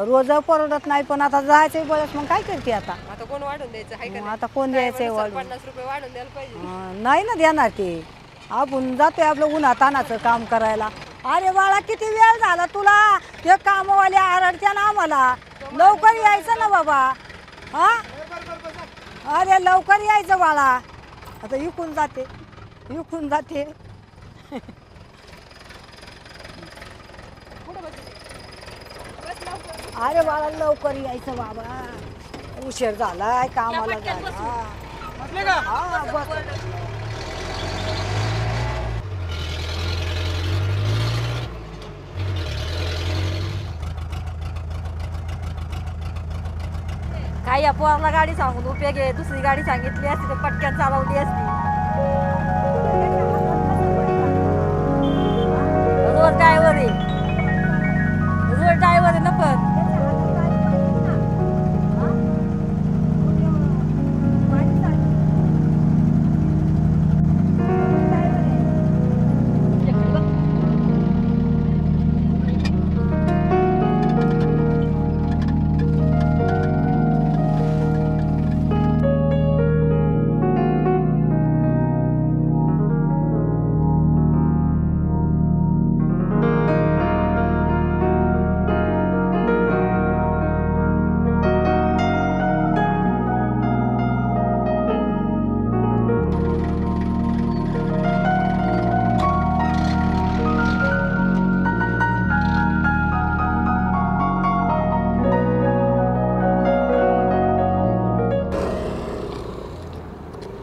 रोज परवडत नाही पण आता जायचंय बळच मग काय करते आता कोण वाढून द्यायचं आहे का? आता कोण द्यायचंय वाढून? 50 रुपये वाढून द्यायला पाहिजे. नाही ना देणार ते आपण जातोय आपलं उन्हातानाचं काम करायला. अरे बाळा किती वेळ झाला तुला ते कामवाले आरडत्या ना आम्हाला लवकर यायचं ना बाबा. हा अरे लवकर यायचं बाळा. आता इकून जाते. अरे बाळा लवकर यायचं बाबा उशीर झालाय कामाला जायला. काय या पोराला गाडी सांगून उपयोग आहे. दुसरी गाडी सांगितली असती तर पटक्यान चालवली असती. रोज ड्रायव्हर आहे ना पण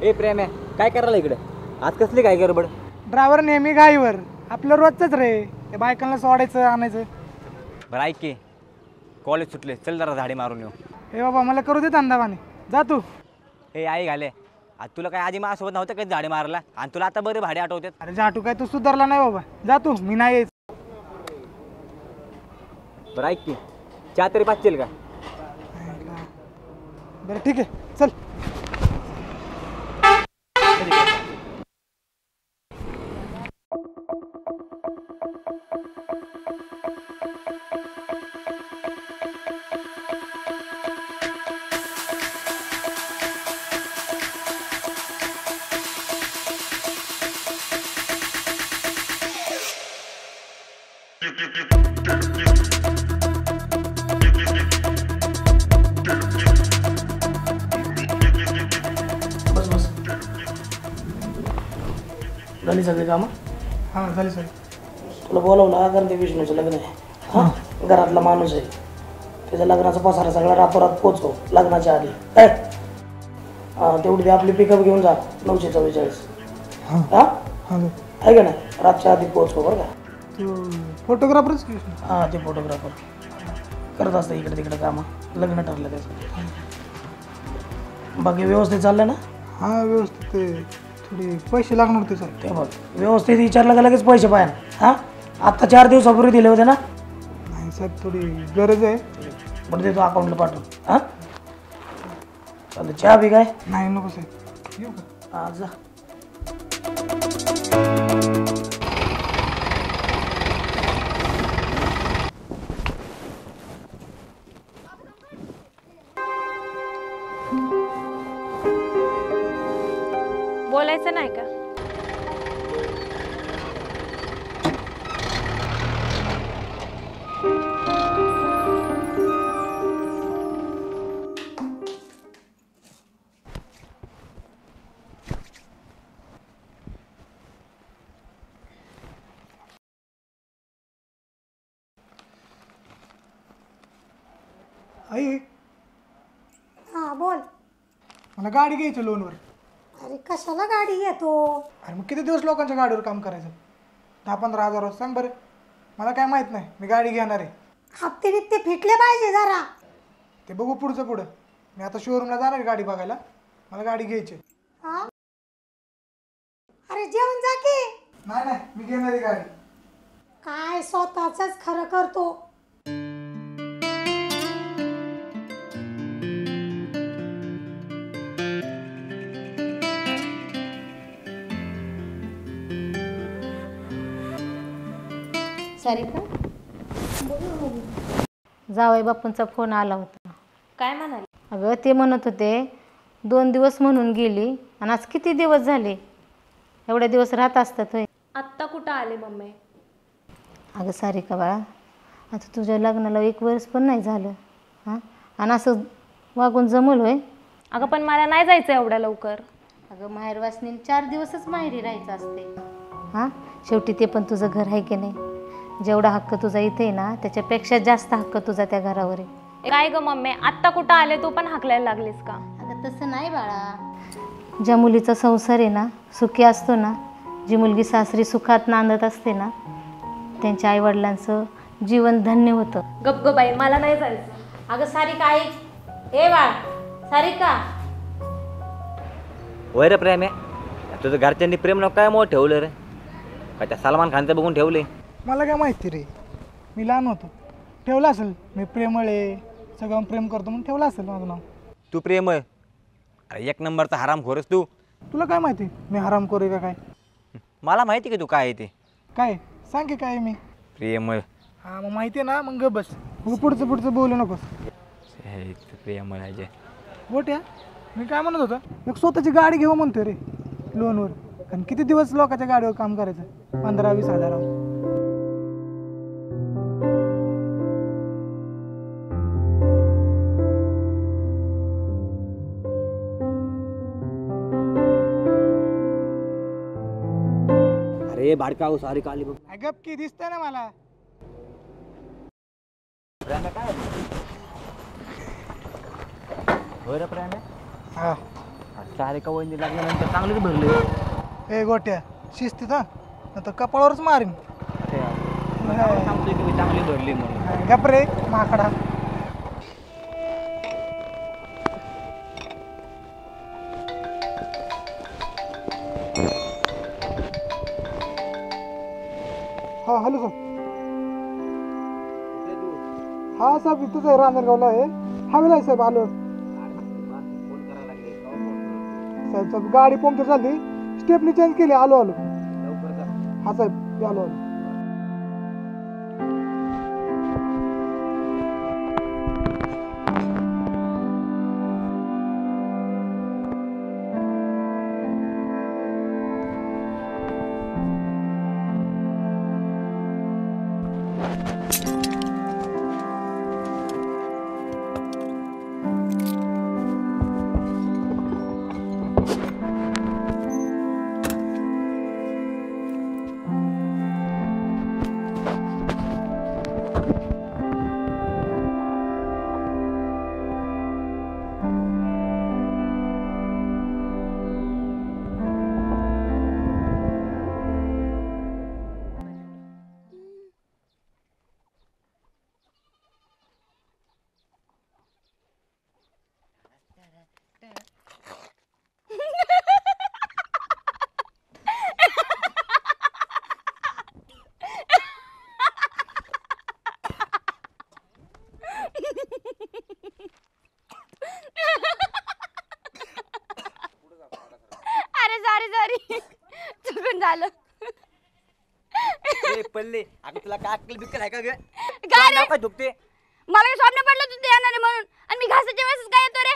ए प्रेम आहे काय करायला इकडे आज कसली काय गडबड? ड्रायव्हर नेहमी गाईवर आपलं रोजच रे ते बायकांना सोडायचं आणायचं. बरं ऐक की कॉलेज सुटले चल जरा झाडी मारून येऊ. हे बाबा मला करू दे धंदावाने जा तू. हे आई घाले आज तुला काय आधी माझ्यासोबत नव्हतं कधी झाडी मारायला आणि तुला आता बरे भाडे आठवतात. अरे जाटू काय तू सुधारला नाही बाबा जा तू मी नाही यायचं. बरं ऐक की चहा तरी पाचशील का? बरं ठीक आहे चल. बस बस झाली सगळी कामं? हां झाली सगळी. तुला बोलवलं कारण ते विष्णूचं लग्न आहे. हां घरातला माणूस आहे त्याच्या लग्नाचा पसारा सगळा रातोरात पोचव लग्नाच्या आधी काय. तेवढी ते आपली पिकअप घेऊन जा 944. हां हां हां आहे का नाही रातच्या आधी पोचव बरं का. फोटोग्राफरच की? हां ते फोटोग्राफर करत असतं इकडे तिकडे कामं. लग्न ठरलं त्याचं. बाकी व्यवस्थित चाललं ना? हां व्यवस्थित ते थोडी पैसे लागणार होते सर. ते बघ व्यवस्थित विचारलं का लगेच पैसे पाहिजे. हां आत्ता 4 दिवसापूर्वी दिले होते ना? नाही साहेब थोडी गरज आहे. बरं देतो अकाउंटला पाठवून. हां चालतं चहा बी काय? नाही नको साहेब येऊ का? हां जा. बोलायचं नाही का? आई हां बोल. मला गाडी घ्यायची लोनवर. अरे कशाला गाडी घेतो? अरे मग किती दिवस लोकांच्या गाडीवर काम करायचं? 10-15 हजार सांग बरं. मला काय माहीत नाही मी गाडी घेणार आहे. हप्ते बिप्ते फिटले पाहिजे जरा. ते बघू पुढं. मी आता शोरूमला जाणार आहे गाडी बघायला. मला गाडी घ्यायची. हा अरे जेवण जा की. नाही मी घेणार आहे गाडी. काय स्वतःच खरं करतो. सारिका जावई बापूंचा फोन आला होता. काय म्हणाले? अगं ते म्हणत होते 2 दिवस म्हणून गेली आणि आज किती दिवस झाले, एवढे दिवस राहत असतात होय. आत्ता कुठं आले मम्मी? अगं सारिका बाळा, आता तुझ्या लग्नाला 1 वर्ष पण नाही झालं हां, आणि असं वागून जमल होय. अगं पण मला नाही जायचं एवढ्या लवकर. अगं माहेर वासनीने 4 दिवसच माहेरी राहायचं असते हां. शेवटी ते पण तुझं घर आहे की नाही. जेवढा हक्क तुझा इथे आहे ना त्याच्यापेक्षा जास्त हक्क तुझा त्या घरावर आहे. काय ग मम्मी, आत्ता कुठं आले तू पण हाकलायला लागलीस का? अगं तसं नाही बाळा, ज्या मुलीचा संसार आहे ना सुखी असतो ना, जी मुलगी सासरी सुखात नांदत असते ना, त्यांच्या आईवडिलांचं जीवन धन्य होतं. गप ग बाई, मला नाही जायचं. अगं सारिका आई, ए बाळ सारिका. होय रे प्रेम आहे, तुझं घरच्यांनी प्रेम नको काय मोठं ठेवलं रे, काय त्या सलमान खानचं बघून ठेवले. मला काय माहिती रे, मी लहान होतो, ठेवलं असेल मी प्रेमळ आहे, सगळं प्रेम करतो म्हणून ठेवलं असेल माझं नाव. तू प्रेम आहे, अरे 1 नंबरचा हरामखोरच तू. तुला काय माहिती मी हरामखोर आहे का काय? मला माहिती की तू काय आहे ते. काय सांग की काय आहे मी? प्रेम हां मग माहिती आहे ना, मग गप बस, मग पुढचं बोलू नकोस. प्रेम आहे. गोट्या मी काय म्हणत होता, एक स्वतःची गाडी घेऊ म्हणतोय रे लोनवर. कारण किती दिवस लोकांच्या गाडीवर काम करायचं, 15-20 हजारावर. अरे भाडका हो, सारी काली बघ. गप की दिसतंय ना मला. होय रे प्रेम आहे, हा सारे का वहिनी लागल्यानंतर चांगलेच भरले. ए गोट्या शिस्तीत हा, तर कपाळावरच मारीन. सांगतोय की मी चांगली भरली म्हणून. गप रे माकडा. हा हॅलो सर. हा साहेब इथंच आहे, रांजणगावला आहे. हा वेळा साहेब आलो साहेब. गाडी पंक्चर झाली, स्टेपनी चेंज केली, आलो. हा साहेब आलो. सॉरी चुकून झालं. पल्ले अगं तुला काय अक्कल बिक्कल आहे का ग? काय रे? काय दुखते? मला स्वप्न पडलं तू येणार आहे म्हणून, आणि मी घासाच्या वेळेस काय येतो रे?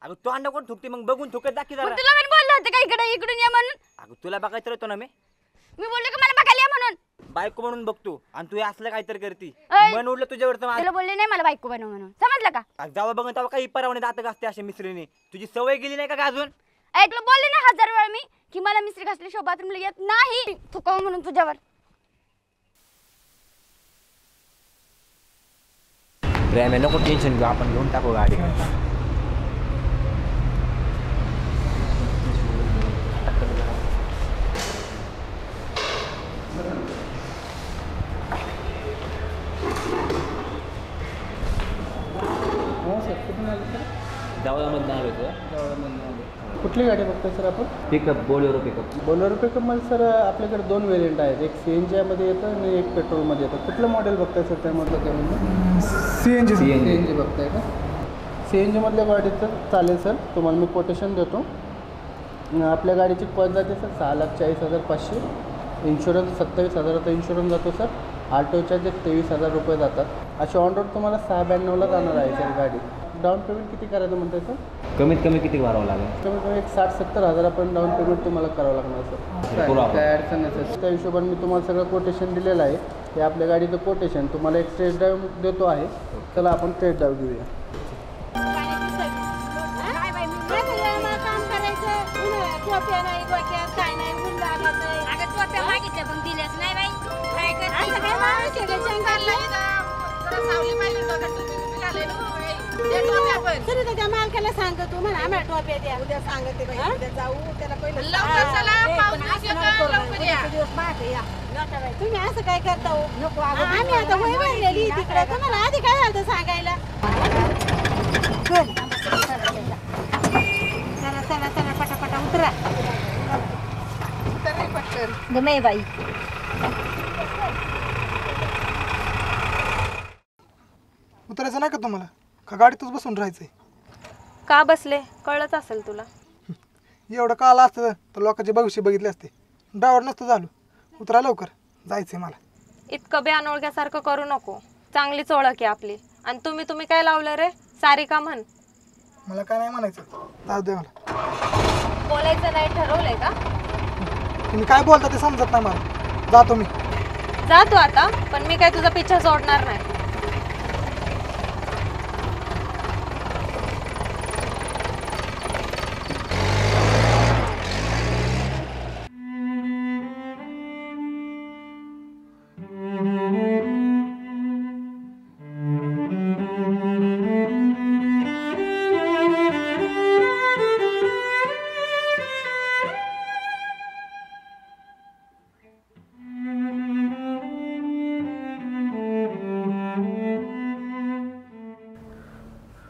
अगं तू अंडा कोण थुकते मग बघून थुकत दाखी मग जरा. तुला मी बोललो होते का इकडे इकडून ये म्हणून? अगं तुला बघायचं होतं ना मी बोलले का मला बघायला ये म्हणून? बायको म्हणून बघतो आणि तू हे असलं काहीतरी करती. ऐ. मन उडलं तुझ्यावर तर तुला बोलले नाही मला बायको बनव म्हणून, समजलं का? जावा बघून तेव्हा काही परवाने दात घासते असे मिसरीने. तुझी सवय गेली नाही का अजून? ऐकलं बोलले ना 1000 वेळा मी की मला मिस्त्री घासल्याशिवाय बाथरूमला येत नाही, थुकावं म्हणून तुझ्यावर. प्रेम नको टेन्शन घेऊ, आपण घेऊन टाकू गाडी. जावळामधून आलो होतो. कुठली गाडी बघतोय सर आपण? Pickup Bolero pickup. बोलेरो पिकअपमध्ये सर आपल्याकडे 2 व्हेरियंट आहेत, एक CNG मध्ये येतं आणि एक पेट्रोलमध्ये येतं. कुठलं मॉडेल बघताय सर त्यामधलं? त्यामधलं CNG बघताय का? CNG मधल्या गाडीचं चालेल सर, तुम्हाला मी कोटेशन देतो. आपल्या गाडीची कॉस्ट जाते सर 6,40,500. इन्शुरन्स 27,000चा इन्शुरन्स जातो सर. आल्टोच्या जे 23,000 रुपये जातात अशी ऑन रोड तुम्हाला 692ला जाणार आहे सर गाडी. डाऊन पेमेंट किती करायचं म्हणताय सर? कमीत कमी किती भरावं लागेल? कमीत कमी एक 60-70 हजारापर्यंत डाऊन पेमेंट तुम्हाला करावं लागणार सर. करू आपण. काय अडचण नाही सर. त्या हिशोबाने मी तुम्हाला सगळं कोटेशन दिलेलं आहे. हे आपल्या गाडीचं कोटेशन तुम्हाला एक टेस्ट ड्राईव्ह देतो आहे. चला आपण टेस्ट ड्राईव्ह घेऊया. मालकाला सांगतो मला आम्हाला टोप्या द्या. उद्या सांगते बाई, उद्या जाऊ त्याला पहिलं तुम्ही असं काय करता हो? नको आम्ही आता वय भरलेली तिकडे तुम्हाला आधी काय झालं सांगायला. चला चला चला पटापटा उतरा. गमे बाई उतरायचं नाही का तुम्हाला? का गाडीतच बसून राहायचंय? का बसले कळलंच असेल तुला. एवढं का आलं असतं तर लोकांचे भविष्य बघितले असते. ड्रायव्हर नसतं झालो. उतरा लवकर, जायचंय मला. इतकं बे अनोळख्यासारखं करू नको. चांगलीच ओळख आहे आपली. आणि तुम्ही काय लावलं रे? सारिका म्हण. मला काय नाही म्हणायचं, जाऊ दे मला. बोलायचं नाही ठरवलंय का? तुम्ही काय बोलता ते समजत नाही मला. जातो मी. जा तू आता, पण मी काय तुझा पिच्छा सोडणार नाही.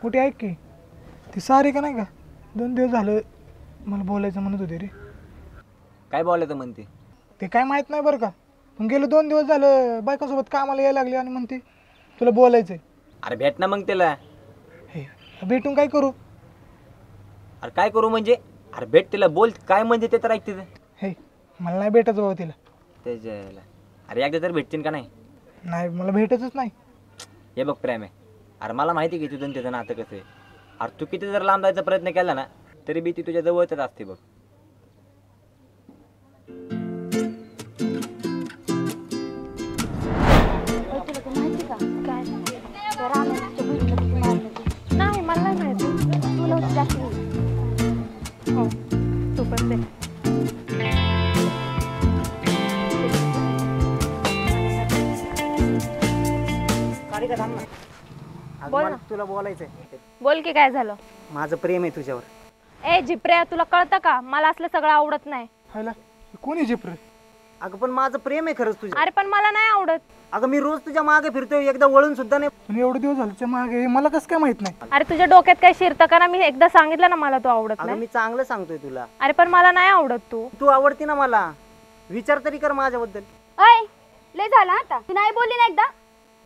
कुठे ऐक की ती सारी का नाही का 2 दिवस झालं मला बोलायचं म्हणत होते रे. काय बोलायचं म्हणते? ते काय माहीत नाही बरं का, पण गेलो 2 दिवस झालं बायकोसोबत कामाला यायला लागली आणि म्हणते तुला बोलायचं आहे. अरे भेट ना मग त्याला. हे भेटून काय करू? अरे काय करू म्हणजे? अरे भेट तिला, बोल काय म्हणजे ते तर ऐकते. हे मला नाही भेटायचं बाबा तिला. त्याच्याला अरे एकदा तर भेटतील का नाही? नाही मला भेटायचंच नाही. हे बघ प्रेम आहे. अरे मला माहिती आहे की तुझं त्याचं नातं कसं आहे. अरे तू किती जर लांब जायचा प्रयत्न केला ना तरी बी ती तुझ्या जवळच असते बघ. नाही मला नाही माहिती. हो तू पण दे. बोल ना. तुला बोलायचंय. बोल की काय झालं? माझं प्रेम आहे तुझ्यावर. ए झिपऱ्या, तुला कळतं का मला असलं सगळं आवडत नाही. हायला कोणी झिपर? अगं पण माझं प्रेम आहे खरंच तुझ्या. अरे पण मला नाही आवडत. अगं मी रोज तुझ्या मागे फिरतोय, एकदा वळून सुद्धा नाही. पण एवढे दिवस झाले मागे मला कसं काय माहित नाही? अरे तुझ्या डोक्यात काय शिरतं का ना? मी एकदा सांगितलं ना मला तू आवडत अगं नाही. मी चांगलं सांगतोय तुला. अरे पण मला नाही आवडत तू. तू आवडती ना मला. विचार तरी कर माझ्याबद्दल. अय लय झाला आता. तू नाही बोलली ना एकदा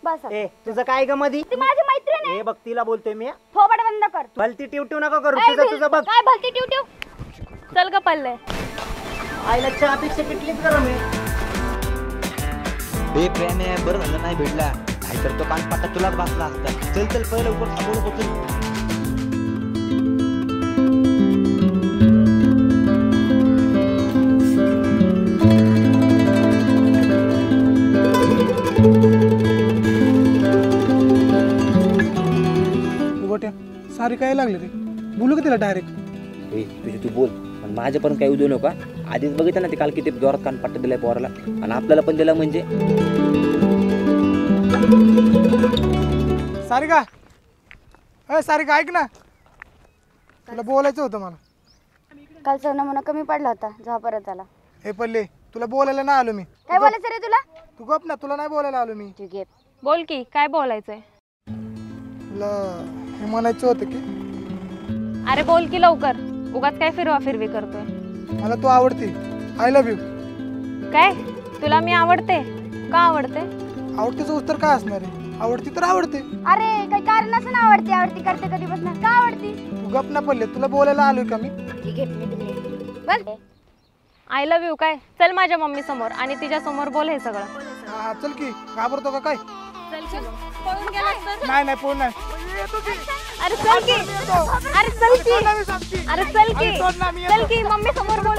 बस. ए तुझं काय ग मधी? ती माझी मैत्रीण आहे. ए बघ तिला बोलतोय मी. थोबड बंद कर. भलती टिवटिव नका करू. काय तुझं बघ. काय भलती ट्यूट्यू. चल ग पल्ले. आईला चहापेक्षा पिटलीच करा मी. हे प्रेम आहे, बरं झालं नाही भेटला. नाहीतर तो कानपाटा तुलाच बसला असता. चल चल पहिलं लवकर थांबू नको. चल. सारी काय लागले रे? बोलू का तिला डायरेक्ट? तुझी तू बोल, पण माझ्या पण काही उदू नका. आधीच बघितलं ना ते काल किती जोरात कानपाटा दिलाय पोराला आणि आपल्याला पण दिला म्हणजे. सारिका, अय सारिका ऐक ना, तुला बोलायचं होतं मला. कालचा नमुना कमी पडला होता, जेव्हा परत आला. हे पल्ले तुला बोलायला नाही आलो मी. काय बोलायचं रे तुला? तू गप ना, तुला नाही बोलायला आलो मी. तू घे. बोल की काय बोलायचंय? तुला हे म्हणायचं होतं की अरे बोल की लवकर. उगाच काय फिरवा फिरवी करतोय. मला तू आवडते. I love you. काय तुला मी आवडते? का आवडते? आवडतेचं उत्तर काय असणार आहे? आवडती तर आवडते. अरे काही कारण असं ना आवडते आवडती करते कधीपासून. का आवडती? तू गप ना पल्ले, तुला बोलायला आलोय का मी? ठीक आहे मी तिकडे बोल. आय लव्ह यू काय? चल माझ्या मम्मी समोर आणि तिच्या समोर बोल हे सगळं. हा चल की घाबरतो का काय? चल की मग. पळून गेलास तर नाही नाही पूर्ण नाही. अरे चल की अरे चल की अरे चल की चल की मम्मी समोर बोल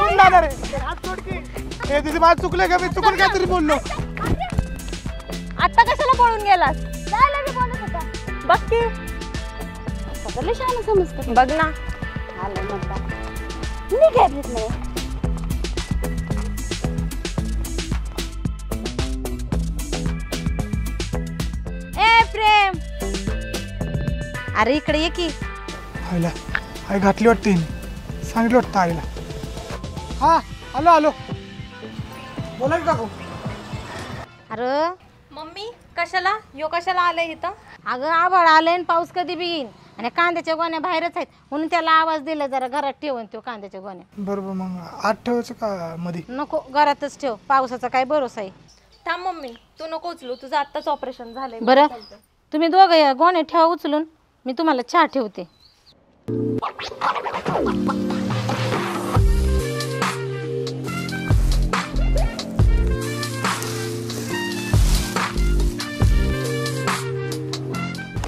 हे तुझी माझ चुकलं का? मी चुकून काहीतरी बोललो. आता कशाला पळून गेलास? जायला मी बोलत होता. बघ की. सगळं शाळा समजतं. बघ ना. आलं म्हणता मी काय घेतलंय. ए प्रेम, अरे इकडे ये की. आईला आई घातली वाटते हिने. सांगितलं वाटतं आईला. हा आलो आलो. बोला की काकू. अरे मम्मी कशाला यो कशाला आलंय इथं? अगं आभाळ आलंय आणि पाऊस कधी बी येईन आणि कांद्याच्या गोण्या बाहेरच आहेत म्हणून त्याला आवाज दिला जरा घरात ठेवून तो कांद्याच्या गोण्या. बरोबर मग आत ठेवायचं का मध्ये? नको घरातच ठेव, पावसाचा काय भरोसा आहे. थांब मम्मी, तू नको उचलू, तुझं आत्ताच ऑपरेशन झालंय. बरं तुम्ही दोघं या गोण्या ठेवा उचलून, मी तुम्हाला चहा ठेवते.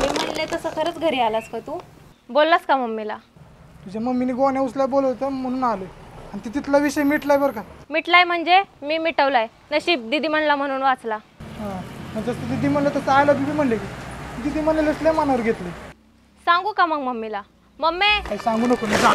मी म्हणले तसं खरंच घरी आलास का तू? बोललास का मम्मीला? तुझ्या मम्मीने गोण्या उचलाय बोलवतं म्हणून आलोय. आणि ती तिथला विषय मिटलाय बरं का. मिटलाय म्हणजे मी मिटवलाय. नशीब दीदी म्हणला म्हणून वाचला. हां जसं दिदी म्हणलं तसं आयला बीबी म्हणले की दिदी म्हणलेलं लय मनावर घेतले. सांगू का मग मम्मीला? मम्मी काही सांगू नको मी जा.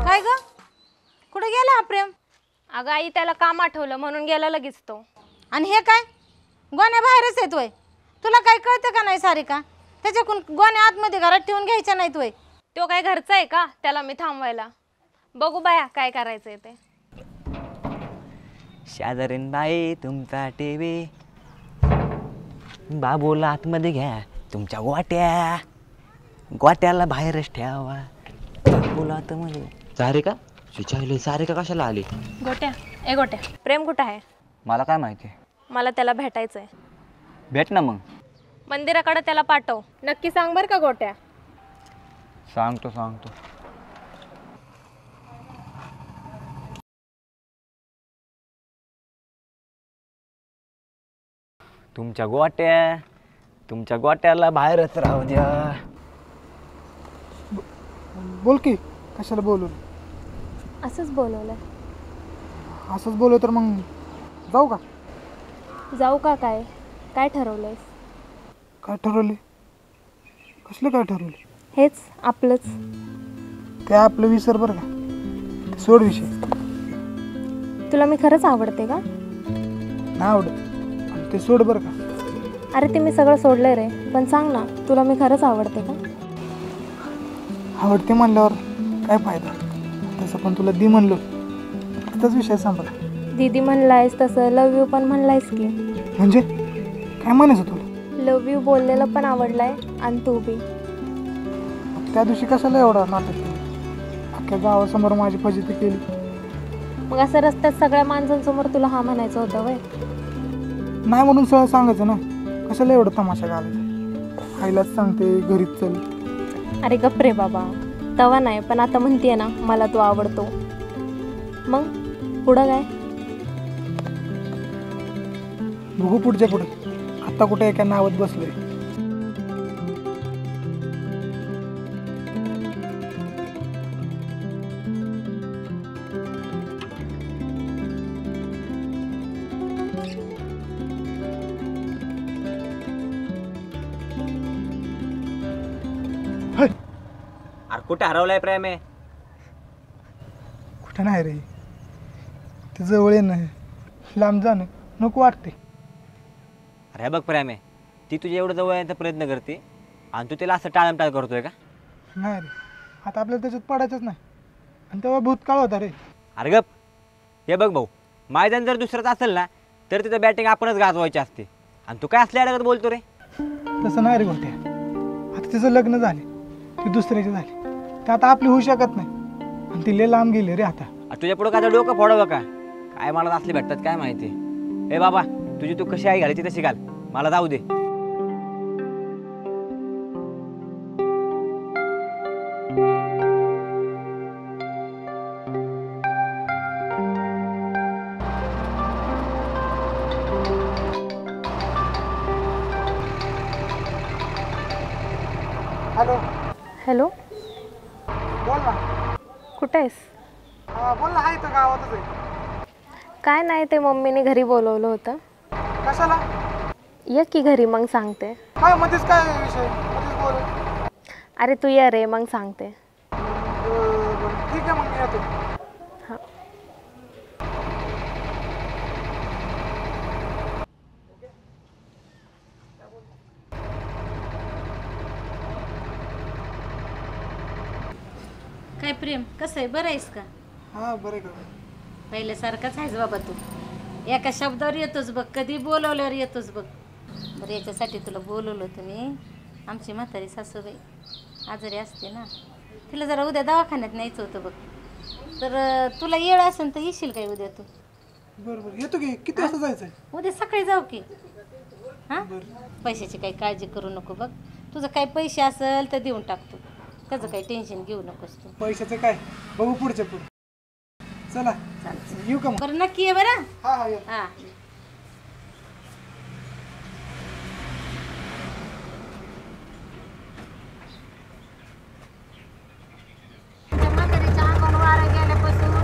काय ग कुठे गेला हा प्रेम? अगं आई त्याला काम आठवलं म्हणून गेला लगेच तो. आणि हे काय गोण्या बाहेरच येतोय? तुला काय कळतं का नाही सारिका? त्याच्याकडून गोण्या आतमध्ये घरात ठेवून घ्यायच्या नाहीत वय. तो काय घरचा आहे का त्याला मी थांबवायला? बघू बाया काय करायचंय ते. शेजारीन बाई तुमचा टीव्ही बाबूला आतमध्ये घ्या तुमच्या गोट्याला बाहेरच ठेवा. बाबूला आतमध्ये. सारिका विचारले सारिका कशाला आली? गोट्या ए गोट्या, प्रेम कुठं आहे? मला काय माहिती. मला त्याला भेटायचंय. भेट ना मग. मंदिराकडे त्याला पाठव. नक्की सांग बर का गोट्या. सांगतो. तुमच्या गोट्याला बाहेरच राहू द्या. बोल की कशाला बोलू? असंच बोलवलंय. असंच बोलू तर मग जाऊ का? जाऊ का? काय ठरवलंयस? काय ठरवले? कसलं काय ठरवले? हेच आपलंच. ते आपलं विसर बरं का. ते सोड विषय. तुला मी खरंच आवडते का? नाही आवडत आणि ते सोड बरं का. अरे ते मी सगळं सोडलंय रे, पण सांग ना तुला मी खरंच आवडते का? आवडते म्हणल्यावर काय फायदा? तसं पण तुला दी म्हणलो तिथंच विषय संपला. दीदी म्हणलायस तसं लव यू पण म्हणलायस की. म्हणजे काय म्हणायचं तुला? लव यू बोललेलं पण आवडलंय आणि तू बी. त्या दिवशी कशाला एवढा नाटक केलं? अख्ख्या गावासमोर माझी फजिती केली. मग असं रस्त्यात सगळ्या माणसांसमोर तुला हा म्हणायचं होतं वय? नाही म्हणून सहज सांगायचं ना. कशाला एवढं तमाशा घालायचा? आईलाच सांगते घरीच चल. अरे गप रे बाबा, तवा नाही पण आता म्हणतीये ना मला तू आवडतो. मग पुढं काय? बघू पुढच्या पुढे. आता कुठे एका नावात बसलोय. अरे कुठे हरवलाय प्रेम आहे? कुठं नाही रे. ते जवळ येणं लांब जाणं नको वाटते. अरे बघ प्रेम आहे, ती तुझ्या एवढं जवळ येण्याचा प्रयत्न करते आणि तू तिला असं टाळमटाळ करतोय का? नाही रे. आता आपल्याला त्याच्यात पडायचंच नाही. आणि तेव्हा भूतकाळ होता रे. अरे गप. हे बघ भाऊ, मैदान जर दुसरंच असेल ना तर तिथं बॅटिंग आपणच गाजवायची असते आणि तू काय असल्या अडगत बोलतो रे? तसं नाही रे गोट्या. आता तिचं लग्न झाले, ती दुसऱ्याची झाली, ते आता आपली होऊ शकत नाही. आणि ती लय लांब गेली रे आता. तुझ्या पुढं काय डोकं फोडावं का? काय मला असले भेटतात काय माहिती. ए बाबा तुझी तू कशी आई घालायची तशी घाल, मला जाऊ दे. हॅलो, हॅलो, बोल ना. कुठे आहेस? बोल ना, आहे तर गावातच आहे. काय नाही, ते मम्मीने घरी बोलवलं होतं. कशाला? ये की घरी, मग सांगते. काय मध्येच काय विषय? मध्येच बोल. अरे तू ये रे, मग सांगते. ठीक आहे, मग मी येतो. हां. काय प्रेम, कसं आहे, बरं आहेस का? हां, बरं का. पहिल्यासारखाच आहेस बाबा तू. एका शब्दावर येतोच बघ, कधी बोलवल्यावर येतोच बघ. बरं, याच्यासाठी तुला बोलवलं होतं मी. आमची म्हातारी सासूबाई आजारी असते ना, तिला जरा उद्या दवाखान्यात न्यायचं होतं बघ. तर तुला येळ असेल तर येशील काय उद्या तू? बरं येतो की. किती वाजता जायचं आहे? उद्या सकाळी जाऊ की. हां, पैशाची काही काळजी करू नको बघ. तुझं काही पैसे असेल तर देऊन टाकतो, त्याचं काही टेन्शन घेऊ नकोस तू. पैशाचं काय बघू पुढच्या पुढे. चला चालतं, येऊ का मग? बरं नक्की आहे बरं. हां हां, ये. हां. म्हातारीच्या अंगावर वारा गेल्यापासून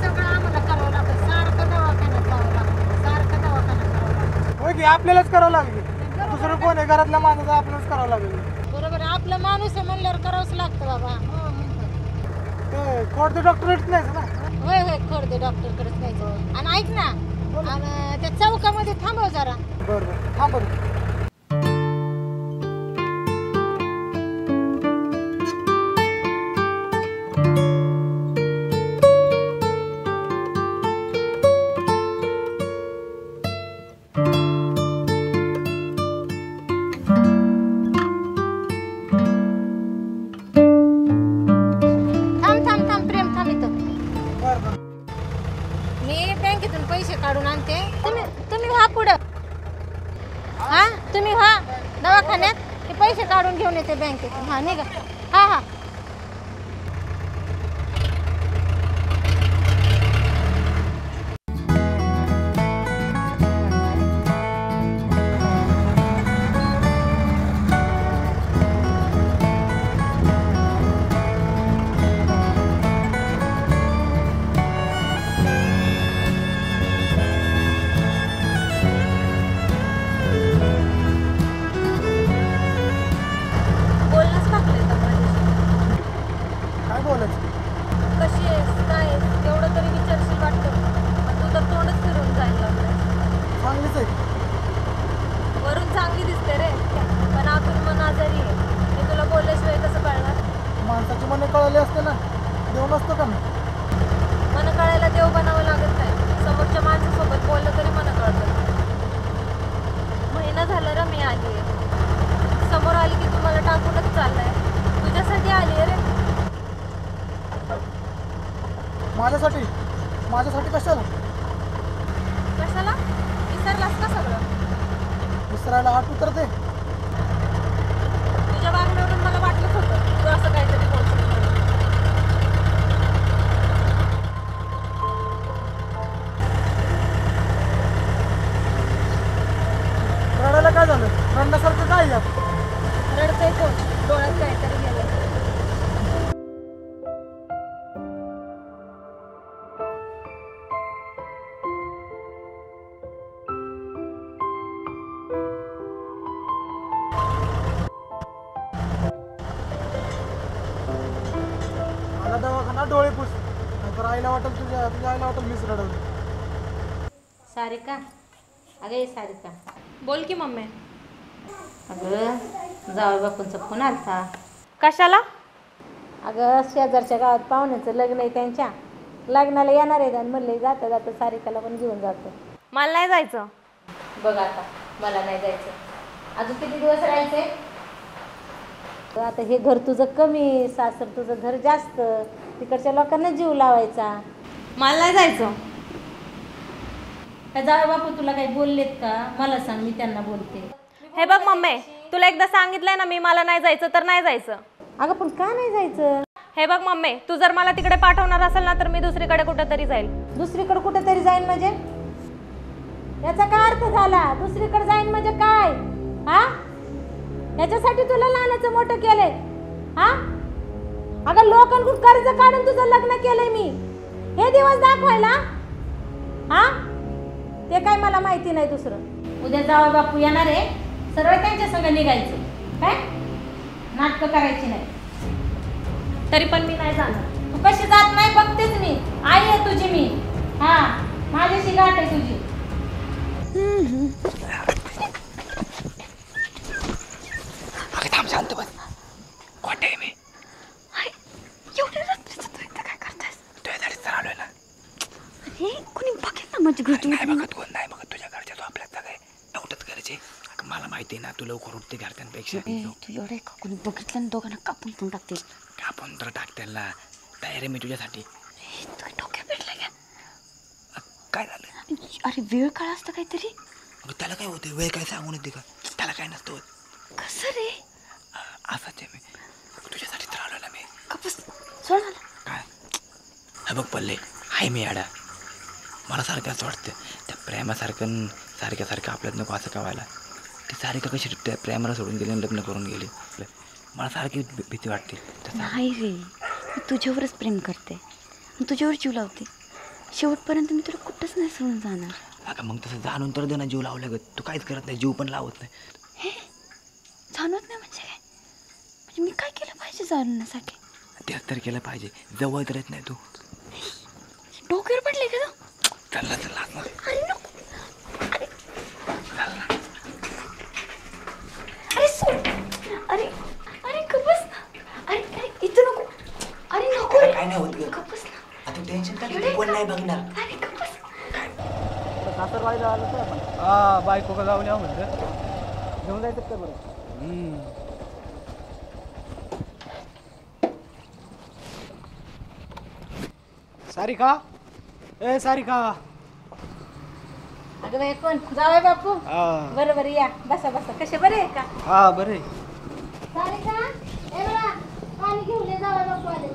सगळं आम्हाला करावं लागतं. सारखं दवाखान्यात जावं लागतं, सारखं दवाखान्यात जावं लागतं. होय की, आपल्यालाच करावं लागेल. दुसरं कोण आहे? घरातल्या माणसाचं आपल्यालाच करावं लागेल. बरोबर, आपला माणूस आहे म्हणल्यावर करावंच लागतं बाबा. ते कोणते डॉक्टर येत नाहीच ना? होय होय, खोडदे डॉक्टरकडेच जायचं. आणि ऐक ना, आणि त्या चौकामध्ये थांबव जरा. बरं बरं, हां बरं. थांब थांब थांब प्रेम, थांब इथं. बरं बरं. मी बँकेतून पैसे काढून आणते. तुम्ही व्हा पुढं. हा, तुम्ही व्हा दवाखान्यात. ते पैसे काढून घेऊन येते बँकेतून. हा, निघा. हा हा. बोलणंच टाकलंय का माझ्याशी? काय बोलायचं? कशी आहेस, काय आहेस, एवढं तरी विचारशील वाटतं. तू तर तोंडच फिरून जायला लागलं. चांगलीच आहे. वरून चांगली दिसते रे, पण आतून मन आजारी आहे. हे तुला बोलल्याशिवाय कसं कळणार? माणसाची मने कळले असते ना, देऊ नसतो का मी? मन कळायला देव बनावं लागत नाही. समोरच्या माणसासोबत बोललं तरी मन कळतं. महिना झालं रे मी आली आहे. समोर आली की तुम्हाला टाकूनच चाललाय. तुझ्यासाठी आली आहे रे. माझ्यासाठी? माझ्यासाठी कशाला? कशाला? विसरलास का सगळं? विसरायला हात उतरते. तुझ्या वागण्यावरून मला वाटलंच होतं तू असं काहीतरी बोलशील. रडायला काय झालं? रडण्यासारखं काय यात? रडतंय कोण? डोळ्यात काहीतरी गेलं. मला दवाखाना डोळे पुस, नाहीतर आईला वाटेल तुझ्या आईला वाटेल मीच रडवलं. सारिका, अगं ये सारिका. बोल की मम्मी. अगं जावई बापूंचा फोन आलता. कशाला? अगं शेजारच्या गावात पाहुण्याचं लग्न आहे त्यांच्या. लग्नाला येणार आहे आणि म्हणले जाता जाता सारिकाला पण घेऊन जातो. मला नाही जायचं. बघ आता, मला नाही जायचं. अजून किती दिवस राहायचे? आता हे घर तुझं कमी, सासर तुझं घर जास्त. तिकडच्या लोकांना जीव लावायचा. मला नाही जायचं. का जावई बापू तुला काही बोललेत का? मला सांग, मी त्यांना बोलते. हे बघ मम्मी, तुला एकदा सांगितलंय ना मी, मला नाही जायचं तर नाही जायचं. अगं पण का नाही जायचं? हे बघ मम्मी, तू जर मला तिकडे पाठवणार असेल ना तर मी दुसरीकडे कुठेतरी जाईल. दुसरीकडे कुठेतरी जाईन म्हणजे? याचा काय अर्थ झाला? दुसरीकडे जाईन म्हणजे काय? हा, याच्यासाठी तुला लहानाचं मोठं केलंय? हा, अगं लोकांकडून कर्ज काढून तुझं लग्न केलंय मी, हे दिवस दाखवायला. हा, ते काय मला माहिती नाही. दुसरं उद्या जावई बापू येणार आहे, सरळ त्यांच्या संग निघायचं. काय नाटकं करायची नाही. तरी पण मी नाही जाणार. तू कशी जात नाही बघतेच मी, आई आहे तुझी मी. हा, माझ्याशी गाठ आहे तुझी. अगं थांब, शांत बस. कोणते आहे मी? एवढ्या रात्रीचं तू इथं काय करतायस? तुझ्यासाठी तर आलोय ना. अरे कोणी बघेल ना माझी घर. नाही बघत, कोण नाही बघत. तुझ्या घरच्या, तू आपल्यात सगळे नव्हतंच करायचे. मला माहिती आहे ना, तू लवकर उठते घरच्यांपेक्षा. तू एवढं का कोणी बघितलं ना दोघांना कापून पण टाकते. कापून तर टाकतेल ना, तयार आहे मी तुझ्यासाठी. तुला डोक्यात भेटलं का? काय झालं? अरे वेळ काळ असतं काहीतरी. अगं त्याला काय होतं, वेळ काय सांगून येते का? त्याला काय नसतं होत. कसं रे? असंच आहे मी, तुझ्यासाठी तर आलो ना मी. कपस सोड मला. काय? हे बघ पल्ले, हाय मी याडा. मला सारखं असं वाटतं, त्या प्रेमासारखं सारखं आपल्यात नको असं कवायला. ती सारिका कशी त्या प्रेमाला सोडून गेली आणि लग्न करून गेली. मला सारखी भीती वाटते. नाही रे, मी तुझ्यावरच प्रेम करते, तुझ्यावर जीव लावते. शेवटपर्यंत मी तुला कुठंच नाही सोडून जाणार. अगं मग तसं जाणून तर दे ना, जीव लावल्या ग. तू काहीच करत नाही, जीव पण लावत नाही. हे जाणवत नाही म्हणजे काय? म्हणजे मी काय केलं पाहिजे जाणण्यासाठी? तेच तर केलं पाहिजे. जवळ तर येत नाही तू. डोक्यावर पडले का तू? चालला चल आतमध्ये. अरे नको. अरे सोड. अरे अरे कपस ना. अरे अरे इथं नको. अरे नको रे. काय नाही होत ग. कपस ना. आता टेन्शन काय, कोण नाही बघणार. अरे कपस. सासरवाडीला आलो तर आपण हा बायको का जाऊन या म्हणलं. घेऊन जायचं का बरं? सारिका, ए सारिका. अगं बाई, कोण? जावई बापू. हा बरं बरं, या बसा बसा. कसे बरे आहे का? हा बरे. सारिका, ए बघा, पाणी घेऊन ये, जावई बापू आले.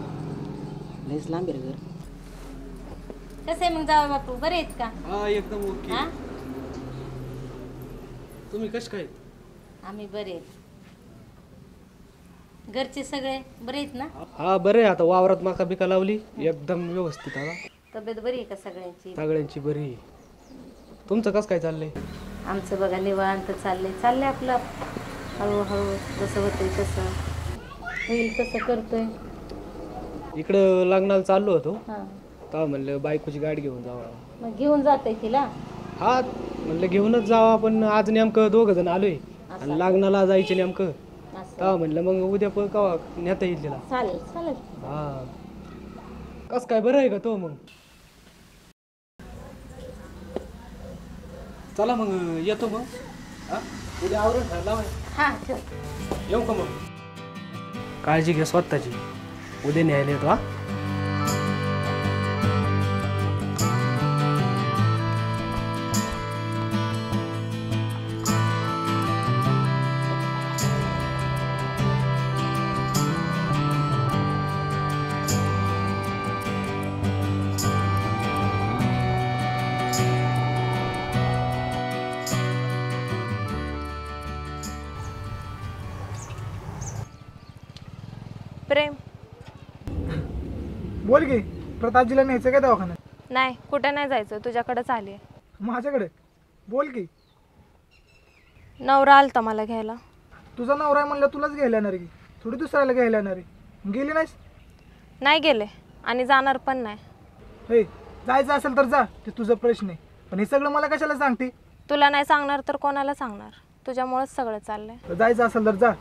लयच लांब आहे रे घर. कसे आहे मग जावई बापू, बरे आहेत का? हा एकदम ओके. हा, तुम्ही कश काय? आम्ही बरे आहेत. घरचे सगळे बरे आहेत ना? हा बरे. आता वावरात माका बिका लावली एकदम व्यवस्थित. आता तब्येत बरी आहे का सगळ्यांची? सगळ्यांची बरी. तुमचं कसं काय चाललंय? आमचं बघा निवांत चाललंय आपलं हळूहळू. जसं होतंय तसं होईल तसं करतोय. इकडं लग्नाला चाललो होतो, हां, तेव्हा म्हणलं बायकोची गाडी घेऊन जावा. मग घेऊन जाते तिला. हा म्हणलं घेऊनच जावा, पण आज नेमकं 2 जण आलोय आणि लग्नाला जायचे नेमकं. तेव्हा म्हणलं मग उद्या कवा नेता येईल तिला. चालेल चालेल. हा कस काय, बरं आहे का तो? मग चला मग येतो मग. हा उद्या आवरून ठरला. हां, ठेव. येऊ का मग? काळजी घे स्वतःची. उद्या न्यायला येतो. हा प्रेम बोल की, प्रतापजीला न्यायचं काय दवाखान्यात? नाही, कुठे नाही जायचं, तुझ्याकडेच आली आहे. माझ्याकडे बोल की. नवरा आलता मला घ्यायला. तुझा नवरा आहे म्हणलं तुलाच घ्यायला येणार की, थोडी दुसऱ्याला घ्यायला येणार आहे. गेली नाहीस? नाही गेले आणि जाणार पण नाही. हे जायचं असेल तर जा, ते तुझा प्रश्न आहे. पण हे सगळं मला कशाला सांगते? तुला नाही सांगणार तर कोणाला सांगणार? तुझ्यामुळेच सगळं चाललंय. तर जायचं असेल तर जा,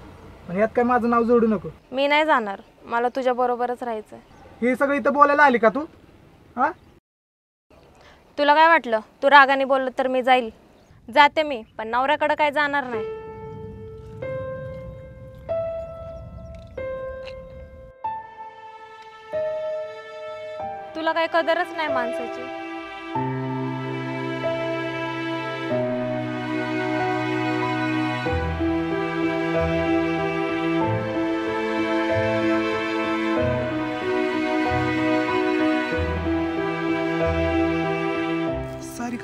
पण यात काय माझं नाव जोडू नको. मी नाही जाणार, मला तुझ्या बरोबरच राहायचंय. हे सगळं इथं बोलायला आली का तू? हा, तुला काय वाटलं तू रागाने बोललं तर मी जाईल? जाते मी, पण नवऱ्याकडे काय जाणार नाही. तुला काय कदरच नाही माणसाची.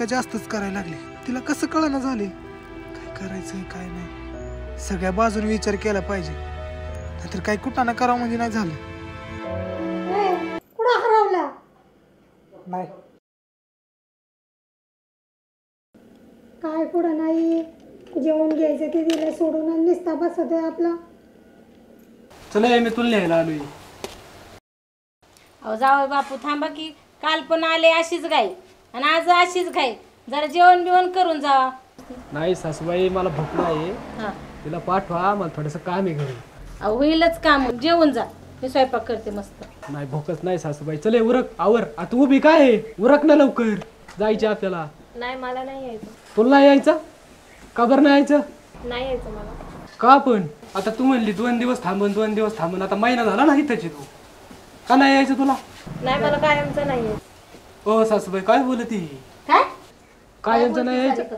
सारिका जास्तच करायला लागली. तिला कसं कळना झाले काय करायचं काय नाही. सगळ्या बाजूने विचार केला पाहिजे, नाहीतर काही कुठं ना करावं म्हणजे नाही झालं. कुठं हरवला? नाही काय कुठं नाही, जेवण घ्यायचं ते दिलं सोडून आणि निस्ता बसत आहे आपला. चला मी तुला न्यायला आलोय. अहो जावं बापू थांबा की, काल पण आले अशीच गाय आणि आज अशीच गाय. जरा जेवण बिवण करून जावा. नाही सासूबाई मला भूक नाही, हा तिला पाठवा, मला थोडंसं काम आहे घरी. अहो होईलच काम, जेवून जा, मी स्वयंपाक करते मस्त. नाही भूकच नाही सासूबाई. चले उरक आवर. आता उभी काय आहे, उरक ना लवकर, जायचे आपल्याला. नाही मला नाही यायचं. तुला नाही यायचं? का बरं नाही यायचं? नाही यायचं मला. का पण? आता तू म्हणली 2 दिवस थांबून 2 दिवस थांबून, आता महिना झाला नाही त्याची. तू का नाही यायचं तुला? नाही मला कायमचं नाही यायचं. ओ सासूबाई काय बोलती? काय कायमचं नाही यायचं?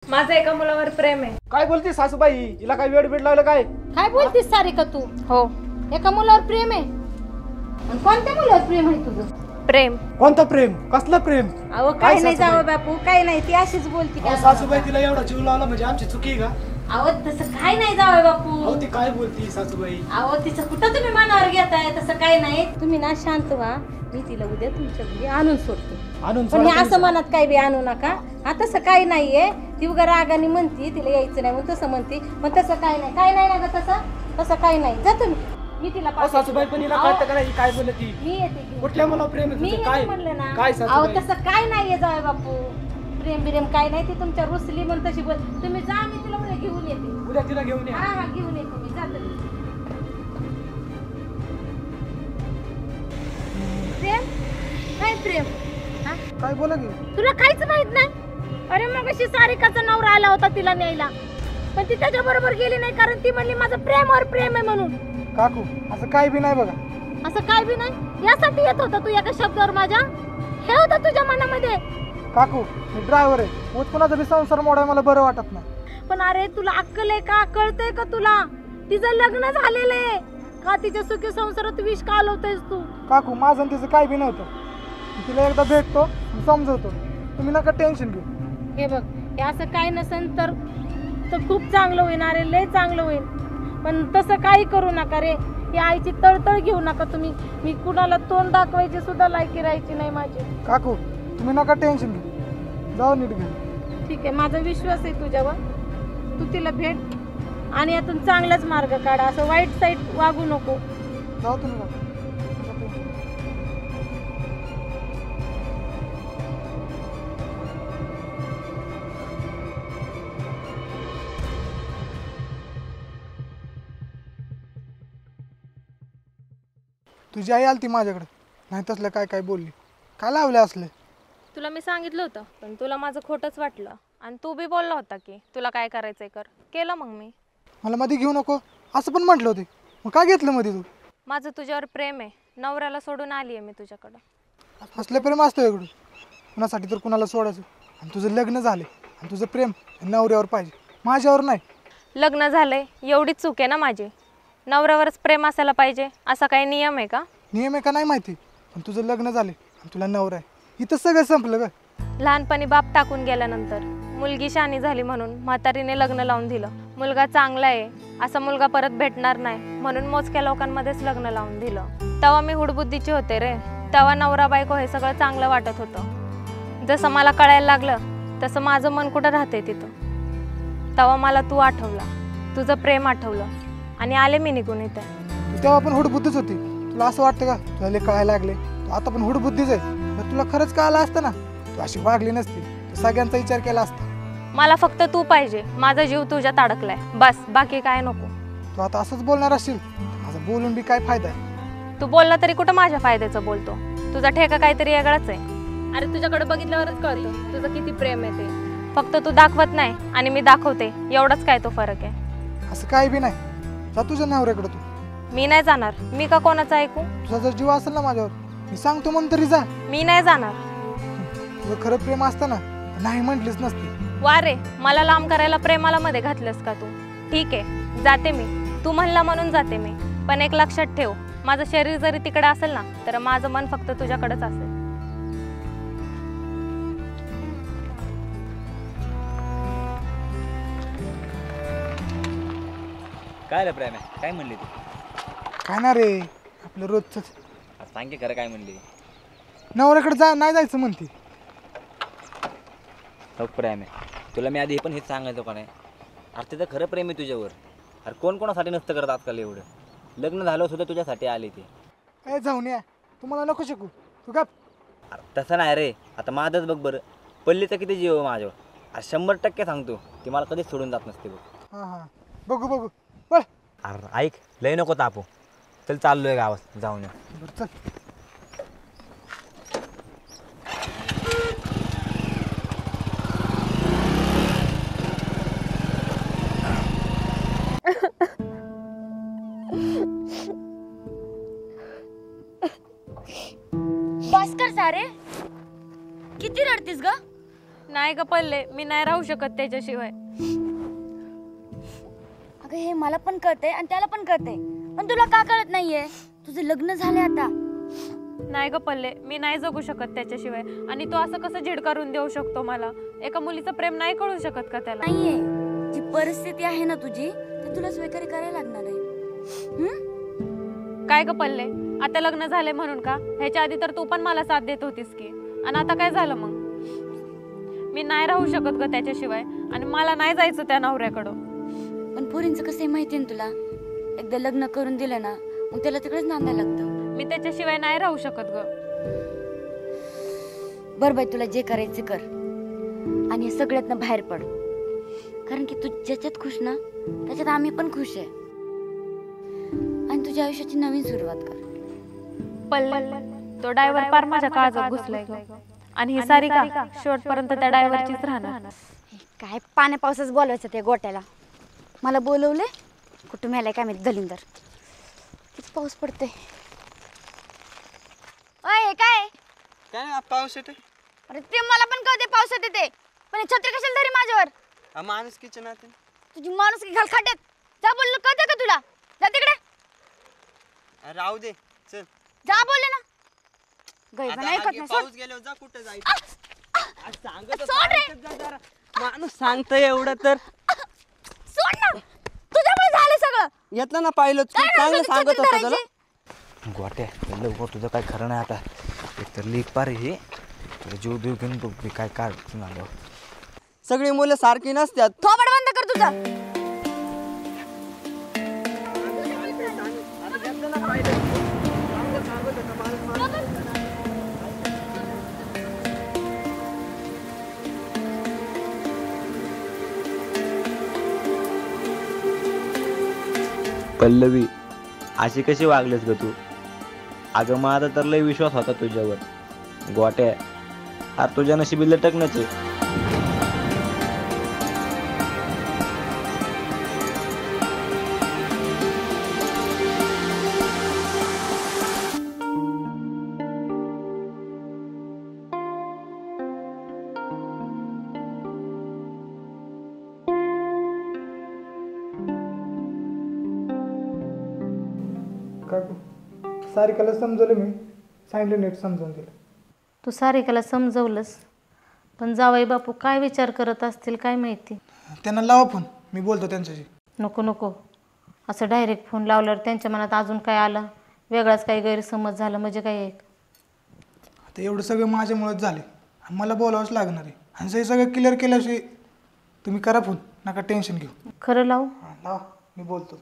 माझं एका मुलावर प्रेम आहे. काय बोलती सासूबाई? हिला काय वेळ लागलं काय? काय बोलतीस सारिका तू? हो एका मुलावर प्रेम आहे? आणि कोणत्या मुलावर प्रेम आहे तुझं? प्रेम. कोणतं प्रेम? कसलं प्रेम? अहो काय नाही जावं बापू, काय नाही, ती अशीच बोलती. अहो सासूबाई तिला एवढा जीव लावला म्हणजे आमची चुकी आहे का? अहो तसं काय नाही जावं बापू. अहो ती काय बोलती सासूबाई? अहो तिचं कुठं तुम्ही मनावर घेताय, तसं काय नाही. तुम्ही ना शांत व्हा, मी तिला उद्या तुमच्या घरी आणून सोडते. आणून पण हे असं मनात काय बी आणू नका. हा तसं काही नाहीये, ती उगा रागाने म्हणती तिला यायचं नाही म्हणून तसं म्हणती, पण तसं काय नाही, काय नाही ना तसं काही नाही. जा तुम्ही, मी तिला अहो सासूबाई पण हिला कळतं का नाही काय बोलती? मी येते की. कुठल्या मला प्रेम आहे मी तुझं? येते काय म्हणलं ना. काय अहो सासूबाई? तसं काय नाहीये जावं बापू, प्रेम बिरेम काय नाही. ती तुमच्या रुसली म्हणून तशी बोल. तुम्ही जा, मी तिला उद्या घेऊन येते. उद्या तिला घेऊन या. हा घेऊन येते मी, जाते. प्रेम काय प्रेम? हा? काय बोला की? तुला काहीच माहित नाही? अरे मग अशी सारिकाचा नवरा आला होता तिला न्यायला, पण ती त्याच्या बरोबर गेली नाही, कारण ती म्हणली माझं प्रेमावर प्रेम आहे म्हणून. काकू असं काय बी नाही बघा. असं काय बी नाही? यासाठी येत होता तू एका शब्दावर माझ्या? हे होतं तुझ्या मनामध्ये? काकू मी ड्रायव्हर आहे, उत्पन्नाचा बी संसार मोडाय मला बरं वाटत नाही. पण अरे तुला अक्कल आहे का? कळतंय का तुला? तिचं लग्न झालेलं आहे का? तिच्या सुखी संसारात विष घालवतेस तू? काकू माझं आणि तिचं काय बी नव्हतं. मी तिला एकदा भेटतो आणि समजवतो, तुम्ही नका टेन्शन घेऊ. हे बघ, हे असं काय नसेल तर खूप चांगलं होईल. अरे लय चांगलं होईल, पण तसं काही करू नका रे. ही आईची तळतळ घेऊ नका तुम्ही. मी कुणाला तोंड दाखवायची सुद्धा लायकी राहायची नाही माझी. काकू तुम्ही नका टेन्शन घेऊ, जाऊ नीट घरी. ठीक आहे, माझा विश्वास आहे तुझ्यावर. तू तिला भेट आणि यातून चांगलाच मार्ग काढा, असं वाईट साईड वागू नको. जाऊ तुम्ही काकू. तुझी आई आलती माझ्याकडे, नाही तसलं काय काय बोलली. काय लावले असले? तुला मी सांगितलं होतं, पण तुला माझं खोटंच वाटलं आणि तू बी बोलला होता की तुला काय करायचंय कर. केलं मग मी. मला मध्ये घेऊ नको असं पण म्हटलं होते, मग काय घेतलं मध्ये तू? माझं तुझ्यावर प्रेम आहे, नवऱ्याला सोडून आली आहे मी तुझ्याकडं. असलं प्रेम असतं वेगळं, कुणासाठी तर कुणाला सोडायचं. आणि तुझं लग्न झाले आणि तुझं प्रेम नवऱ्यावर पाहिजे, माझ्यावर नाही. लग्न झालंय एवढीच चूक आहे ना माझी? नवऱ्यावरच प्रेम असायला पाहिजे असा काही नियम आहे का? नियम आहे का नाही माहिती, पण तुझं लग्न झाले आणि तुला नवरा आहे, इथं सगळं संपलं का? लहानपणी बाप टाकून गेल्यानंतर मुलगी शहाणी झाली म्हणून म्हातारीने लग्न लावून दिलं. मुलगा चांगला आहे, असा मुलगा परत भेटणार नाही म्हणून मोजक्या लोकांमध्येच लग्न लावून दिलं. तेव्हा मी हुडबुद्धीची होते रे. तेव्हा नवरा बायको हे सगळं चांगलं वाटत होतं. जसं मला कळायला लागलं तसं माझं मन कुठं राहते तिथं. तेव्हा मला तू आठवला, तुझं प्रेम आठवलं आणि आले मी निघून इथे. तू तेव्हा पण हुडबुद्धीच होती. तुला असं वाटतं का तुला लय कळायला लागले? तू आता पण हुडबुद्धीच आहे. जर तुला खरंच कळालं असतं ना, तू अशी वागली नसती, तू सगळ्यांचा विचार केला असता. मला फक्त तू पाहिजे, माझा जीव तुझ्यात अडकलाय बस, बाकी काय नको. तू आता असंच बोलणार असशील, माझं बोलून बी काय फायदा आहे? तू बोलला तरी कुठं माझ्या फायद्याचं बोलतो. तुझा ठेका काहीतरी वेगळाच आहे. अरे तुझ्याकडे बघितल्यावरच कळतं तुझं किती प्रेम आहे ते. फक्त तू दाखवत नाही आणि मी दाखवते, एवढाच काय तो फरक आहे. असं काही बी नाही. जा तुझ्या नवऱ्याकडे तू. मी नाही जाणार. मी का कोणाचं ऐकू? तुझा जर जीव असेल ना माझ्यावर, मी सांगतो म्हणून तरी जा. मी नाही जाणार. तुझं खरं प्रेम असतं ना, नाही म्हटलीच नसती. वा रे, मला लांब करायला प्रेमाला मध्ये घातलंस का तू? ठीक आहे, जाते मी. तू म्हणला म्हणून जाते मी. पण एक लक्षात ठेव, माझं शरीर जरी तिकडे असेल ना, तर माझं मन फक्त तुझ्याकडेच असेल. काय रे प्रेम आहे, काय म्हणली ती? काय ना रे आपलं रोजच सांग की खरं काय म्हणली? नवऱ्याकडे नाही जायचं म्हणते. हो प्रेम आहे, तुला मी आधी हे पण हेच सांगायचं का नाही? अरे तिथं खरं प्रेम आहे तुझ्यावर. अरे कोण कोणासाठी नसतं करत आजकाल एवढं. लग्न झालं सुद्धा तुझ्यासाठी आले ते. ए जाऊन या, तुम्हाला नको शिकू, तू गप. अरे तसं नाही रे, आता माझंच बघ बरं, पल्लीचा किती जीव आहे माझ्यावर. अरे 100% सांगतो, ती मला कधीच सोडून जात नसते बघ. हां हां बघू बघू बळ. अरे ऐक, लय नको तापू, चल चाललोय गावात जाऊन या. बरं चल. भास्कर सारे किती रडतीस ग? नाही ग पल्ले, मी नाही राहू शकत त्याच्याशिवाय. अगं हे मला पण कळतंय आणि त्याला पण कळतंय, पण तुला का कळत नाहीये? तुझं लग्न झालंय आता. नाही ग पल्ले, मी नाही जगू शकत त्याच्याशिवाय. आणि तो असं कसं झिडकारून देऊ शकतो मला? एका मुलीचं प्रेम नाही कळू शकत का त्याला? नाहीये, जी परिस्थिती आहे ना तुझी ती तुला स्वीकार करायला लागणार आहे. काय ग पल्ले, आता लग्न झाले म्हणून का? ह्याच्या आधी तर तू पण मला साथ देत होतीस की, आणि आता काय झालं मग? मी नाही राहू शकत ग त्याच्याशिवाय, आणि मला नाही जायचं त्या नवऱ्याकडं. पण पोरींचं कसं आहे माहितीये ना तुला, एकदा लग्न करून दिलं ना मग त्याला तिकडेच नांदायला लागतं. मी त्याच्याशिवाय नाही राहू शकत ग. बरं बाई, तुला जे करायचं कर आणि हे सगळ्यातनं बाहेर पड, कारण की तू ज्याच्यात खुश ना त्याच्यात आम्ही पण खुश आहे. आणि तुझ्या आयुष्याची नवीन सुरुवात कर. पल्ले, तो डायव्हर पार माझ्या काळजात घुसलाय ग, आणि ही सारिका शेवटपर्यंत त्या डायव्हरचीच राहणार. काय पाण्या पावसाच बोलवायचं ते गोट्याला? मला बोलवले कुठं मेलाय काय माहिती दलिंदर. किती पाऊस पडते. अय काय काय पाऊस येते? अरे ते मला पण कळते पावसात येते, पण हे छत्री कशाला धरी माझ्यावर? माणूस किचन आहे. तुझी माणूस की घाल खाट्यात. जा बोललो कळते का तुला? जा तिकडे. राहू दे चल. जा बोलले ना. गैबा नाही ऐकत नाही. पाऊस गेल्यावर जा कुठे जायचं? सांगत जरा माणूस सांगतोय एवढं तर सोड ना. तुझ्यामुळे झालं सगळं. येतलं ना पाहिलं चांगलं सांगत होता तुला. गोट्या लवकर तुझं काय खरं नाही आता. एकतर लीक पार हे तुला जीव देऊ घेऊन बघ काय काय झालं. सगळी मुलं सारखी नसतात. थोबड बंद कर तुझा. पल्लवी, अशी कशी वागलीस ग तू? अगं माझा तर लय विश्वास होता तुझ्यावर. गोट्या, अरे तुझ्या नशिबी लटकण्याचे. काकू सारिकाला समजवलं मी, सांगितलं नीट समजून दिलं. तू सारिकाला समजवलंस, पण जावई बापू काय विचार करत असतील काय माहिती. त्यांना लावा फोन, मी बोलतो त्यांच्याशी. नको नको, असं डायरेक्ट फोन लावल्यावर त्यांच्या मनात अजून काय आलं, वेगळाच काही गैरसमज झाला म्हणजे काय. आता एवढं सगळं माझ्यामुळेच झाले, मला बोलावंच लागणार आहे. आणि हे सगळं क्लिअर केल्याशिवाय तुम्ही करा फोन, नका टेन्शन घेऊ. खरं लावू? हां लावा, मी बोलतो.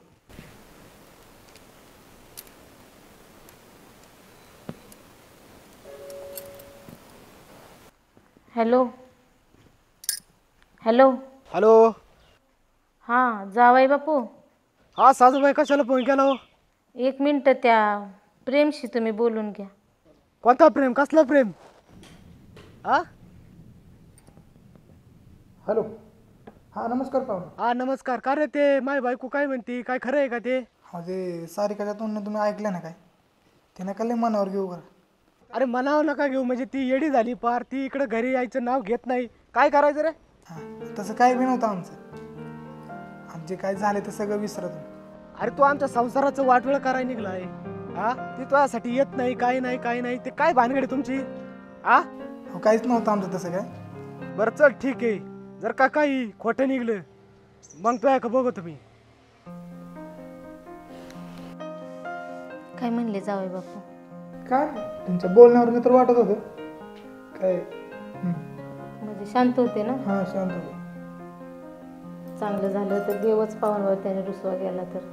Hello hello hello. हां जावई बापू. हा सासूबाई, कशाला फोन केला हो? 1 मिनिट, त्या प्रेमशी तुम्ही बोलून घ्या. कोणता प्रेम? कसला प्रेम? हा हॅलो. हां नमस्कार पाहुणे. हा नमस्कार. का रे, ते माय बायको काय म्हणते, काय खरं आहे का ते? हा ते सारिकाच्या तोंडने तुम्ही ऐकलं ना काय? ते नका लय मनावर घेऊ करा. अरे मनावर नका घेऊ, म्हणजे ती येडी झाली पार. ती इकडं घरी यायचं नाव घेत नाही. काय करायचं रे? हां तसं काही बी नव्हतं आमचं. जे काय झाले ते सगळं विसरा तुम्ही. अरे तू आमच्या संसाराचं वाटोळं करायला निघलाय. हा ती तुझ्यासाठी येत नाही, काय नाही काय नाही. ते काय भानगड आहे तुमची? हा हो काहीच नव्हतं आमचं तसं काय. बरं चल ठीक आहे. जर का काही खोटं निघलं मग तुझ्या का बघू तुम्ही. काय म्हणले जावई बापू? काय तुमच्या बोलण्यावर तर वाटत होतं काय. म्हणजे शांत होते ना? हां शांत होते. चांगलं झालं तर देवच पावनवर त्याने रुसवा गेला तर.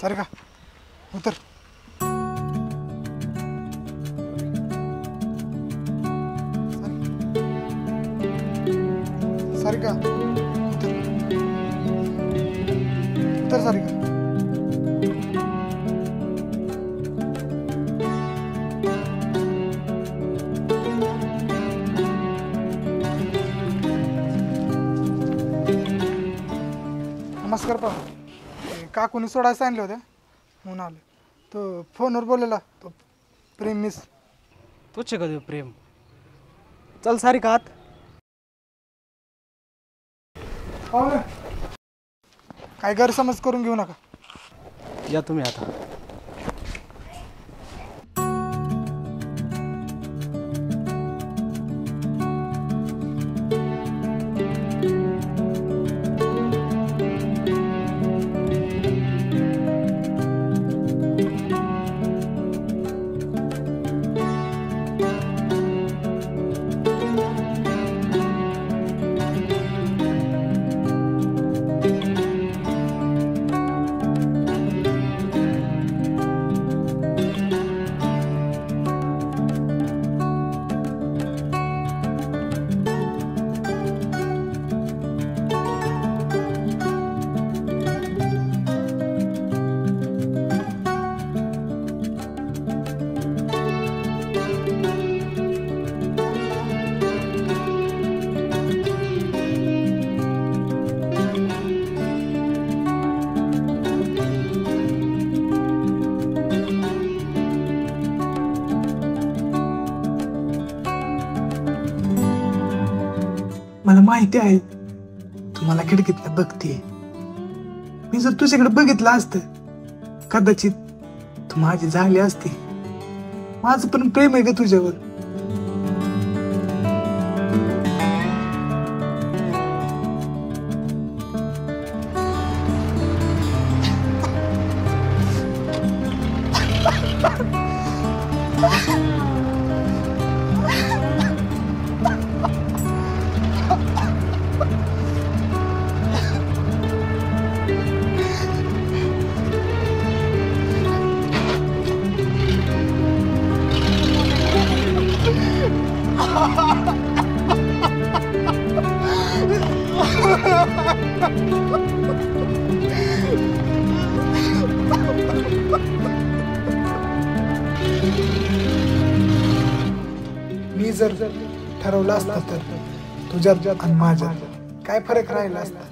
सारिका उतर. सारिका उतर. उतर सारिका. नमस्कार पाहू. काकूने सोडायला सांगितलं होत्या म्हणून आलो. तो फोनवर बोललेला तो प्रेम मिस. तुझे कधी प्रेम. चल सारिका आत. हो ना. काय गैरसमज करून घेऊ नका. या तुम्ही आता. मला माहिती आहे तुम्हाला खिडकीतनं बघते. मी जर तुझ्याकडे बघितलं असतं कदाचित तू माझी झाली असती. माझं पण प्रेम आहे का तुझ्यावर. मी जर ठरवलं असतं तर तुझ्यात आणि माझ्यात काय फरक राहिला असता.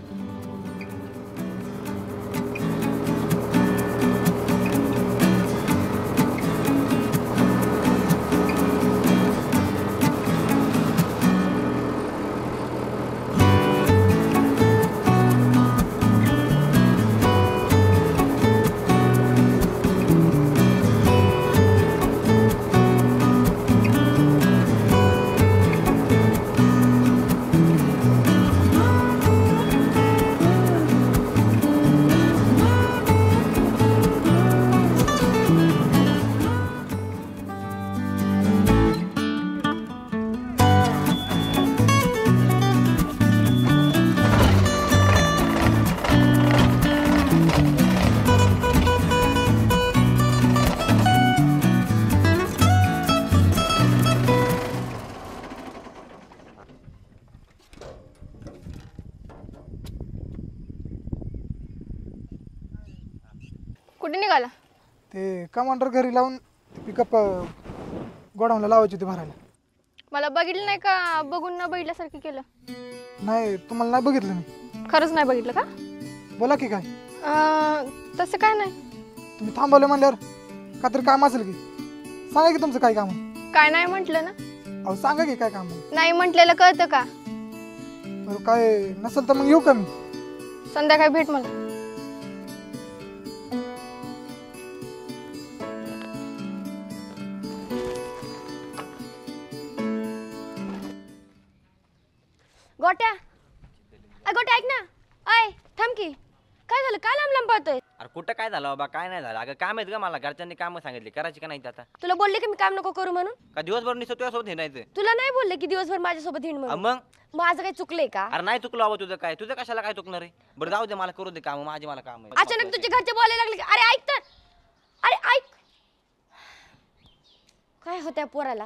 कुठे निघाला? ते कमांडर घरी लावून पिकअप गोडाऊनला लावायची होती भरायला. मला बघितलं नाही का? बघून न बघितल्यासारखं केलं. नाही तुम्हाला नाही बघितलं मी. खरंच नाही बघितलं का? बोला की काय. तसं काय नाही. तुम्ही थांबवले म्हणल्यावर का तरी काम असेल की सांगा की तुमचं काय काम. काय नाही म्हटलं ना. अहो सांगा की काय काम आहे. नाही म्हटलेलं कळतं का? बरं काय नसेल तर मग येऊ का मी? संध्याकाळी भेट मला. गोट्या गोट्या ऐक ना. अय थांब की. काय झालं? काय लांब लांब पळतोय? अरे कुठं काय झालं बाबा? काय नाही झालं. अगं काम आहेत का मला? घरच्यांनी कामं सांगितली, करायची का नाही आता? तुला बोलले की मी काम नको करू म्हणून? का दिवसभर निसं तुझ्यासोबत हिंडायचं? तुला नाही बोलले की दिवसभर माझ्यासोबत हिंड म्हणून? मग माझं काही चुकलंय का? अरे नाही चुकलं बाबा तुझं काय? तुझं कशाला काय चुकणार आहे? बरं जाऊ दे, मला करू दे काम, माझी मला काम आहे. अचानक तुझे घरचे बोलायला लागले. अरे ऐक तर. अरे ऐक. काय होत्या पोराला?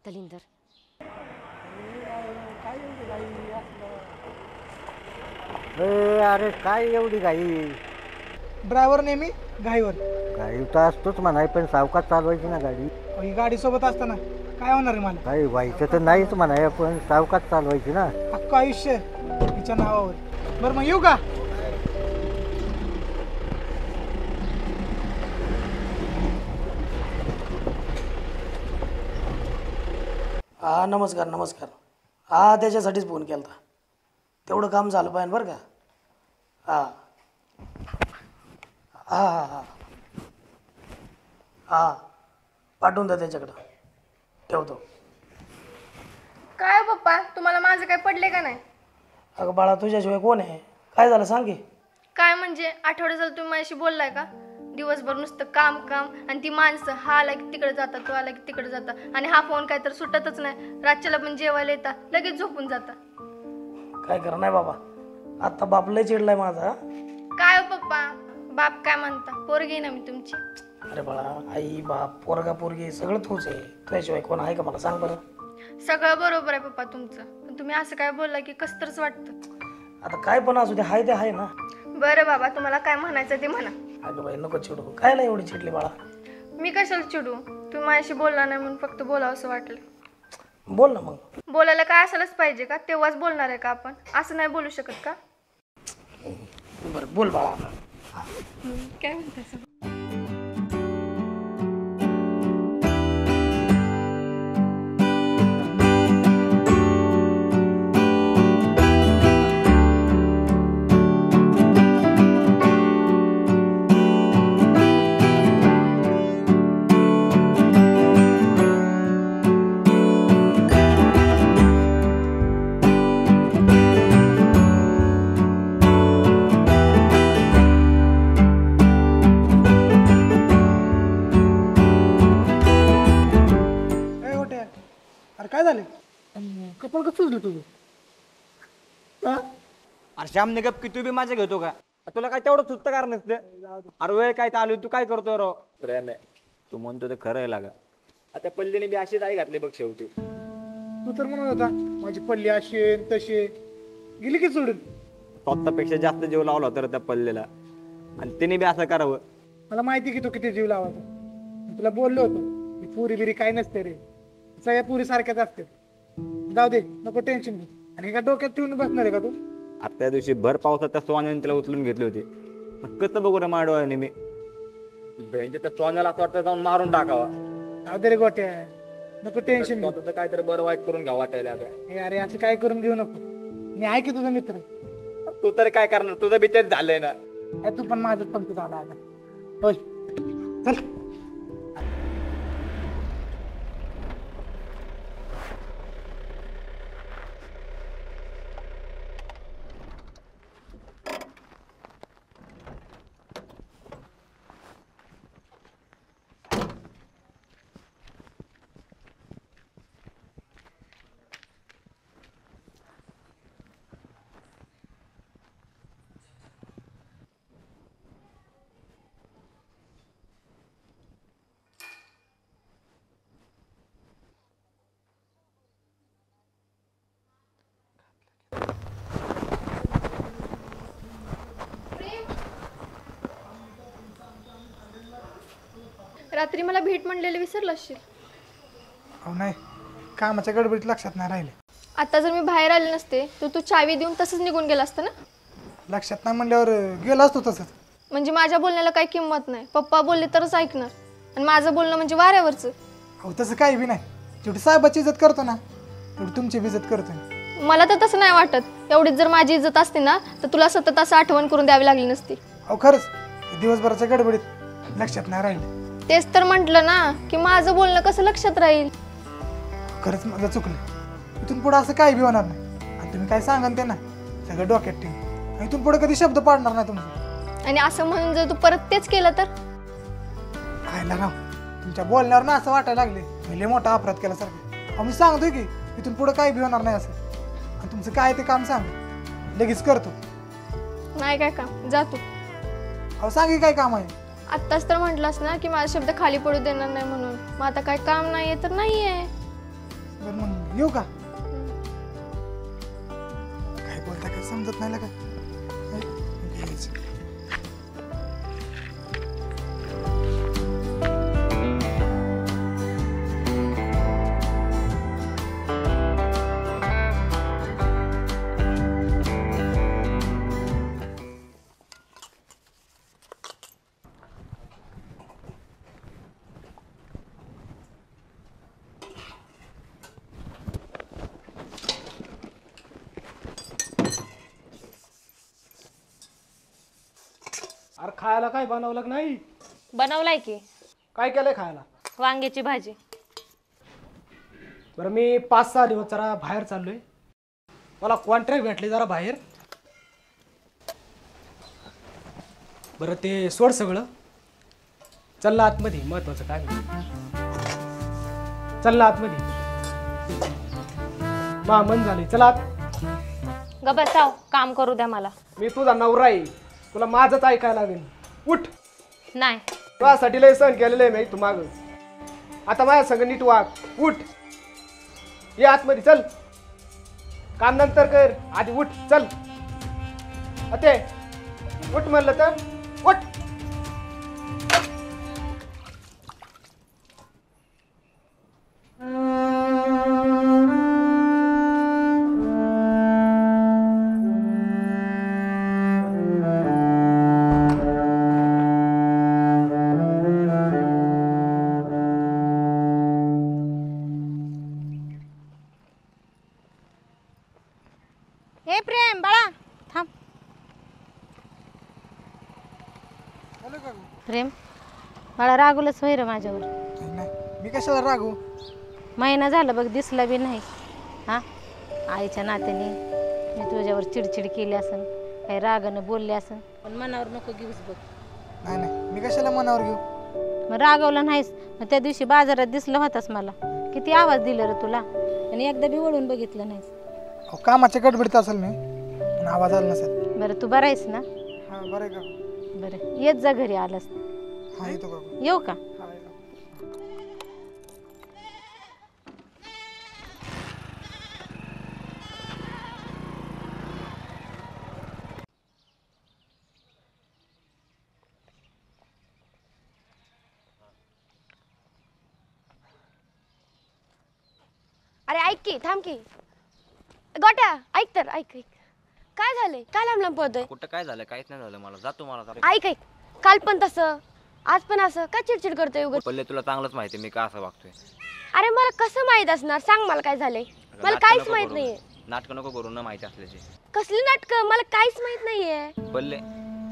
दलिंदर अरे काय एवढी घाई? ड्रायव्हर नेहमी घाईवर. गाडी तर असतोच म्हणाय, पण सावकाश चालवायची ना गाडी. ही गाडी सोबत असताना काय होणार आहे मला? काही व्हायचं तर नाहीच म्हणाय, पण सावकाश चालवायची ना. अख्खं आयुष्य तिच्या नावावर. बरं मग येऊ का? हा नमस्कार नमस्कार. हा त्याच्यासाठीच फोन केला होता. तेवढं काम झालं पाहिजे बरं का. हां हां हां हां हां पाठवून द्या त्याच्याकडं. ठेवतो. काय पप्पा तुम्हाला माझं काय पडले का नाही? अगं बाळा तुझ्याशिवाय कोण आहे? काय झालं सांग की. काय म्हणजे आठवडे झालं तुम्ही माझ्याशी बोललाय का? दिवसभर नुसतं काम काम आणि ती माणसं हा आला की तिकडे जातात, तो आला की तिकडे जातात आणि हा फोन काय तर सुटतच नाही. रातच्याला पण जेवायला येतात, लगेच झोपून जातात. काय करणार नाही बाबा. आता बाप लय चिडलाय माझा. काय हो पप्पा? बाप काय म्हणता? पोरगी ना मी तुमची. अरे बाळा आई बाप पोरगा पोरगी सगळं तूच आहे. तुझ्याशिवाय कोण आहे का मला सांग बरं. सगळं बरोबर आहे पप्पा तुमचं, पण तुम्ही असं काय बोलला की कसं तरच वाटतं. आता काय पण असू दे, हाय ते आहे ना. बरं बाबा तुम्हाला काय म्हणायचं ते म्हणा. अगं बाई नको चिडू. काय नाही एवढी चिडली बाळा. मी कशाला चिडू? तुम्ही माझ्याशी बोलला नाही म्हणून फक्त बोलावं असं वाटलं. बोल ना मग. बोलायला काय असायलाच पाहिजे का? तेव्हाच बोलणार आहे का आपण? असं नाही बोलू शकत का? बरं बोल बाळा. काय म्हणताय? काय झालं? कपाळ कसं सुजलं तुझं? अरे श्यामने गप की तू बी माझ्या घेतो का? तुला काय तेवढं सुस्त कारण नसतं. अरे वेळ काय चालू तू काय करतो रो? प्रेम आहे तू म्हणतो ते खरं आहे लागा. आता पल्लीने बी अशीच आई घातली बघ शेवटी. तू तर म्हणत होता माझी पल्ली अशी आहे तशी गेली की सोडून. स्वतःपेक्षा जास्त जीव लावला होता त्या पल्लीला आणि तिने बी असं करावं. मला माहिती की तू किती जीव लावायचा. तुला बोललो होतो की पुरी बिरी काय नसते रे, सगळ्या पुरी सारख्याच असते. जाऊ दे नको टेन्शन घे. आणि का डोक्यात ठेवून बसणार आहे का तू? आता त्या दिवशी भर पावसात त्या सोन्याने तिला उचलून घेतली होती. कसं बघू रे माडवाने मी बहिणीच्या त्या सोन्याला असं वाटतं जाऊन मारून टाकावा. जाऊ दे रे गोट्या नको टेन्शन घे. स्वतःच काहीतरी बरं वाईट करून घ्यावं वाटायला. हे अरे असं काय करून घेऊ नको. मी आहे की तुझा मित्र. तू तर काय करणार? तुझं बी तेच झालंय ना. तू पण माझं पण तू झाला आता. होय चल. रात्री मला भेट म्हणलेले विसरलं असशील. अहो नाही कामाच्या गडबडीत लक्षात नाही राहिले. आता जर मी बाहेर आले नसते तर तू चावी देऊन तसंच निघून गेला असतं ना. लक्षात नाही म्हणल्यावर गेला असतो तसंच. म्हणजे माझ्या बोलण्याला काही किंमत नाही. पप्पा बोलले तरच ऐकणार आणि माझं बोलणं म्हणजे वाऱ्यावरचं. अहो तसं काही बी नाही. जेवढी साहेबाची इज्जत करतो ना तेवढी तुमची बी इज्जत करतो. मला तर तसं नाही वाटत. एवढीच जर माझी इज्जत असती ना तर तुला सतत असं आठवण करून द्यावी लागली नसती. अहो खरंच दिवसभराच्या गडबडीत लक्षात नाही राहिलं. तेच तर म्हटलं ना की माझं बोलणं कसं लक्षात राहील. खरंच माझं चुकलं. इथून पुढे असं काही बी होणार नाही. आणि तुम्ही काय सांगाल ते ना सगळं डोक्यात ठेवून. इथून पुढे कधी शब्द पाडणार नाही तुमचं. आणि असं म्हणून जर तू परत तेच केलं तर खायला राव तुमच्या बोलण्यावर ना असं वाटायला लागले मी लय मोठा अपराध केल्यासारखं. अहो मी सांगतोय की इथून पुढे काही बी होणार नाही असं. आणि तुमचं काय ते काम सांग लगेच करतो. नाही काय काम जा तू. अहो सांगे काय काम आहे. आत्ताच तर म्हटलंस ना की माझा शब्द खाली पडू देणार नाही म्हणून. मग आता काय काम नाहीये तर नाहीये. बरं मग येऊ का. काय बोलता काय समजत नाही का. अरे खायला काय बनवलं नाही? बनवलाय की. काय केलंय खायला? वांग्याची भाजी. बरं मी 5-6 दिवस जरा बाहेर चाललोय. मला कॉन्ट्रॅक्ट भेटले जरा बाहेर. बरं ते सोड सगळं. चल ना आतमध्ये महत्वाचं काय चल ना आतमध्ये. मन झाले चला आत. ग बसाव काम करू द्या मला. मी तुझा नवरा आहे. तुला माझंच ऐकायला लागेल. उठ. नाही तुझ्यासाठी लय सहन केलेलं आहे मी तू माग. आता माझ्या संग नीट वाग. उठ. ये आतमध्ये चल. काम नंतर कर आधी उठ चल. अते उठ म्हणलं तर उठ. हे प्रेम बाळा थांब. प्रेम बाळा रागवलंच होय रे माझ्यावर. नाही मी कशाला रागू. महिना झालं बघ दिसला बी नाही. हा आईच्या नात्याने मी तुझ्यावर चिडचिड केली असन काही रागानं बोलले असन पण मनावर नको घेऊस बघ. नाही नाही मी कशाला मनावर घेऊ. मग रागवलं नाहीस. मग त्या दिवशी बाजारात दिसलं होतास मला. किती आवाज दिला रे तुला आणि एकदा बी वळून बघितलं नाहीस. अहो कामाच्या गडबडीत असेल मी पण आवाज आला नसेल. बरं तू बरं आहेस ना. हा बरं आहे का. बरं येत जा घरी आलास. हा येतो का. येऊ का. अरे ऐक की थांब की. गोट्या ऐक तर ऐक ऐक. काय झालंय काय लांब लांब पळतोय. कुठं काय झालं काहीच नाही झालं. मला जातो मला ऐक ऐक. काल पण तसं आज पण असं काय चिडचिड करतोय उगाच. पल्ले तुला चांगलंच माहिती मी का असं वागतोय. अरे मला कसं माहित असणार सांग मला काय झालंय. मला काहीच माहित नाहीये. नाटकं नको करू ना माहिती असल्याची. कसली नाटकं मला काहीच माहित नाहीये. पल्ले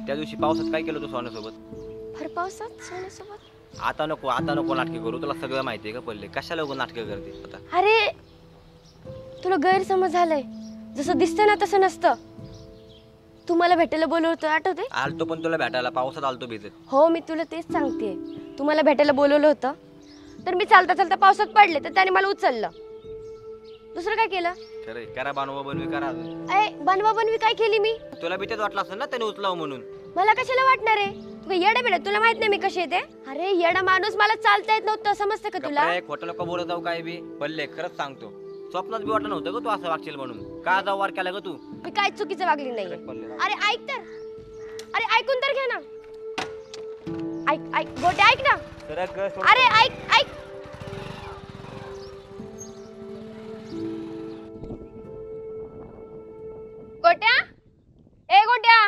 त्या दिवशी पावसात काय केलं तू सोन्यासोबत. भर पावसात सोन्यासोबत. आता नको नाटके करू. तुला सगळं माहिती आहे का पल्ले. कशाला उगाच नाटकं करते आता. अरे तुला गैरसमज झालाय. जसं दिसतं ना तसं नसतं. तू मला भेटायला बोलवलं आठवते. आलतो पण तुला भेटायला पावसात आलतो भिजत. हो मी तुला तेच सांगते. तू मला भेटायला बोलवलं होतं तर मी चालता चालता पावसात पडले तर त्याने मला उचललं. दुसरं काय केलं. खरे करा बनवा बनवी करा. अरे बनवा बनवी काय केली मी. तुला भीतीच वाटलं असेल ना त्याने उचलावं म्हणून. मला कशाला वाटणार आहे. तू येडा बेडा तुला माहित नाही मी कशी येते. अरे येडा माणूस मला चालता येत नव्हतं समजतं का तुला. खोटं नको बोलत जाऊ काय बी. पल्ले खरंच सांगतो स्वप्नात बी वाटलं नव्हतं ग तू असं वागशील म्हणून. का जाऊ वार केला ग तू. मी काय चुकीचं वागली नाही. अरे ऐक तर. अरे ऐकून तर घे ना. ऐक ऐक गोटे ऐक ना. अरे ऐक ऐक. गोट्या ए गोट्या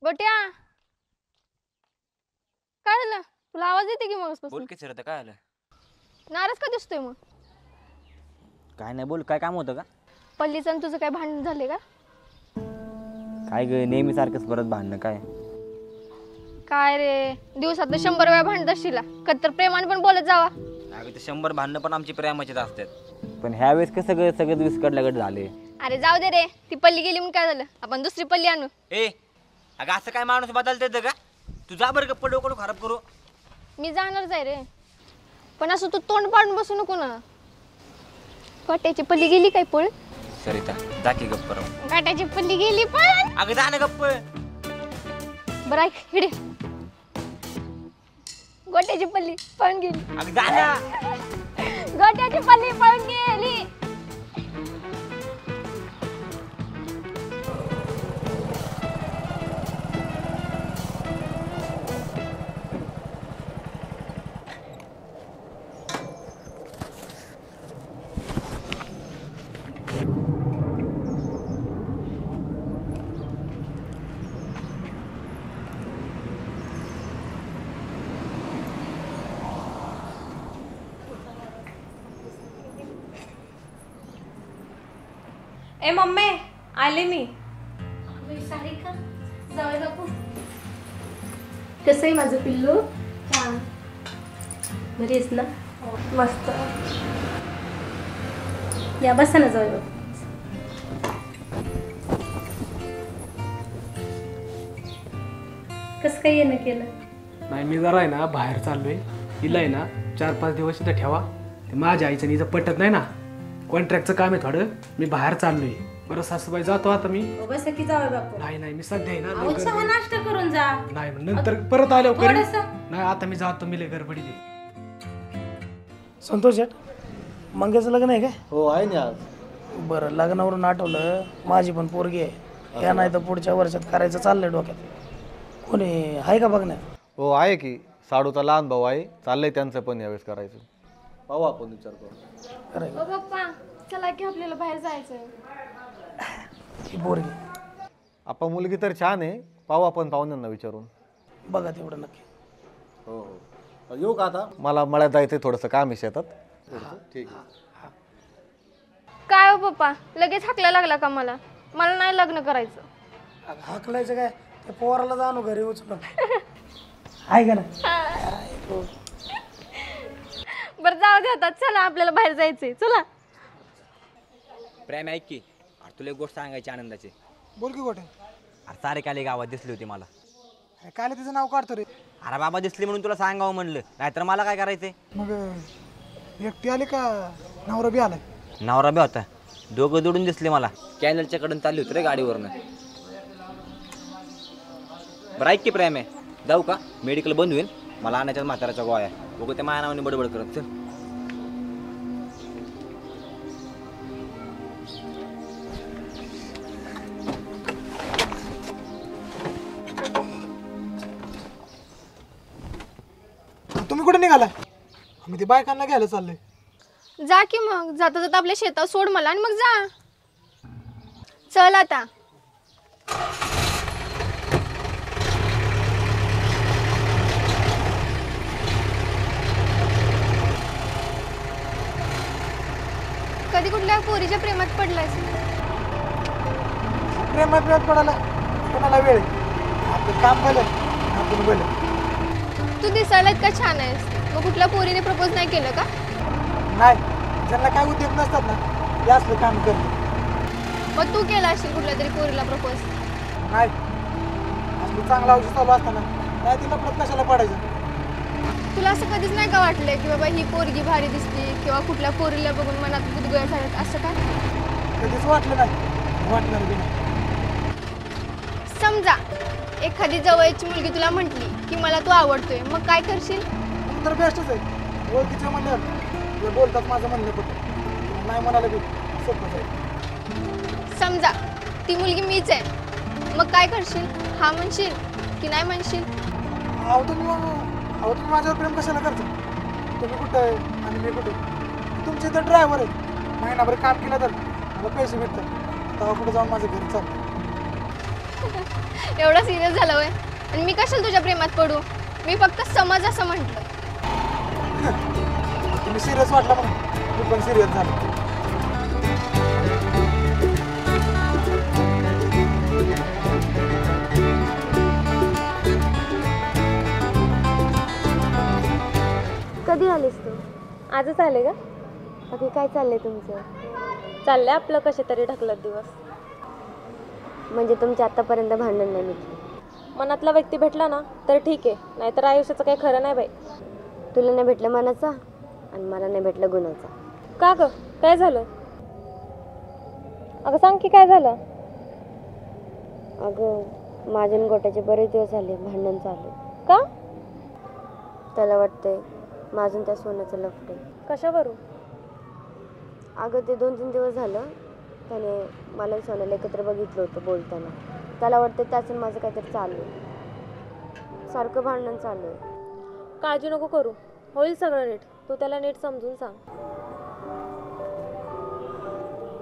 गोट्या काय झालं तुला आवाज येते की मग. बोल की सर काय आलं. नाराज का दिसतोय मग? काय नाही बोल, काय काम होतं का? पल्लीचं आणि तुझं काय भांडण झाले का? काय ग नेहमी सारखंच परत भांडणं काय? काय रे, दिवसात 100 वेळा भांडत असशील, कधी तर प्रेमाने पण बोलत जावा. अगं ते 100 भांडणं पण आमची प्रेमाचीच असतात. पण ह्यावेळेस कसं सगळं विस्कडल्यागत झाले. अरे जाऊ दे रे, ती पल्ली गेली म्हणून काय झालं, आपण दुसरी पल्ली आणू. ए अगं असं काय माणूस बदलता येतं का? तू जा बरं गप्पा डोकं खराब करू. मी जाणारच आहे रे, पण असं तू तोंड पाडून बसू नको ना. काट्याची पल्ली गेली काय पळ? सरिता जा की गप्प राहू. काट्याची पल्ली गेली पण. अगं जा ना गप्प. बरं ऐक हिडे, गोट्याची पल्ली पळून गेली. अगं जा ना. गोट्याची पल्ली पळून गेली. ए मम्मी आले मी. सारिका जाऊ बापू, कसं आहे माझं पिल्लू? छान. बरी आहेस ना? मस्त. या बसा ना जाऊ बापू. कसं काय येणं केलं? नाही मी जरा आहे ना बाहेर चाललोय, हिला आहे ना 4-5 दिवस इथं ठेवा. ते माझ्या आईचं हिचं पटत नाही ना, कॉन्ट्रॅक्टचं काम आहे थोडं, मी बाहेर चाललोय. बरं सासूबाई जातो आता मी. बस की जाऊ बापू. नाही मी सध्या आहे ना अहो चहा नाश्ता करून जा. नाही नंतर परत आल्यावर करीन. थोडंसं. नाही आता मी जातो, मी लय गडबडी दे. संतोष शेठ, मंग्याचं लग्न आहे काय? हो आहे ना आज. बरं, लग्नावरून आठवलं, माझी पण पोरगी आहे. त्या नाही तर पुढच्या वर्षात करायचं चाललंय डोक्यात. कोणी आहे का बघण्यात? हो आहे की, साडूचा लहान भाऊ आहे, चाललंय त्यांचं पण यावेळेस करायचं. पाहू आपण विचार करू. ओ पप्पा चला की आपल्याला बाहेर जायचंय. ही पोरगी आपण मुलगी तर छान आहे, पाहू आपण पाहुण्यांना विचारून. बघा तेवढं नक्की. हो हो येऊ का आता? मला मळ्यात जायचं थोडंसं काम आहे शेतात. ठीक आहे. काय हो पप्पा, लगेच हाकला लागला का मला? मला नाही लग्न करायचं. हाकलायचं काय, त्या पोराला जाणू घरी उचलून. आहे का ना? बरं जाऊ दे आता, चला आपल्याला बाहेर जायचंय. चला. प्रेम ऐक की, अरे तुला एक गोष्ट सांगायची आनंदाची. बोल की गोटे. अरे सारिकाली गावात दिसली होती मला. काय तिचं नाव काढतो रे? अरे बाबा दिसली म्हणून तुला सांगावं म्हणलं, नाहीतर मला काय करायचंय. मग एकटी आली का नवरा बी आलाय? नवरा बी होता, दोघं जोडून दिसले मला. कॅनलच्या कडून चालली होती रे गाडीवरनं. बरं ऐक की प्रेम आहे, जाऊ का? मेडिकल बंद होईल, मला आणायच्या म्हाताऱ्याच्या गोळ्या. बघू त्या माझ्या नावाने बडबड करत. चल. तुम्ही कुठे निघाला? आम्ही ते बायकांना घ्यायला चाललोय. जा की मग, जाता जाता आपल्या शेतात सोड मला आणि मग जा. चल आता. कधी कुठल्या पोरीच्या प्रेमात पडलायस? प्रेमात पडायला कोणाला वेळ आहे? आपलं काम झालं, आपण बोल. तू दिसायला इतका छान आहेस, मग कुठल्या पोरीने प्रपोज नाही केलं का? नाही, ज्यांना काय उद्योग नसतात ना ते असलं काम करते. मग तू केला असेल कुठल्या तरी पोरीला प्रपोज? नाही, आपलं चांगलं औषध चालू असताना नाही तिला परत कशाला पडायचं? तुला असं कधीच नाही का वाटलंय की बाबा ही पोरगी भारी दिसते किंवा कुठल्या पोरीला बघून मनात गुदगुल्या झाल्यात असं काय? कधीच वाटलं नाही, वाटणार बी नाही. समजा एखादी जवळची मुलगी तुला म्हटली की मला तू आवडतोय, मग काय करशील? तर बेस्टच आहे, ओळखीचं म्हणल्यावर बोलतात माझं म्हणणं पडतं, नाही म्हणाले की सोपंच आहे. समजा ती मुलगी मीच आहे, मग काय करशील? हा म्हणशील की नाही म्हणशील? तुम्ही माझ्यावर प्रेम कशाला करता? तुम्ही कुठं आहे आणि मी कुठं? तुमचे इथं ड्रायव्हर आहे, महिनाभर काम केलं तर मला पैसे भेटतात, तेव्हा कुठं जाऊन माझं घर चालतं. एवढा सिरियस झालं वय? आणि मी कशाला तुझ्या प्रेमात पडू? मी फक्त समज असं म्हटलं. तुम्ही सिरियस वाटला म्हणून मी पण सिरियस झालो. कधी आलीस तू? आजच आले का? बाकी काय चाललंय तुमचं? चाललंय आपलं कसे तरी ढकलत दिवस. म्हणजे तुमच्या आतापर्यंत भांडण नाही मिटलं? मनातला व्यक्ती भेटला ना तर ठीक आहे, नाहीतर आयुष्याचं काही खरं नाही बाई. तुला नाही भेटलं मनाचा आणि मला नाही भेटलं गुणाचा. का ग? काय झालं? अगं सांग की काय झालं? अगं माझ्या आणि गोट्याचे बरेच दिवस झाले भांडण चालू. का? त्याला वाटतंय माझून त्या सोन्याचं लफडे. कशावरून? अगं ते 2-3 दिवस झालं त्याने मला सोन्याला एकत्र बघितलं होतं बोलताना. त्याला वाटतं त्याचं माझं काहीतरी चालू आहे, सारखं भांडण चालू आहे. काळजी नको करू, होईल सगळं नीट. तू त्याला नीट समजून सांग.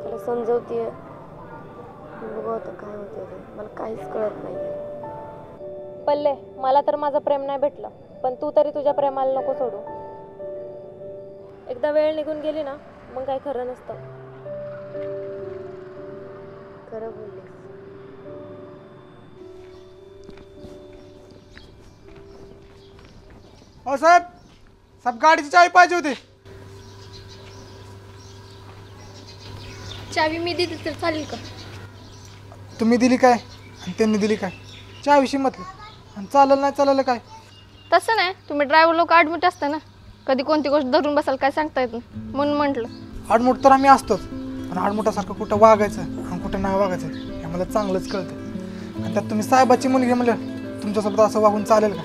त्याला समजवतीये, बघू आता काय होतं ते. मला काहीच कळत नाही. पल्ले, मला तर माझं प्रेम नाही भेटलं, पण तू तरी तुझ्या प्रेमाला नको सोडू. एकदा वेळ निघून गेली ना मग काही खरं नसतं. खरं बोललीस. हो साहेब, साहेब गाडीची चावी पाहिजे होती. चावी मी दिली तर चालेल का? तुम्ही दिली काय आणि त्यांनी दिली काय? चावीशी म्हटलं आणि चाललं नाही चाललं काय? तसं नाही, तुम्ही ड्रायव्हर लोक ॲडमिट असता ना, कधी कोणती गोष्ट धरून बसाल काय सांगता येत नाही, म्हणून म्हटलं. आडमुठ तर आम्ही असतोच, पण आडमुठासारखं कुठं वागायचं आणि कुठं नाही वागायचं हे मला चांगलंच कळतं. आणि त्यात तुम्ही साहेबाची मुलगी म्हणलं, तुमच्यासोबत असं वागून चालेल का?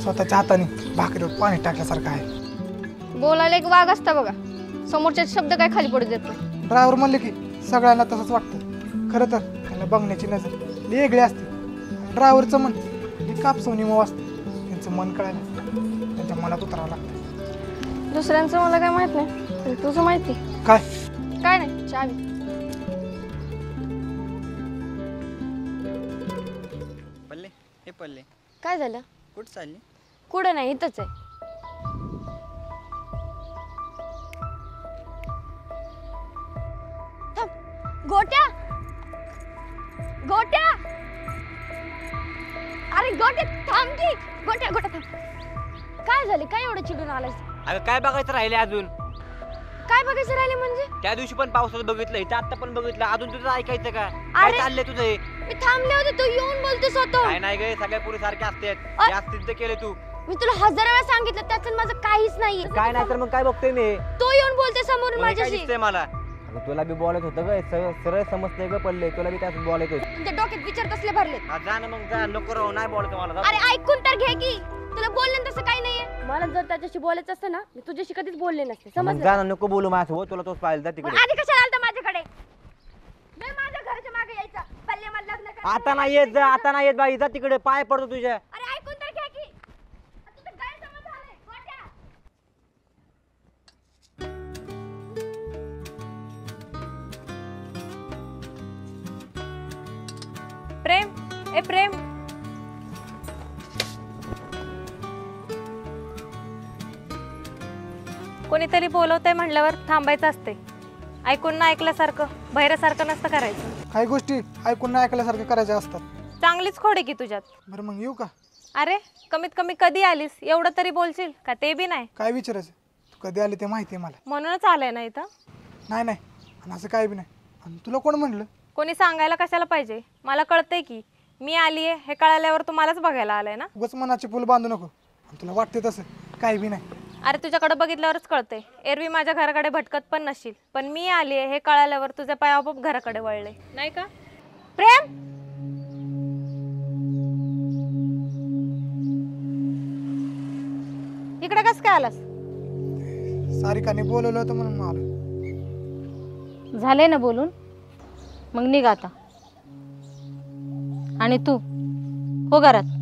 स्वतःच्या हाताने भाकरीवर पाणी टाकल्यासारखं आहे. बोलायला एक वाघ असता बघा, समोरचे शब्द काय खाली पडू देत नाही. ड्रायव्हर म्हणले की सगळ्यांना तसंच वाटतं. खरं तर त्यांना बघण्याची नजर वेगळी असते. ड्रायव्हरचं मन हे कापसवनी मऊ असतं. त्यांचं मन कळायला त्यांच्या मनात उतरावं लागतं. दुसऱ्यांचं मला काय माहित नाही, पण तुझं माहिती. काय? काय नाही, चावी. पल्ले, हे पल्ले, काय झालं? कुठं चालली? कुठं नाही, इथंच आहे. गोट्या, गोट्या, अरे गोट्या थांब की. गोट्या गोट्या थांब. काय झाले? काय एवढं चिडून आलास? अगं काय बघायचं राहिले अजून? काय बघायचं राहिले म्हणजे? त्या दिवशी पण पावसाचं बघितलं, इथं आता पण बघितलं, अजून तुझं ऐकायचं का? काय अरे, चाललंय तुझं हे? मी थांबले होते, तू येऊन बोलतोस होतो. काय नाही गे, सगळ्या पुरी सारखे असतात. जास्त सिद्ध केले तू. मी तुला 1000 वेळा सांगितलं, त्याचं माझं काहीच नाही. काय नाही तर मग काय बघतोय मी? तो येऊन बोलते समोरून माझ्याशी. दिसतंय मला. अगं तुला बी बोलायचं होतं ग, सरळ समजतंय ग पल्ले, तुला बी त्याच बोलायचं होतं. तुमच्या डोक्यात विचार कसले भरले? जा ना मग जा, नको राहू, नाही बोलायचं मला. अरे ऐकून तर घे की, तुला बोलले तसं काही नाहीये. मला जर त्याच्याशी बोलायचं असतं ना, मी तुझ्याशी कधीच बोलले नसते, समजलं? जा ना, नको बोलू माझ्यासोबत, तुला तोच पाहिजे. जा तिकडे. आधी कशाला आलता माझ्याकडे? मी माझ्या घराच्या मागे यायचा, पल्ले मला लग्न करायचं. आता नाही येत, जा आता नाही येत बाई, जा तिकडे, पाय पडतो तुझ्या. अरे ऐकून तर घे की, तुझं गैरसमज झालंय. गोट्या. प्रेम, ए प्रेम, कोणीतरी बोलवतंय म्हणल्यावर थांबायचं असते. ऐकून ना ऐकल्यासारखं बहिऱ्यासारखं नसतं करायचं. काही गोष्टी ऐकून नाही ऐकल्यासारख्या करायच्या असतात. चांगलीच खोड आहे की तुझ्यात. बरं मग येऊ का? अरे कमीत कमी कधी आलीस एवढं तरी बोलशील का? ते बी नाही. काय विचारायचं? तू कधी आली ते माहिती आहे मला. म्हणूनच आलंय ना इथं. नाही नाही, आणि असं काय बी नाही. आणि तुला कोण म्हणलं? कोणी सांगायला कशाला पाहिजे? मला कळतंय की मी आली आहे हे कळाल्यावर तू मलाच बघायला आलाय ना. उगाच मनाची फुल बांधू नको. आणि तुला वाटते तसं काय बी नाही. अरे तुझ्याकडे बघितल्यावरच कळतंय. एरवी माझ्या घराकडे भटकत पण नसशील, पण मी आली आहे हे कळाल्यावर तुझे पाय आपोआप घराकडे वळले नाही का? प्रेम, इकडे कस काय आलास? सारिकाने बोलवलं होतं म्हणून मग आलो. झाले ना बोलून, मग निघ आता. आणि तू हो घरात.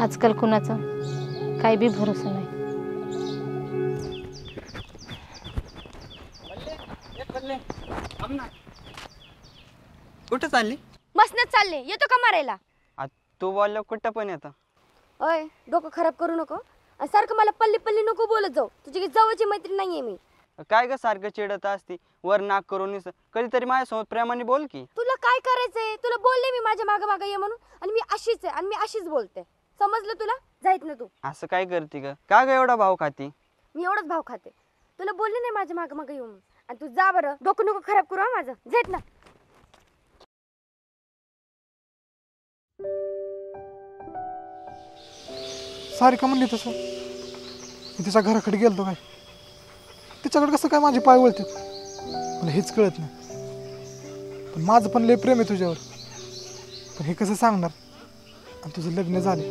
आजकाल कुणाचा काही बी भरोसा नाही. कुठं चालली? मसनच चालले, येतो का मारायला? तू बोललो कुठं पण येतं. अय डोकं खराब करू नको आणि सारखं मला पल्ली पल्ली नको बोलत जाऊ. तुझी काही जवळची मैत्रीण नाहीये मी. काय ग सारखं चिडत असती वर नाक करून कधीतरी माझ्यासमोर प्रेमाने बोल की. तुला काय करायचंय? तुला बोलले मी माझ्या मागं मागं ये म्हणून आणि मी अशीच आहे आणि मी अशीच बोलते. समजलं तुला? जाईत ना तू. असं काय करते ग? का ग एवढा भाव खाती? मी एवढंच भाव खाते. तुला बोलले नाही माझ्या मागं मागं येऊन आणि तू जा बरं. डोकं नको खराब करू हा माझं. जाईत ना. सारिका म्हणली तसं मी तिच्या घराकडे गेलतो काय तिच्याकडे कसं काय माझे पाय वळतात मला हेच कळत नाही. पण माझं पण लय प्रेम आहे तुझ्यावर. पण हे कसं सांगणार? आणि तुझं लग्न झाले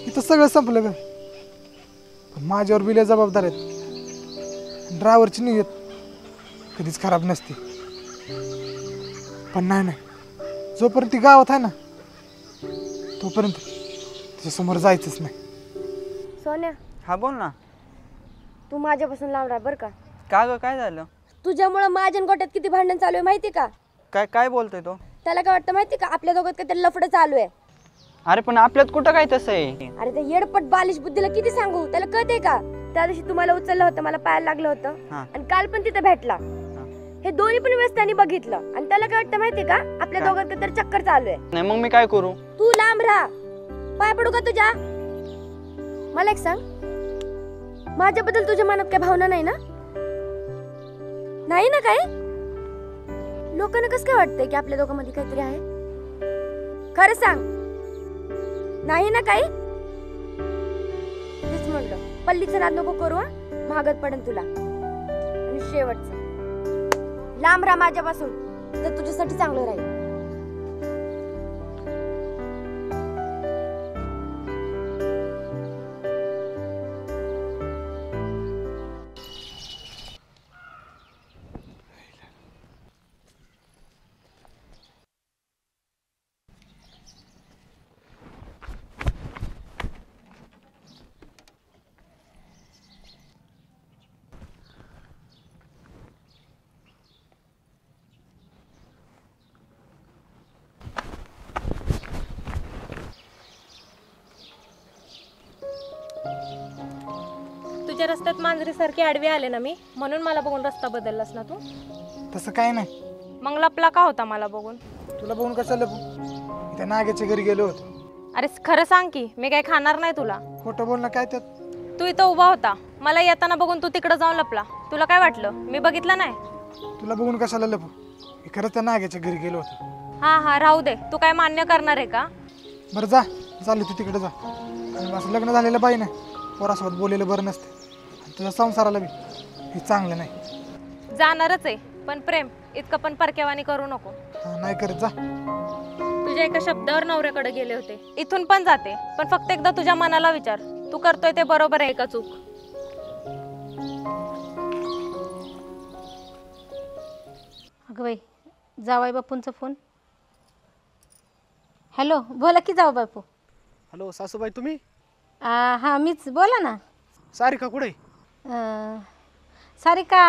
इथं सगळं संपलं ग. पण माझ्यावर बिल्या जबाबदार आहेत. ड्रायव्हरची नियत कधीच खराब नसते. पण नाही जोपर्यंत ती गावात आहे ना तोपर्यंत तिच्यासमोर जायचंच नाही. सोन्या हा बोल ना. तू माझ्यापासून लांब राहा बरं का. का ग काय झालं? तुझ्यामुळं माझ्या गोट्यात किती भांडण चालू आहे माहिती का? काय काय बोलतोय तो? त्याला काय वाटतं माहिती का? आपल्या दोघात काहीतरी लफडं चालू आहे. अरे पण आपल्यात कुठं काय तसं आहे? अरे त्या येडपट बालिश बुद्धीला किती सांगू? त्याला कळतंय का? त्या दिवशी तुम्हाला उचललं होतं, मला पायाला लागलं होतं आणि काल पण तिथे भेटला. हे दोन्ही पण वेळेस त्यांनी बघितलं आणि त्याला काय वाटतं माहितीये का? आपल्या दोघात काहीतरी चक्कर चालू आहे. नाही मग मी काय करू? तू लांब राहा. पाय पडू का तुझ्या? मला एक सांग, माझ्याबद्दल तुझ्या मनात काय भावना नाही ना? नाही ना काय? लोकांना कसं काय वाटतंय की आपल्या दोघांमध्ये काहीतरी आहे? खरं सांग, नाही ना काही? तेच म्हणलं, पल्लीचं नाद नको करू हा, महागात पडेल तुला. आणि शेवटचं, लांब राहा माझ्यापासून, तर तुझ्यासाठी चांगलं राहील. तुझ्या रस्त्यात मांजरीसारखी आडवी आले ना मी, म्हणून मला बघून रस्ता बदललास ना तू? तसं काय नाही. मग लपला का होता मला बघून? तुला बघून कसं लपू? त्या नाग्याच्या घरी गेलो होतो. अरे खरं सांग की, मी काही खाणार नाही तुला. खोटं बोलणं काय त्यात? तू इथं उभा होता, मला येताना बघून तू तिकडे जाऊन लपला. तुला काय वाटलं मी बघितलं नाही? तुला बघून कशाला लपू? मी खरंच त्या नाग्याच्या घरी गेलो होतो. हा हा राहू दे. तू काय मान्य करणार आहे का? बरं जा, चालू तू तिकडे जा. आणि असं लग्न झालेलं बाई नाही, पोरासोबत बोललेलं बरं नसतं. तुझ्या संसाराला बी हे चांगलं नाही. जाणारच आहे, पण प्रेम इतकं पण परकेवानी करू नको. नाही करत जा. तुझ्या एका शब्दावर नवऱ्याकडे गेले होते, इथून पण जाते, पण फक्त एकदा तुझ्या मनाला विचार, तू करतोय ते बरोबर आहे का चूक? अगं बाई, जावाई बापूंचा फोन. हॅलो, बोला की जाऊ बापू. हॅलो सासूबाई, तुम्ही? हां मीच, बोला ना. सारिका कुठे? सारिका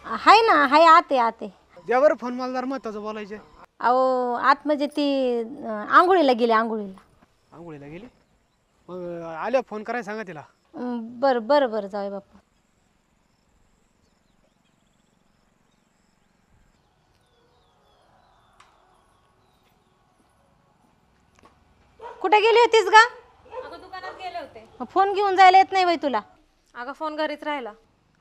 हाय ना, हाय आते आते. द्यावर फोन मला जरा महत्वाचं बोलायचे. अहो आत म्हणजे ती आंघोळीला गेली. आंघोळीला गेली? मग आल्या फोन करायला सांगा तिला. बरं बरं बरं जाऊ बापू. कुठे गेली होतीस का? अगं दुकानात गेले होते. फोन घेऊन जायला येत नाही बाई तुला? अगं फोन घरीच राहिला.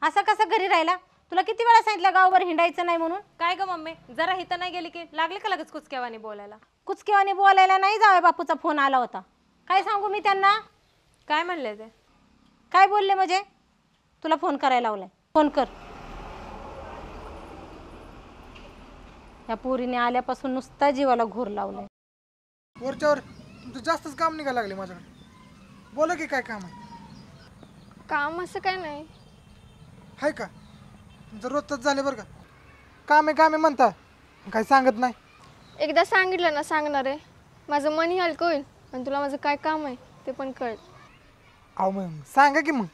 असं कसं घरी राहिला? तुला किती वेळा सांगितलं गावभर हिंडायचं नाही म्हणून? काय ग मम्मी, जरा हिथं नाही गेली की लागले का लगेच कुचकेवानी बोलायला? कुचकेवानी बोलायला नाही, जावई बापूचा फोन आला होता. काय सांगू मी त्यांना? काय म्हणले ते? काय बोलले म्हणजे? तुला फोन करायला लावलाय, फोन कर. या पोरीने आल्यापासून नुसता जीवाला घोर लावलाय. वरच्यावर तुमचं जास्तच काम निघायला लागले माझ्याकडे. बोला की काय काम आहे? काम असं काय नाही. आहे का? तुमचं रोजच झाले बरं का. काम आहे म्हणता, काय सांगत नाही. एकदा सांगितलं ना सांगणार आहे. माझं मनही हलकं होईल आणि तुला माझं काय काम आहे ते पण कळेल. अहो मग सांगा की. मग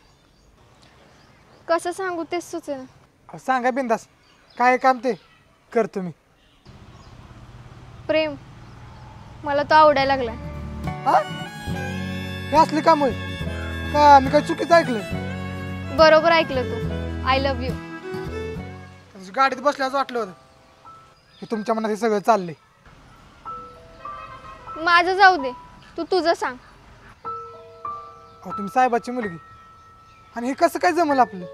कसं सांगू तेच सुचेना. सांगा बिंदास, काय काम ते करतो मी. प्रेम मला तो आवडायला लागलाय. हे असले काम होय का? मी काय चुकीचं ऐकलं? बरोबर ऐकलं तू. I love you. गाडीत बसल्याच वाटलं होतं की तुमच्या मनात हे सगळं चाललंय. माझं जाऊ दे, तू तुझं सांग. अहो तुम्ही साहेबाची मुलगी आणि हे कसं काय जमलं आपलं?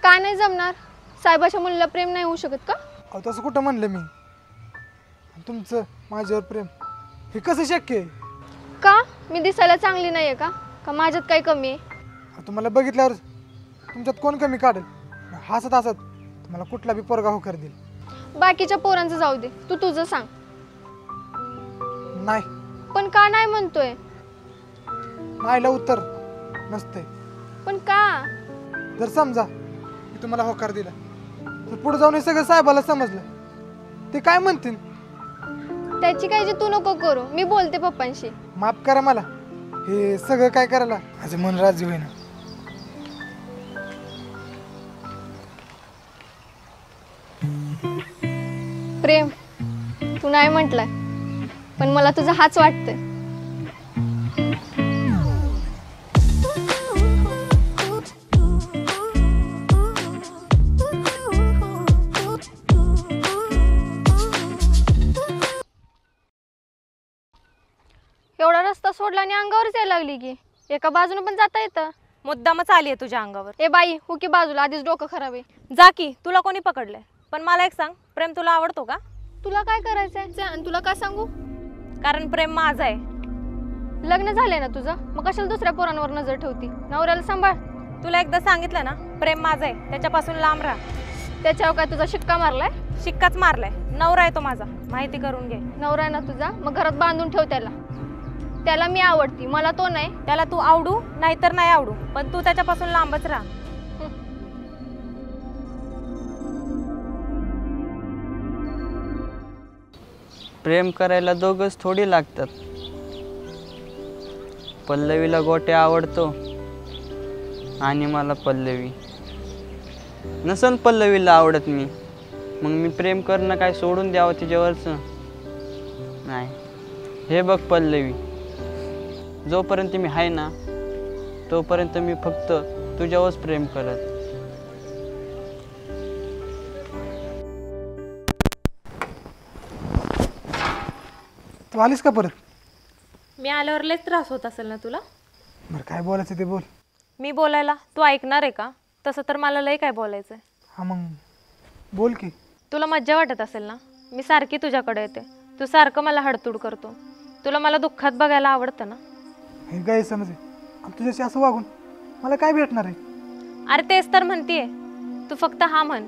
का नाही जमणार? साहेबाच्या मुलीला प्रेम नाही होऊ शकत का? अहो तसं कुठं म्हणलं मी? आणि तुमचं माझ्यावर प्रेम हे कसं शक्य आहे? का मी दिसायला चांगली नाहीये का? का माझ्यात काही कमी आहे? अहो, तुम्हाला बघितल्यावर तुमच्यात कोण कमी काढेल? हसत हसत तुम्हाला कुठला बी पोरगा होकार देईल. बाकीच्या पोरांचं जाऊ दे, तू तुझं सांग. नाही. पण का नाही म्हणतोय? नाहीला उत्तर नसते. पण का? जर समजा मी तुम्हाला होकार दिला तर पुढे जाऊन हे सगळं साहेबाला समजलं ते काय म्हणतील? त्याची काळजी तू नको करू, मी बोलते पप्पांशी. माफ करा मला हे सगळं काय करायला माझं मन राजी होईना. प्रेम तू नाही म्हटलाय पण मला तुझा हाच वाटतंय. एवढा रस्ता सोडला आणि अंगावरच यायला लागली की. एका बाजूने पण जाता येतं. मुद्दामच आली आहे तुझ्या अंगावर. ए बाई हो की बाजूला, आधीच डोकं खराब आहे. जा की, तुला कोणी पकडलंय? पण मला एक सांग, प्रेम तुला आवडतो का? तुला काय करायचंय आणि तुला काय सांगू? कारण प्रेम माझं आहे. लग्न झालंय ना तुझं, मग कशाला दुसऱ्या पोरांवर नजर ठेवती? नवऱ्याला सांभाळ. तुला एकदा सांगितलं ना प्रेम माझं आहे, त्याच्यापासून लांब राहा. त्याच्यावर काय तुझा शिक्का मारलाय? शिक्काच मारलाय. नवरा आहे तो माझा, माहिती करून घे. नवरा आहे ना तुझा, मग घरात बांधून ठेव त्याला. त्याला मी आवडती, मला तो नाही. त्याला तू आवडू नाहीतर नाही आवडू, पण तू त्याच्यापासून लांबच राहा. प्रेम करायला दोघंच थोडी लागतात. पल्लवीला गोट्या आवडतो आणि मला पल्लवी. नसल पल्लवीला आवडत मी, मग मी प्रेम करणं काय सोडून द्यावं तिच्यावरचं? नाही. हे बघ पल्लवी, जोपर्यंत मी आहे ना तोपर्यंत मी फक्त तुझ्यावरच प्रेम करत. तू आलीस का परत? मी आल्यावर लयच त्रास होत असेल ना तुला? बरं काय बोलायचं ते बोल. मी बोलायला तू ऐकणार आहे का? तसं तर मला लय काय बोलायचंय. हा मग बोल की. तुला मज्जा वाटत असेल ना, मी सारखी तुझ्याकडे येते, तू सारखं मला हडतूड करतो. तुला मला दुःखात बघायला आवडतं ना? हे गैरसमज आहे. आणि तुझ्याशी असं वागून मला काय भेटणार आहे? अरे तेच तर म्हणतीये, तू फक्त हा म्हण.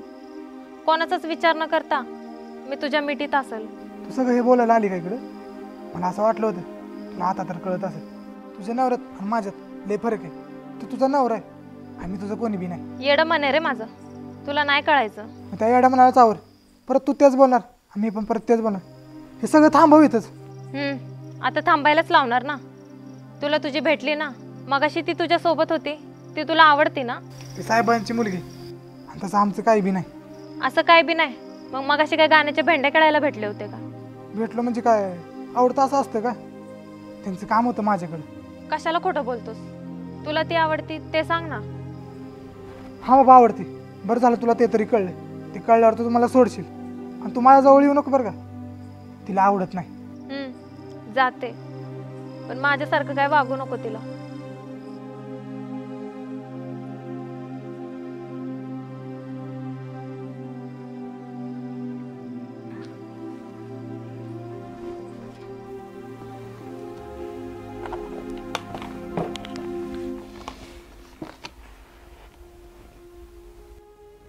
कोणाचाच विचार न करता मी तुझ्या मिठीत असेल. तू सगळं हे बोलायला आली का इकडं? मला असं वाटलं होतं तुला आता तर कळत असेल. तुझ्या नवऱ्यात आणि माझ्यात लय फरक आहे. तू तुझा नवरा आहे आणि तुझं कोणी बी नाही. येडं म्हणे रे माझं, तुला नाही कळायचं. त्या येड्या म्हणाला चावर परत तू तेच बोलणार आणि मी पण परत तेच बोलणार. हे सगळं थांबवितच. आता थांबायलाच लावणार ना. तुला तुझी भेटली ना, मगाशी ती तुझ्या सोबत होती, ती तुला आवडती ना? ती साहेबांची मुलगी आणि तसं आमचं काही बी नाही. असं काय बी नाही. मग मगाशी काय गाण्याचे भेंडे खेळायला भेटले होते का? भेटलो म्हणजे काय आवडतं असं असतं का? त्यांचं काम होतं माझ्याकडे. कशाला खोटं बोलतोस? तुला ती आवडती ते सांग ना. हा बाबा आवडती. बरं झालं तुला ते तरी कळलं. ते कळल्यावर तू मला सोडशील आणि तू माझ्याजवळ येऊ नको बरं का. तिला आवडत नाही. जाते, पण माझ्यासारखं काय वागू नको तिला.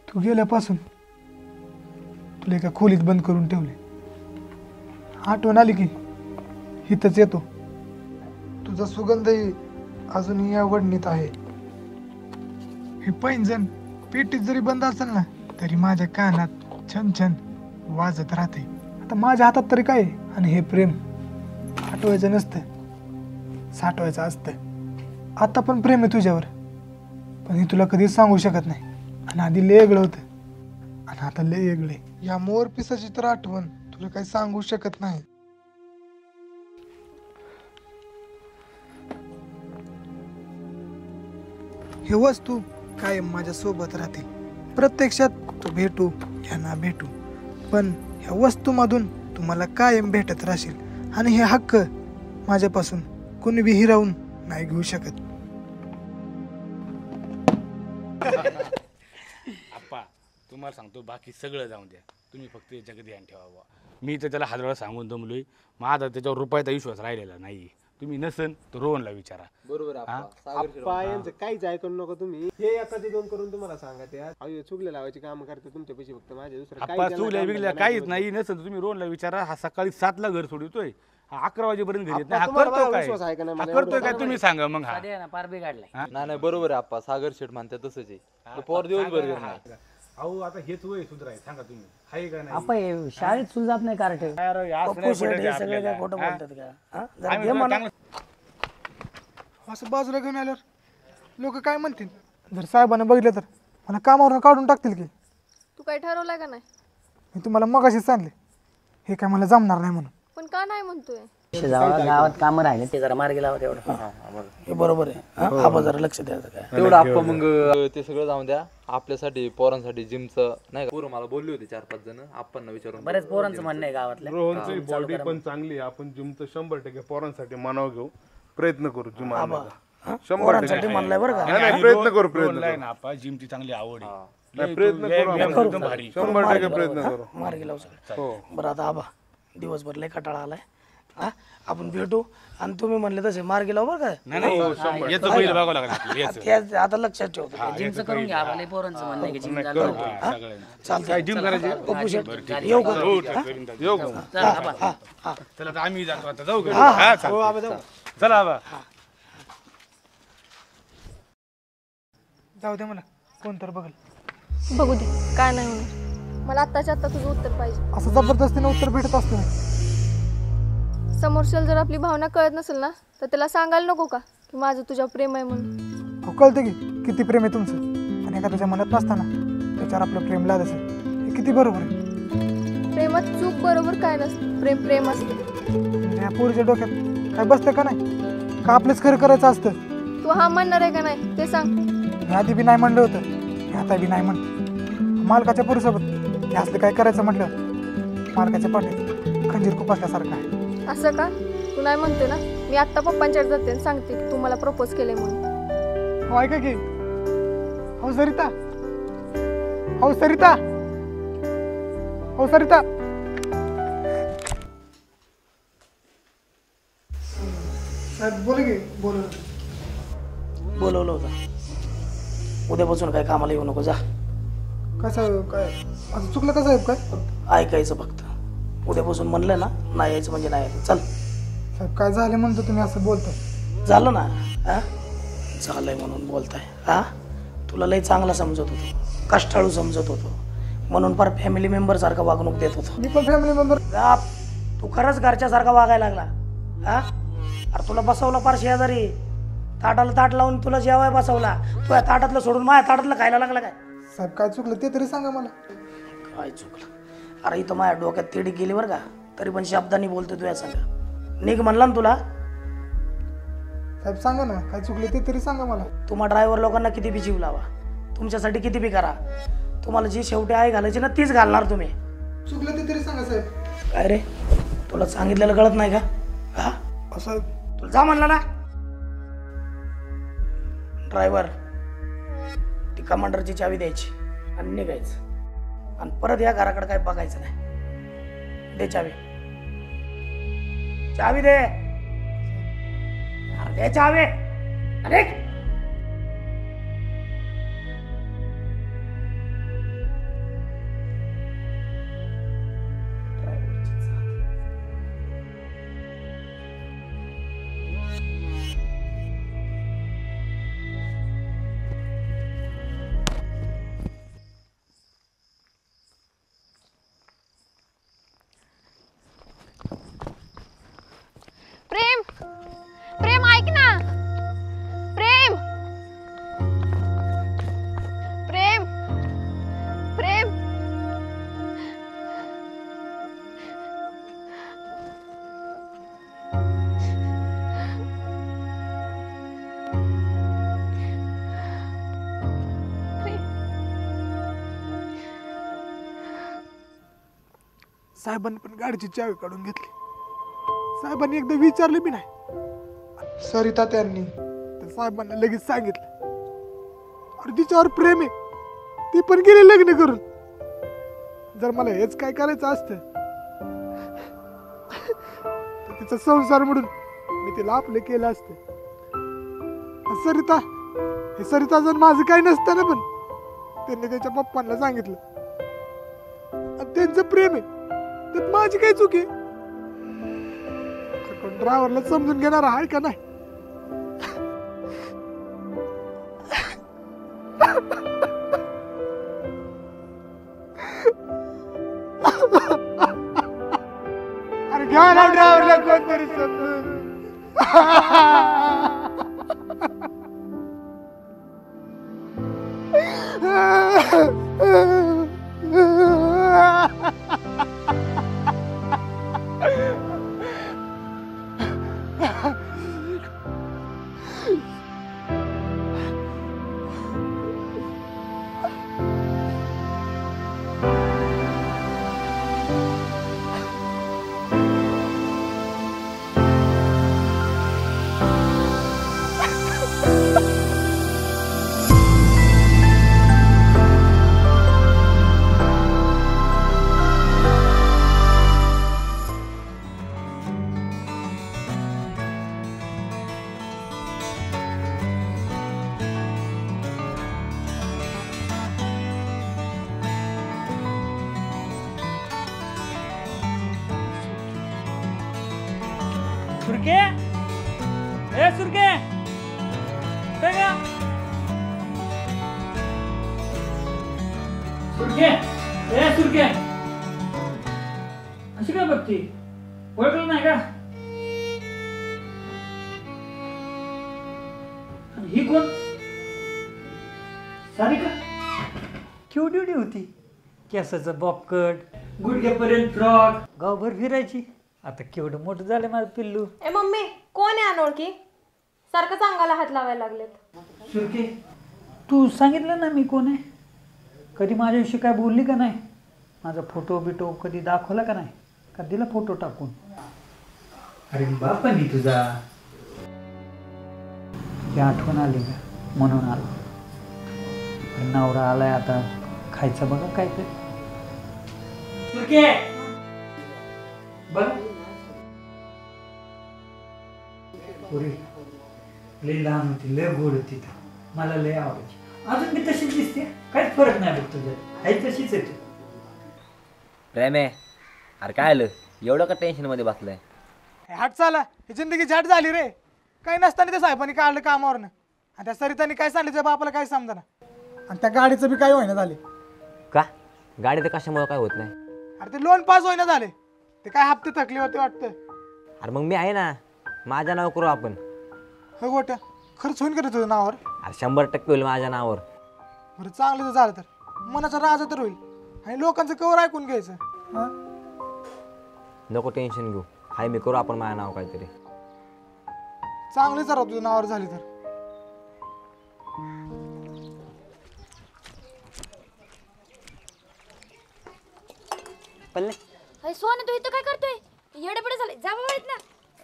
तू गेल्यापासून तुला एका खोलीत बंद करून ठेवले. आठवण आली की इथंच येतो. तुझा सुगंधही अजूनही या वडणीत आहे. हे पैंजण पेटीत जरी बंद असेल ना तरी माझ्या कानात छन छन वाजत राहते. आता माझ्या हातात तरी काय आणि हे प्रेम आठवायचं नसतं, साठवायचं असतं. आता पण प्रेम आहे तुझ्यावर, पण हे तुला कधीच सांगू शकत नाही. आणि आधी लय वेगळं होतं आणि आता लय वेगळे. या मोर पिसाची तर आठवण तुला काही सांगू शकत नाही. हे वस्तू कायम माझ्या सोबत राहतील. प्रत्यक्षात तू भेटू या ना भेटू, पण ह्या वस्तूमधून तुम्हाला कायम भेटत राहशील. आणि हे हक्क माझ्यापासून कोणी बी हिरावून नाही घेऊ शकत. आप्पा तुम्हाला सांगतो, बाकी सगळं जाऊन द्या, तुम्ही फक्त याच्याकडे ध्यान ठेवा. मी तर त्याला हजारवेळा सांगून दमलोय, माझा त्याच्यावर रुपयाचा विश्वास राहिलेला नाही. तुम्ही नसन तर रोहनला विचारा. बरोबर यांचं काहीच ऐकू नको तुम्ही. हे एखादी दोन करून तुम्हाला सांगा ते अहो चुकले लावायची काम करते तुमच्या पैसे फक्त माझ्या दुसरं आप्पा चुकल्या बिगल्या काहीच नाही. नसेल तर तुम्ही रोहनला विचारा. हा सकाळी 7ला घर सोडतोय, 11 वाजेपर्यंत घरी येत नाही. हा करतोय काय तुम्ही सांगा मग. हा पार बिघडलाय. नाही बरोबर आहे आप्पा, सागर शेठ म्हणते तसंच आहे. पोर दिवसभर घर नाही. अहो आता हेच वय सुधाराय, सांगा तुम्ही हाय का नाही. आपण शाळेत सुद्धा जात नाही कार्टे. सगळे काय खोटं बोलतात का? असं बाजूला घेऊन आल्यावर लोक काय म्हणतील? जर साहेबांना बघितलं तर मला कामावरून काढून टाकतील की. तू काय ठरवलंय का नाही? मी तुम्हाला मगाशीच सांगले हे काय मला जमणार नाही म्हणून. पण का नाही म्हणतोय? गावात काम राहिले ते जरा मार्गी लावा तेवढं. हे बरोबर आहे. आपण जरा लक्ष द्यायचं काय तेवढं आप्पा. मग ते सगळं जाऊन द्या. आपल्यासाठी पोरांसाठी जिमचं नाही का, पोरं मला बोलली होती 4-5 जण. आपण विचारून बरेच पोरांचं म्हणणं आहे गावातलं. रोहनची बॉडी पण चांगली आहे. आपण जिमचं 100% पोरांसाठी मानाव घेऊ, प्रयत्न करू. जिम 100% म्हणलाय बरं का. प्रयत्न करू. प्रयत्न ना आप्पा, जिमची चांगली आवड आहे. प्रयत्न करू. 100% प्रयत्न करू. मार्गी लावू सगळं. बरं आता आबा दिवसभर लय कटाळा आलाय. आपण भेटू आणि तुम्ही म्हणले तसे मार्गी लावू बरं का. आता लक्षात ठेवतो. जिमचं करून घ्या. आपल्या पोरांचं म्हणणं आहे की जिम चालतंय. जिम करायची येऊ का? चला आम्ही जातो आता, जाऊ का? चला आबा. जाऊ दे, मला कोण तर बघल. बघू दे, काय नाही होणार. मला आत्ताच्या आत्ता तुझं उत्तर पाहिजे. असं जबरदस्तीने उत्तर भेटत असतं. समोरच्याला जर आपली भावना कळत नसेल ना तर त्याला सांगायला नको का की माझं तुझ्या प्रेम आहे म्हणून. हो, कळतं की किती प्रेम आहे तुमचं. आणि एका तुझ्या मनात नसताना त्याच्यावर आपलं प्रेम लादायचं हे किती बरोबर आहे. प्रेमात चूक बरोबर काय नसतं. प्रेम प्रेम असते. म्हणजे या पोरीच्या डोक्यात काय बसतं का नाही, का आपलंच खरं करायचं असतं? तू हा म्हणणार आहे का नाही ते सांग. मी आधी बी नाही म्हणलं होतं, मी आता बी नाही म्हणतो. मालकाच्या पोरीसोबत हे असलं काय करायचं म्हटलं मालकाच्या पाठीत खंजीर खुपसल्यासारखं आहे. असं का? तू नाही म्हणते ना. मी आत्ता पप्पांच्याकडे जाते आणि सांगते तू मला प्रपोज केले म्हणून. हो ऐका की. हो सरिता, हो सरिता, हो सरिता. साहेब बोल की. बोलवलं होतं. उद्यापासून काय कामाला येऊ नको, जा. कसं काय असं चुकलं का साहेब? काय ऐकायचं फक्त. उद्यापासून म्हणलं ना नाही यायचं म्हणजे नाही यायचं. चल. साहेब काय झालं म्हणतो तुम्ही असं बोलताय? झालं ना. झालंय म्हणून बोलताय. तुला लय चांगला समजत होतो, कष्टाळू समजत होतो, म्हणून फार फॅमिली मेंबर सारखा वागणूक देत होतो. मी पण फॅमिली मेंबर. तू खरंच घरच्यासारखा वागायला लागला. अरे तुला बसवला फार शेजारी, ताटाला ताट लावून तुला जेवाय बसवला. तुझ्या ताटातलं सोडून माझ्या ताटातलं खायला लागला काय? साहेब काय चुकलं ते तरी सांगा मला. काय चुकलं? अरे इथं माझ्या डोक्यात तिडी गेली बरं का, तरी पण शब्दांनी बोलतो तुझ्या संग. निघ म्हणला ना तुला. साहेब सांगा ना काय चुकलं ते तरी सांगा मला. तुम्हा ड्रायव्हर लोकांना किती बी जीव लावा, तुमच्यासाठी किती बी करा, तुम्हाला जी शेवटी आई घालायची ना तीच घालणार तुम्ही. चुकलं ते तरी सांगा साहेब. काय रे तुला सांगितलेलं कळत नाही का? असं तुला जा म्हणला ना. ड्रायव्हर ती कमांडरची चावी द्यायची आणि निघायचं. आणि परत या घराकडे काय बघायचं नाही. दे चावी. चावी दे. दे चावी. अरे प्रेम, प्रेम ऐक ना. प्रेम, साहेबांनी पण गाडीची चावी काढून घेतली. साहेबांनी एकदा विचारले बी नाही. सरिता त्यांनी त्या साहेबांना लगेच सांगितलं, अरे तिच्यावर प्रेम आहे, ती पण गेली लग्न करून. जर मला हेच काय करायचं असतं तर तिचा संसार म्हणून मी तिला आपलं केलं असतं. सरिता जर माझं काही नसतं ना, पण त्यांनी त्याच्या पप्पांना सांगितलं. आणि त्यांचं प्रेम आहे, त्यात माझी काय चूक आहे? ड्रायव्हरला समजून घेणार आहे का नाही? अरे घ्या ना ड्रायव्हरला कोणतरी समजून. सुरके, ए सुरके, काय सुरके, ए सुरके, अशी काय बघती? ओळखलं नाही का? ही कोण? सारिका केवढी होती, केसाचं बॉबकट, गुडघ्यापर्यंत फ्रॉक, गावभर फिरायची. आता केवढं मोठं झालं माझं पिल्लू. ए मम्मी, कोण आहे अनोळखी? सारखं सांगायला हात लावायला लागलेत. सुरके, तू सांगितलं ना मी कोण आहे? कधी माझ्याविषयी काय बोलली का नाही? माझा फोटो बिटो कधी दाखवला का नाही? का दिला फोटो टाकून? अरे बापानी तुझा ही आठवण आली का म्हणून आलो. नवरा आलाय, आता खायचं बघा काय ते. सुरके बघ, लय लहान होती, लय गोड होती, मला लय आवडायची. अजून मी तशीच दिसते, काहीच फरक नाही बघ तुझ्यात, आई तशीच येते. प्रेम आहे. अरे काय आलं एवढं का टेन्शन मध्ये बसलाय? हट चाला, ही जिंदगी झट झाली रे. काही नसताना त्या साहेबांनी काढलं कामावरनं, आणि त्या सरितानी काय सांगितलं त्या बापाला काय समजा ना. आणि त्या गाडीचं बी काय होईना झाले. का गाडी तर कशामुळे काय होत नाही? अरे ते लोन पास होईना झाले, ते काय हप्ते थकले होते वाटतं. अरे मग मी आहे ना, माझ्या नाव करू आपण. हो गोट्या, खर्च होईन का तुझ्या नावावर? अरे 100% होईल माझ्या नावावर. बरं चांगलं जर झालं तर मनाचा राजा तर होईल, आणि लोकांचं कवर ऐकून घ्यायचं. नको टेन्शन घेऊ, हाय मी करू आपण माझ्या नाव काहीतरी. चांगली जरा तुझ्या नावावर झाली तर. अरे सोने तू इथं काय करतोय? येडेपडे झाले, जा बाबा इथनं.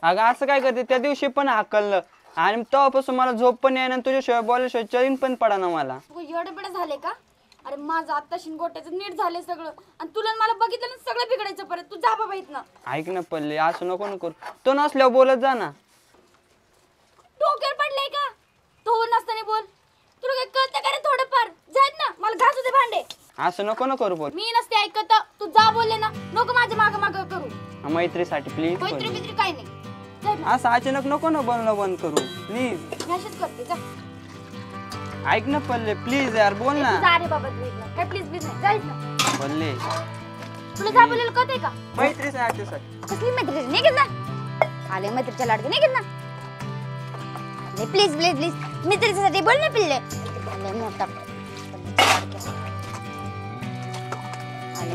अगं असं काय करते? त्या दिवशी पण हाकललं आणि तेव्हापासून मला झोप पण यायना, तुझ्याशिवाय बोलल्याशिवाय चरीन पण पडा ना मला. येडेपडे झाले का? अरे माझं आता शिंगोट्याचं नीट झालंय सगळं, आणि तुला मला बघितलं ना सगळं बिघडायचं परत. तू जा बाबा इथनं. ऐक ना पल्ले, असं नको ना करू. तो नसल्यावर बोलत जा ना. डोक्यावर पडलंय का? तो नसताना बोल. तुला काय कळतं का रे थोडंफार? जात ना, मला घासू दे भांडे. असं नको ना करू बोल. मी नसते ऐकत, तू जा बोलले ना, नको माझ्या मागं मागं करू. मैत्रीसाठी प्लीज. मैत्री बित्री काय नाही. असं अचानक नको ना बोलणं बंद करू प्लीज. मॅसेज करते जा. ऐक ना पल्ले प्लीज यार, बोल ना. जा रे बाबा तू इथनं. काय प्लीज प्लीज नाही, जायच ना. पल्ले तुला जा बोललेलं कळतंय का? मैत्रीसाठी. कसली मैत्री? निघत ना. आले मैत्रीच्या लाडके, निघत ना. प्लीज प्लीज प्लीज मित्रीसाठी बोल ना पिल्ले. आले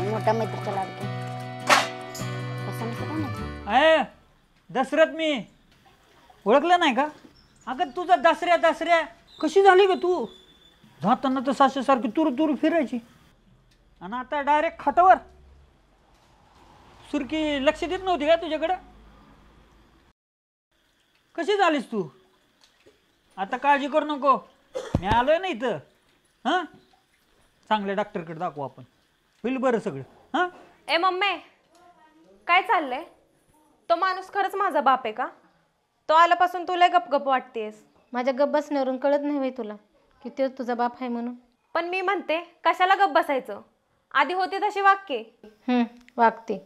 मोठा मैत्रीच्या लाडके. दसऱ्यात मी ओळखलं नाही का? अगं तुझा दसऱ्या कशी झाली ग तू? जाताना तर सारखी तुरू तुरू फिरायची, आणि आता डायरेक्ट खाटावर. सुरकी लक्ष देत नव्हती का तुझ्याकडं? कशी झालीस तू? आता काळजी करू नको, मी आलोय ना इथं. हां, चांगल्या डॉक्टरकडे दाखवू आपण, होईल बरं सगळं. हां. ए मम्मी, काय चाललंय? तो माणूस खरंच माझा बाप आहे का? तो आल्यापासून तुला गपगप वाटतेस. माझ्या गप बसण्यावरून कळत नाही बाई तुला की तो तुझा बाप आहे म्हणून? पण मी म्हणते कशाला गप बसायचं? आधी होती तशी वाक्ये. वागते.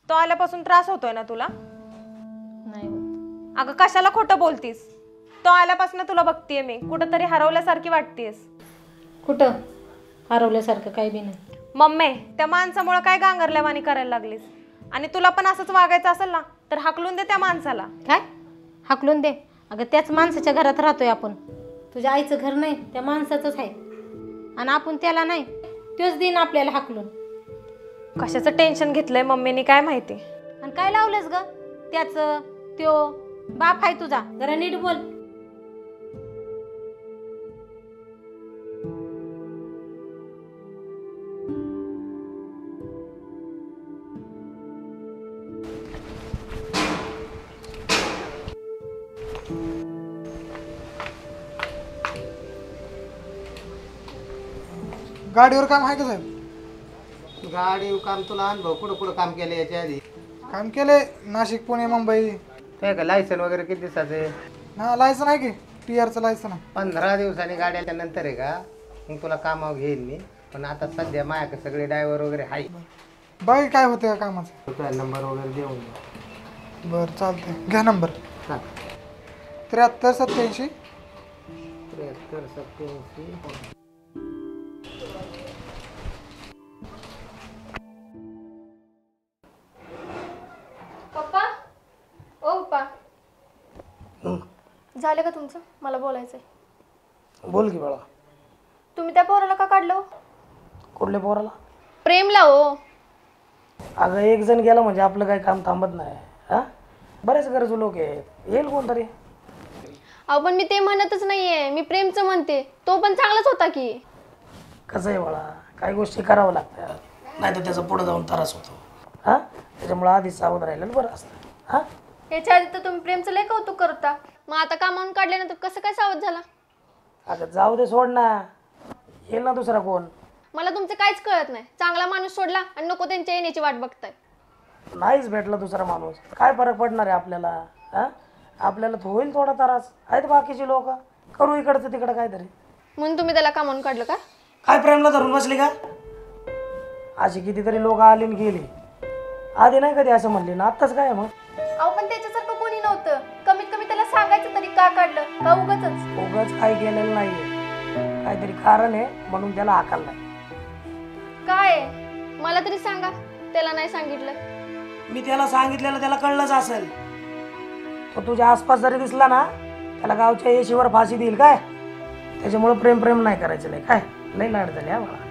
तो आल्यापासून त्रास होतोय ना तुला? नाही होत. अगं कशाला खोटं बोलतीस? तो आल्यापासून तुला बघतीये मी, कुठंतरी हरवल्यासारखी वाटतेस. कुठं हरवल्यासारखं काही बी नाही. मम्मी, त्या माणसामुळे काय गांगरल्यावानी करायला लागलीस? आणि तुला पण असंच वागायचं असेल ना तर हाकलून दे त्या माणसाला. काय हाकलून दे? अगं त्याच माणसाच्या घरात राहतोय आपण. तुझ्या आईचं घर नाही, त्या माणसाचंच आहे. आणि आपण त्याला नाही, तोच दिन आपल्याला हाकलून. कशाचं टेन्शन घेतलंय मम्मीने काय माहिती? आणि काय लावलंस ग त्याचं? त्यो बाप आहे तुझा, जरा नीट बोल. गाडीवर काम आहे का साहेब? गाडी काम तुला अनुभव कुठं कुठं काम केलं याच्या आधी? काम केलंय नाशिक, पुणे, मुंबई. काय का लायसन वगैरे किती दिवसाचं आहे? हा, लायसन आहे की टीआरचं लायसन आहे. 15 दिवसांनी गाड्याच्या नंतर आहे का मग तुला कामावर घेईन मी. पण आता सध्या माझ्याकडे सगळे ड्रायव्हर वगैरे आहे. बाकी काय होतं का कामाचं? तुझा नंबर वगैरे देऊन बरं चालतंय, घ्या नंबर. 73 87 73 87. पप्पा, ओ पप्पा, झालं का तुमचं? मला बोलायचंय. बोल की बाळा. तुम्ही त्या पोराला का काढलं? कुठल्या पोराला? प्रेमला हो. अगं एक जण गेला म्हणजे आपलं काही काम थांबत नाही. हा, बरेच गरजू लोक आहेत, येईल कोणतरी. अहो पण मी ते म्हणतच नाहीये, मी प्रेमचं म्हणते. तो पण चांगलाच होता की. कसं आहे बाळा, काही गोष्टी कराव्या लागतात, नाही तर त्याचा पुढे जाऊन त्रास होतो. हा, त्याच्यामुळे आधीच सावध राहिलेलं बरं असतं. हा, याच्या आधी तर तुम्ही प्रेमचं लय कौतुक करता, मग आता कामावून काढल्यानंतर कसं काय सावध झाला? अगं जाऊ दे, सोड ना, येईल ना दुसरा कोण. मला तुमचं काहीच कळत नाही. चांगला माणूस सोडला आणि नको त्यांच्या येण्याची वाट बघताय. नाहीच भेटला दुसरा माणूस, काय फरक पडणार आहे आपल्याला? हा, आपल्याला तर होईल थोडा त्रास. आहेत बाकीचे लोक, करू इकडचं तिकडं काहीतरी. म्हणून तुम्ही त्याला कामावून काढलं का? काय प्रेमला धरून बसली का? अशी कितीतरी लोक आली आणि गेली, आधी नाही कधी असं म्हणले ना, आत्ताच काय मग? अहो पण त्याच्यासारखं कोणी नव्हतं. कमीत कमी त्याला सांगायचं तरी का काढलं? का उगाचच? उगाच काय केलेलं नाहीये, काहीतरी कारण आहे म्हणून त्याला हाकललाय. काय? मला तरी सांगा, त्याला नाही सांगितलं. मी त्याला सांगितलेलं त्याला कळलंच असेल. तो तुझ्या आसपास जरी दिसला ना, त्याला गावच्या येशीवर फाशी देईल काय? त्याच्यामुळे प्रेम प्रेम नाही करायचं नाही काय? लई लाड झाली हा मला.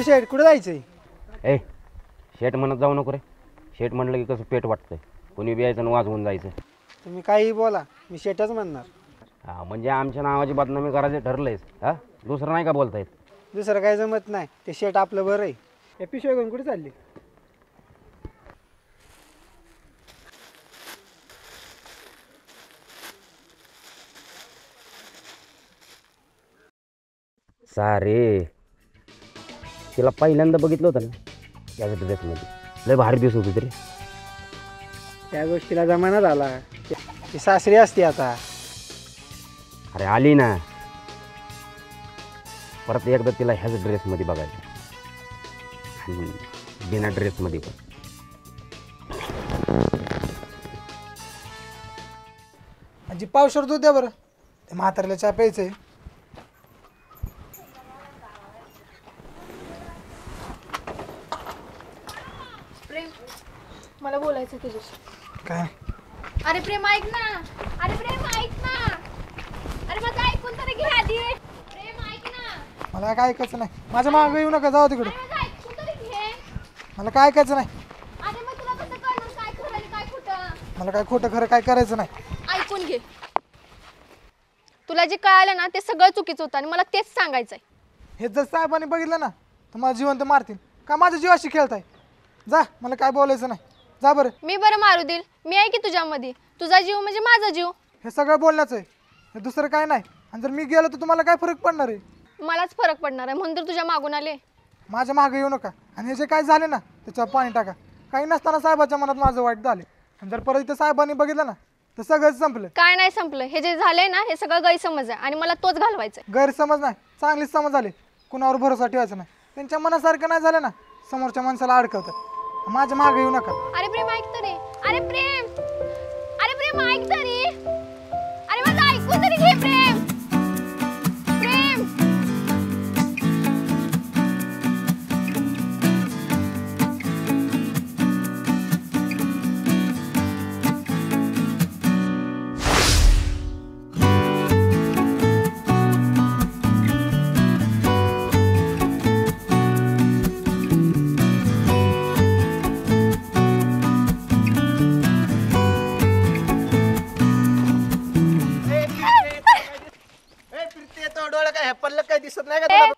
शेट कुठे जायचंय? ए शेट म्हणत जाऊ नको रे. शेट म्हणलं की कसं पेट वाटतंय, कोणी बियायचं आणि वाजवून जायचं. तुम्ही काही बोला, मी शेटच म्हणणार. हा म्हणजे आमच्या नावाची बदनामी करायचं ठरलंयस? हा, दुसरं नाही का बोलता येत? दुसरं काही जमत नाही, ते शेट आपलं बरं आहे. हे पिशव्या घेऊन कुठे चालली? सारे तिला पहिल्यांदा बघितलं होतं ना त्या ड्रेसमध्ये, लय भारी दिसत होती तरी. त्या गोष्टीला जमाना झाला, ती सासरी असते आता. अरे आली ना, परत एकदा तिला ह्याच ड्रेसमध्ये बघायचं आणि बिना ड्रेसमध्ये पण. आजी पावशेर दूध द्या बरं, ते म्हाताऱ्याला चहा प्यायचं आहे. प्रेम, मला बोलायचं तुझ्याशी. काय? अरे प्रेम ऐक ना, अरे प्रेम ऐक ना, अरे माझं ऐकून तरी घे आधी. प्रेम ऐक ना, मला काय ऐकायचं नाही. माझ्या मागं येऊ नका, जाऊ तिकडे. माझं ऐकून तरी घे. मला काय ऐकायचं नाही. अरे मग तुला कसं कळणार काय खरं आणि काय खोटं? मला काय खोटं खरं काय करायचं नाही. ऐकून घे. तुला जे कळालं ना ते सगळं चुकीचं होतं आणि मला तेच सांगायचंय. हे जर साहेबांनी बघितलं ना तर मला जिवंत मारतील. का माझ्या जीवाशी खेळताय? जा, मला काय बोलायचं नाही. जा बरं. मी बरं मारू देईल, मी आहे की तुझ्यामध्ये. तुझा जीव म्हणजे माझा जीव. हे सगळं बोलण्याचं आहे, हे दुसरं काय नाही. आणि जर मी गेलो तर तुम्हाला काय फरक पडणार आहे? मलाच फरक पडणार आहे, म्हणून तर तुझ्या मागून आले. माझ्या मागे येऊ नका. आणि हे जे काय झाले ना त्याच्यावर पाणी टाका. काही नसताना साहेबाच्या मनात माझं वाईट झाले आणि जर परत इथं साहेबांनी बघितलं ना तर सगळंच संपलं. काय नाही संपलं, हे जे झालंय ना हे सगळं गैरसमज आहे आणि मला तोच घालवायचा आहे. गैरसमज नाही, चांगलीच समज झाली. कुणावर भरोसा ठेवायचा नाही. त्यांच्या मनासारखं नाही झालं ना समोरच्या माणसाला अडकवतात. माझ्या मागे येऊ नका. अरे प्रेम ऐक तरी, अरे प्रेम, अरे प्रेम ऐक तरी, अरे माझं ऐकून तरी घे प्रेम. प्रेम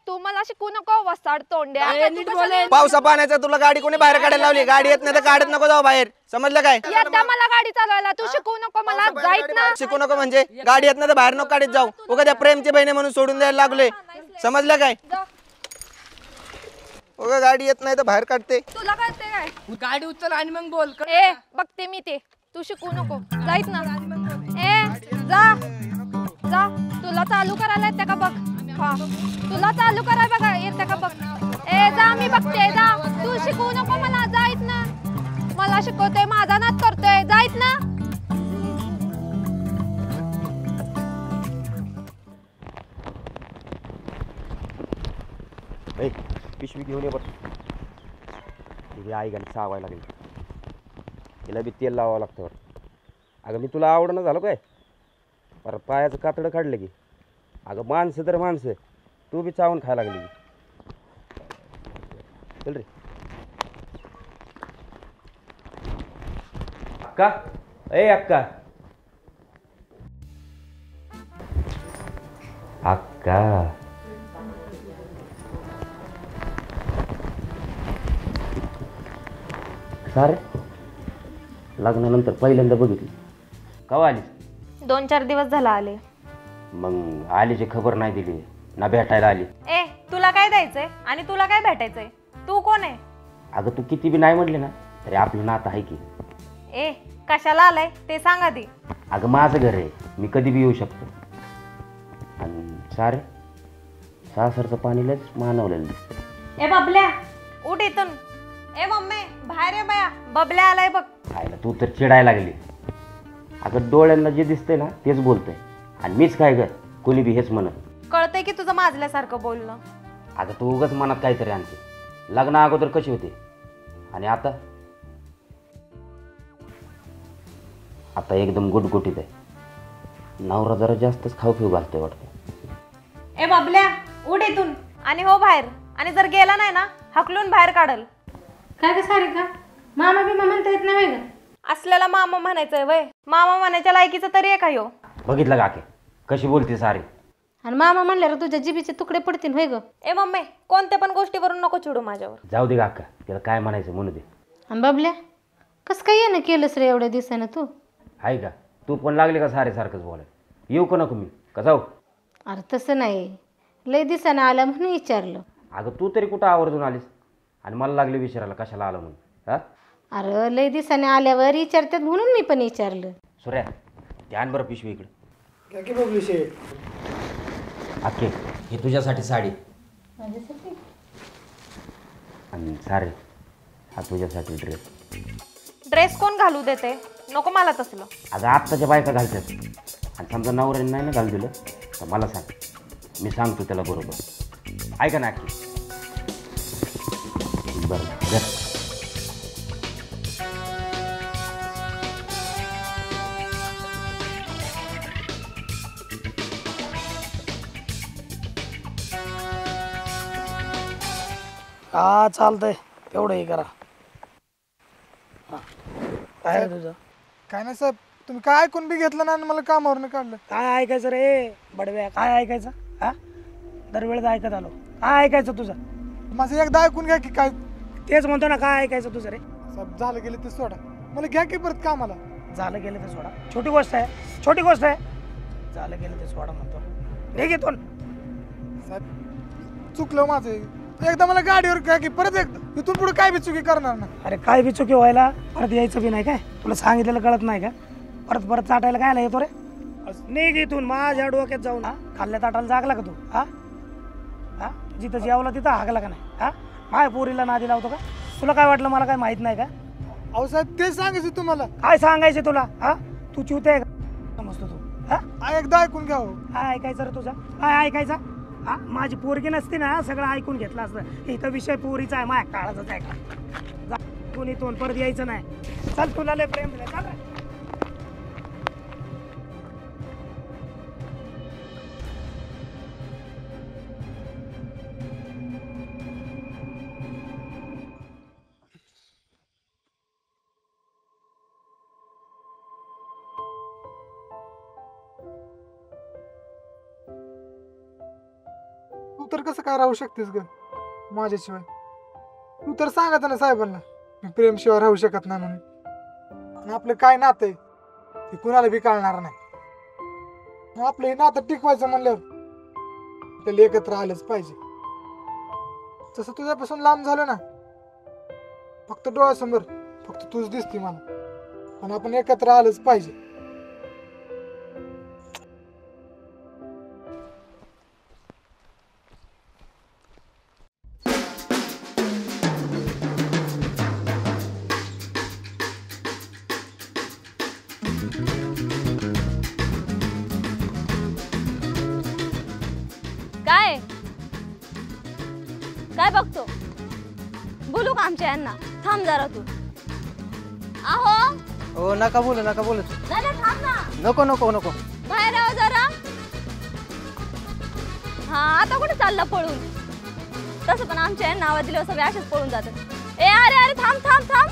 तू मला शिकू नको वसाड तोंड्या. पावसा पाण्याचा तुला गाडी कोणी बाहेर काढायला लावली? गाडी येत नाही तर गाडीत नको जाऊ बाहेर, समजलं काय? यंदा मला गाडी चालवायला तू शिकू नको मला. जाईत ना. शिकू नको म्हणजे गाडी येत नाही तर बाहेर नको गाडीत जाऊ. उगा त्या प्रेमची बहिणी म्हणून सोडून द्यायला लागलोय, समजलं काय? उगा गाडी येत नाही तर बाहेर काढते. तुला कळते काय? गाडी उचल आणि मग बोल. ए बघते मी ते, तू शिकू नको. जाईत ना. ए जा जा, तुला चालू करायला येते का बघ. हा, तुला चालू करायला बघा येते का बघ. ए जा, मी बघते. जा, तू शिकवू नको मला. जाईत ना. मला शिकवते, माझा नाद करतोय. जाईत ना. पिशवी घेऊन ये बरं. तिथे आई गाणी सावायला लागली. तिला बी तेल लावावं लागतं बरं. अगं मी तुला आवडणं झालं काय? परत पायाचं कातडं काढलं की. अगं माणसं तर माणसं, तू बी चावून खायला लागली. चल रे अक्का. ए अक्का, अक्का सारे लग्नानंतर पहिल्यांदा बघितली. केव्हा आली? 2-4 दिवस झाला आले. मग आलीची खबर नाही दिली ना, भेटायला आली. ए तुला काय द्यायचंय आणि तुला काय भेटायचंय? तू कोण आहे? अगं तू किती बी नाही म्हटली ना तरी आपलं नातं आहे की. ए कशाला आलाय ते सांग आधी. अगं माझं घर आहे, मी कधी बी येऊ शकतो. आणि सारे सासरचं पाणी लयच मानवलेलं दिसतं. ए बबल्या उठ इथून. ए मम्मी बाहेर ये बया, बबल्या आलाय बघ. खायला तू तर चिडायला लागली. अगं डोळ्यांना जे दिसतंय ना तेच बोलतंय आणि मीच काय ग कोणी बी हेच म्हणत. कळतंय की तुझं माजल्यासारखं बोलणं. अगं तू उगाच मनात काहीतरी आणते. लग्न अगोदर कशी होते आणि आता आता एकदम गुटगुटीत आहे. नवरा जरा जास्तच खाऊ पिऊ घालतोय वाटतं. ए बबल्या उठ इथून आणि हो बाहेर. आणि जर गेला नाही ना हकलून बाहेर काढल. काय ग सारिका, मामा बिमा म्हणता येत नाही ग? असल्याला मामा म्हणायचंय वय? मामा म्हणायच्या लायकीचं तरी आहे का ह्यो? बघितलं काके कशी बोलते सारी. आणि मामा म्हणल्यावर तुझ्या जिबीचे तुकडे पडतील होय ग? ए मम्मी कोणत्या पण गोष्टीवरून नको चिडू माझ्यावर. जाऊ दे काका, तिला काय म्हणायचं म्हणू दे. आणि बबल्या कसं काय येणं केलंस रे एवढ्या दिवसानं तू? आहे का तू पण लागली का सारे सारखंच बोलायला? येऊ का नको मी का जाऊ? अरे तसं नाही, लय दिवसानं आला म्हणून विचारलं. अगं तू तरी कुठं आवर्जून आलीस आणि मला लागले विचारायला कशाला आलं म्हणून. हा अरे लय दिवसाने आल्यावर विचारतात म्हणून मी पण विचारलं. सुऱ्या ध्यान बरं पिशवी इकडे. काय की बघली शेठ? अक्के ही तुझ्यासाठी साडी माझ्यासाठी आणि सारे हा तुझ्यासाठी ड्रेस. ड्रेस कोण घालू देते? नको मला तसलं. अगं आत्ताच्या बायका घालतात आणि समजा नवऱ्याने नाही ना घालू दिलं तर मला सांग, मी सांगतो त्याला बरोबर. ऐका ना आखी. बरं घ्या. हा चालतंय तेवढं हे करा. काय आहे तुझं? काय नाही साहेब, तुम्ही काय ऐकून बी घेतलं ना आणि मला कामावरनं काढलं. काय ऐकायचं रे बडव्या? काय ऐकायचं? हा दरवेळेस ऐकत आलो. काय ऐकायचं तुझं? माझं एकदा ऐकून घ्या की काय. तेच म्हणतो ना, काय ऐकायचं तुझं रे? साहेब झालं गेलं ते सोडा, मला घ्या की परत कामाला. झालं गेलं ते सोडा, छोटी गोष्ट आहे, छोटी गोष्ट आहे. झालं गेलं ते सोडा म्हणतो. हे घेतो साहेब चुकलं माझं, एकदा मला गाडीवर घ्या की परत एकदा. इथून पुढे काय बी चुकी करणार ना. अरे काय बी चुकी व्हायला परत यायचं बी नाही काय? तुला सांगितलेलं कळत नाही का? परत परत चाटायला काय येतो रे? निघ इथून, माझ्या डोक्यात जाऊन. हा खाल्ल्या ताटाला जागला का तू? हा हा जिथं जेवला तिथं हागला का नाही? हा माय पोरीला नादी लावतो का? तुला काय वाटलं मला काय माहित नाही का? अहो साहेब ते सांगायचं तुम्हाला. काय सांगायचं तुला? हा तू चिवते आहे का समजतो तू? हा एकदा ऐकून घ्या. काय ऐकायचं रे तुझा? काय ऐकायचा? हा माझी पोरगी नसती ना सगळं ऐकून घेतलं असतं. इथं विषय पोरीचा आहे, माझ्या काळाचाच आहे का? कोणी तोंड परत यायचं नाही. चल तुला लय प्रेम दिलं, चल रे. तू तर कसं काय राहू शकतेस ग माझ्याशिवाय? तू तर सांगत ना साहेबांना मी प्रेमशिवाय राहू शकत नाही म्हणून. आणि आपलं काय नातं आहे ते कुणाला बी कळणार नाही. आपलं हे नातं टिकवायचं म्हणल्यावर त्याला एकत्र आलंच पाहिजे. जसं तुझ्यापासून लांब झालं ना, फक्त डोळ्यासमोर फक्त तूच दिसते मला, पण आपण एकत्र आलंच पाहिजे. काय काय बघतो? बोलू का आमच्या यांना? थांब जरा तू. आहो हो नका बोलू नका बोलू. दादा थांब ना. नको नको नको. बाहेर आहो जरा. हा आता कुठे चालला पळून? तसं पण आमच्या यांना आवाज दिल्यावर सगळे असेच पळून जातात. ए अरे अरे थांब थांब थांब.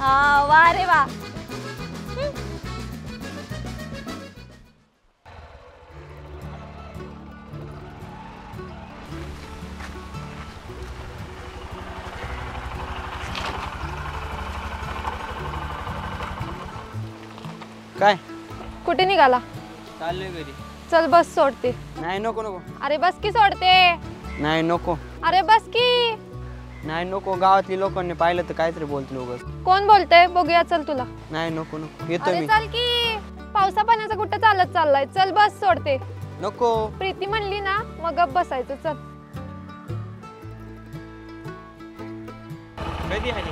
हा वा रे वा. काय कुठे निघाला? चाललोय घरी. चल बस सोडते. नाही नको नको. अरे बस की सोडते. नाही नको. अरे बस की. नाही नको, गावातली लोकांनी पाहिलं तर काहीतरी बोलतील उगाच. कोण बोलतंय बघूया. चल तुला. नाही नको नको येतो अरे मी. चल की. पावसा पाण्याचा कुठं चालत चाललाय? चल बस सोडते. नको. प्रीती म्हणली ना मग गप बसायचं. चल. कधी आली?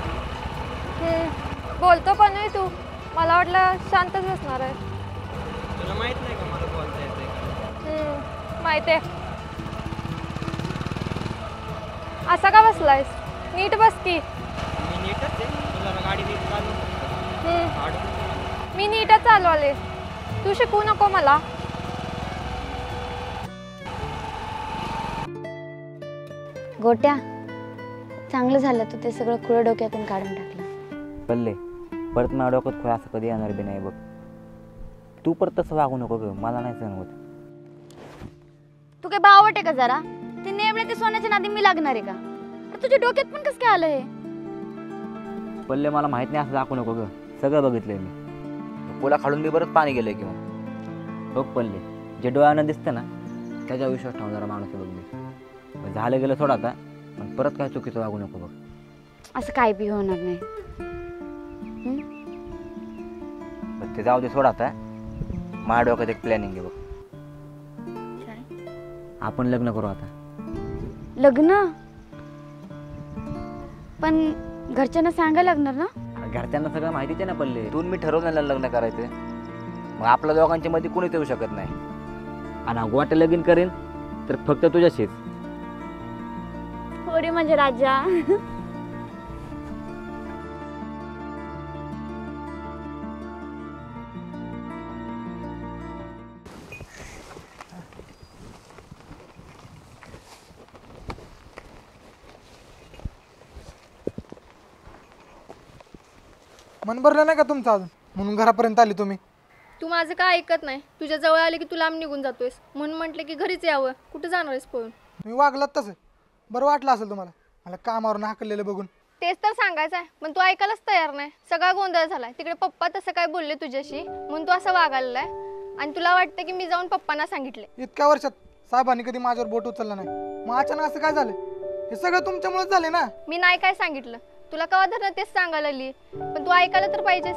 बोलतो पण नाही तू. मला वाटलं शांतच बसणार आहे. तुला माहित नाही का मला बोलता येतंय? माहिती आहे. असा का बसलायस? नीट बस की. मी नीटच आहे. तुला गाडी नीट चालू. मी नीटच चालवले. तू शिकवू नको मला. गोट्या चांगलं झालं तू ते सगळं खुळं डोक्यातून काढून टाकलं. पल्ले परत माझ्या डोक्यात खोय असं कधी येणार बी नाही बघ. तू परत तसं वागू नको ग, मला नाही सहन होत. तू काय बावट आहे का जरा? ते नेमळे ते सोन्याच्या नादी मी लागणार आहे का? अरे तुझ्या डोक्यात पण कसं काय आलं हे? पल्ले मला माहित नाही असं दाखवू नको ग, सगळं बघितलंय मी. पुला खालून बी बरंच पाणी गेलंय किंवा बघ पल्ले, जे डोळ्यानं दिसतं ना त्याच्या विश्वास ठेवून जरा माणूस बघ मी. झालं गेलं थोडं आता, पण परत काय चुकीचं वागू नको बघ. असं काय बी होणार नाही. ते जाऊ दे थोडं आता. माझ्या डोक्यात एक प्लॅनिंग आहे बघ. आपण लग्न करू आता. लग्न पण घरच्यांना सांगायला लागणार ना? घरच्यांना सगळं माहितीच आहे ना पल्ले. तू मी ठरवलेलं लग्न करायचं, मग आपल्या दोघांच्या मध्ये कोणीच येऊ शकत नाही. आणि गोट्या लगीन करेन तर फक्त तुझ्याशीच. थोडी म्हणजे राजा. मन भरलं नाही का तुमचं अजून, म्हणून घरापर्यंत आले तुम्ही? तू माझं काय ऐकत नाही. तुझ्या जवळ आले की तू लांब निघून जातोयस, म्हणून म्हटलं की घरीच यावं. कुठं जाणार आहेस पळून? तुम्ही वागलात तसं बरं वाटलं असेल तुम्हाला मला कामावरून हाकललेलं बघून. तेच तर सांगायचं आहे, पण तू ऐकायलाच तयार नाही. सगळा गोंधळ झालाय. तिकडे पप्पा तसं काय बोलले तुझ्याशी म्हणून तू असं वागायला आहे, आणि तुला वाटतं की मी जाऊन पप्पांना सांगितले. इतक्या वर्षात साहेबांनी कधी माझ्यावर बोट उचलला नाही, मग अचानक असं काय झालं? हे सगळं तुमच्यामुळेच झाले ना. मी नाही काय सांगितलं तुला, कवा धरणं तेच सांगायला लागली, पण तू ऐकायला तर पाहिजेस.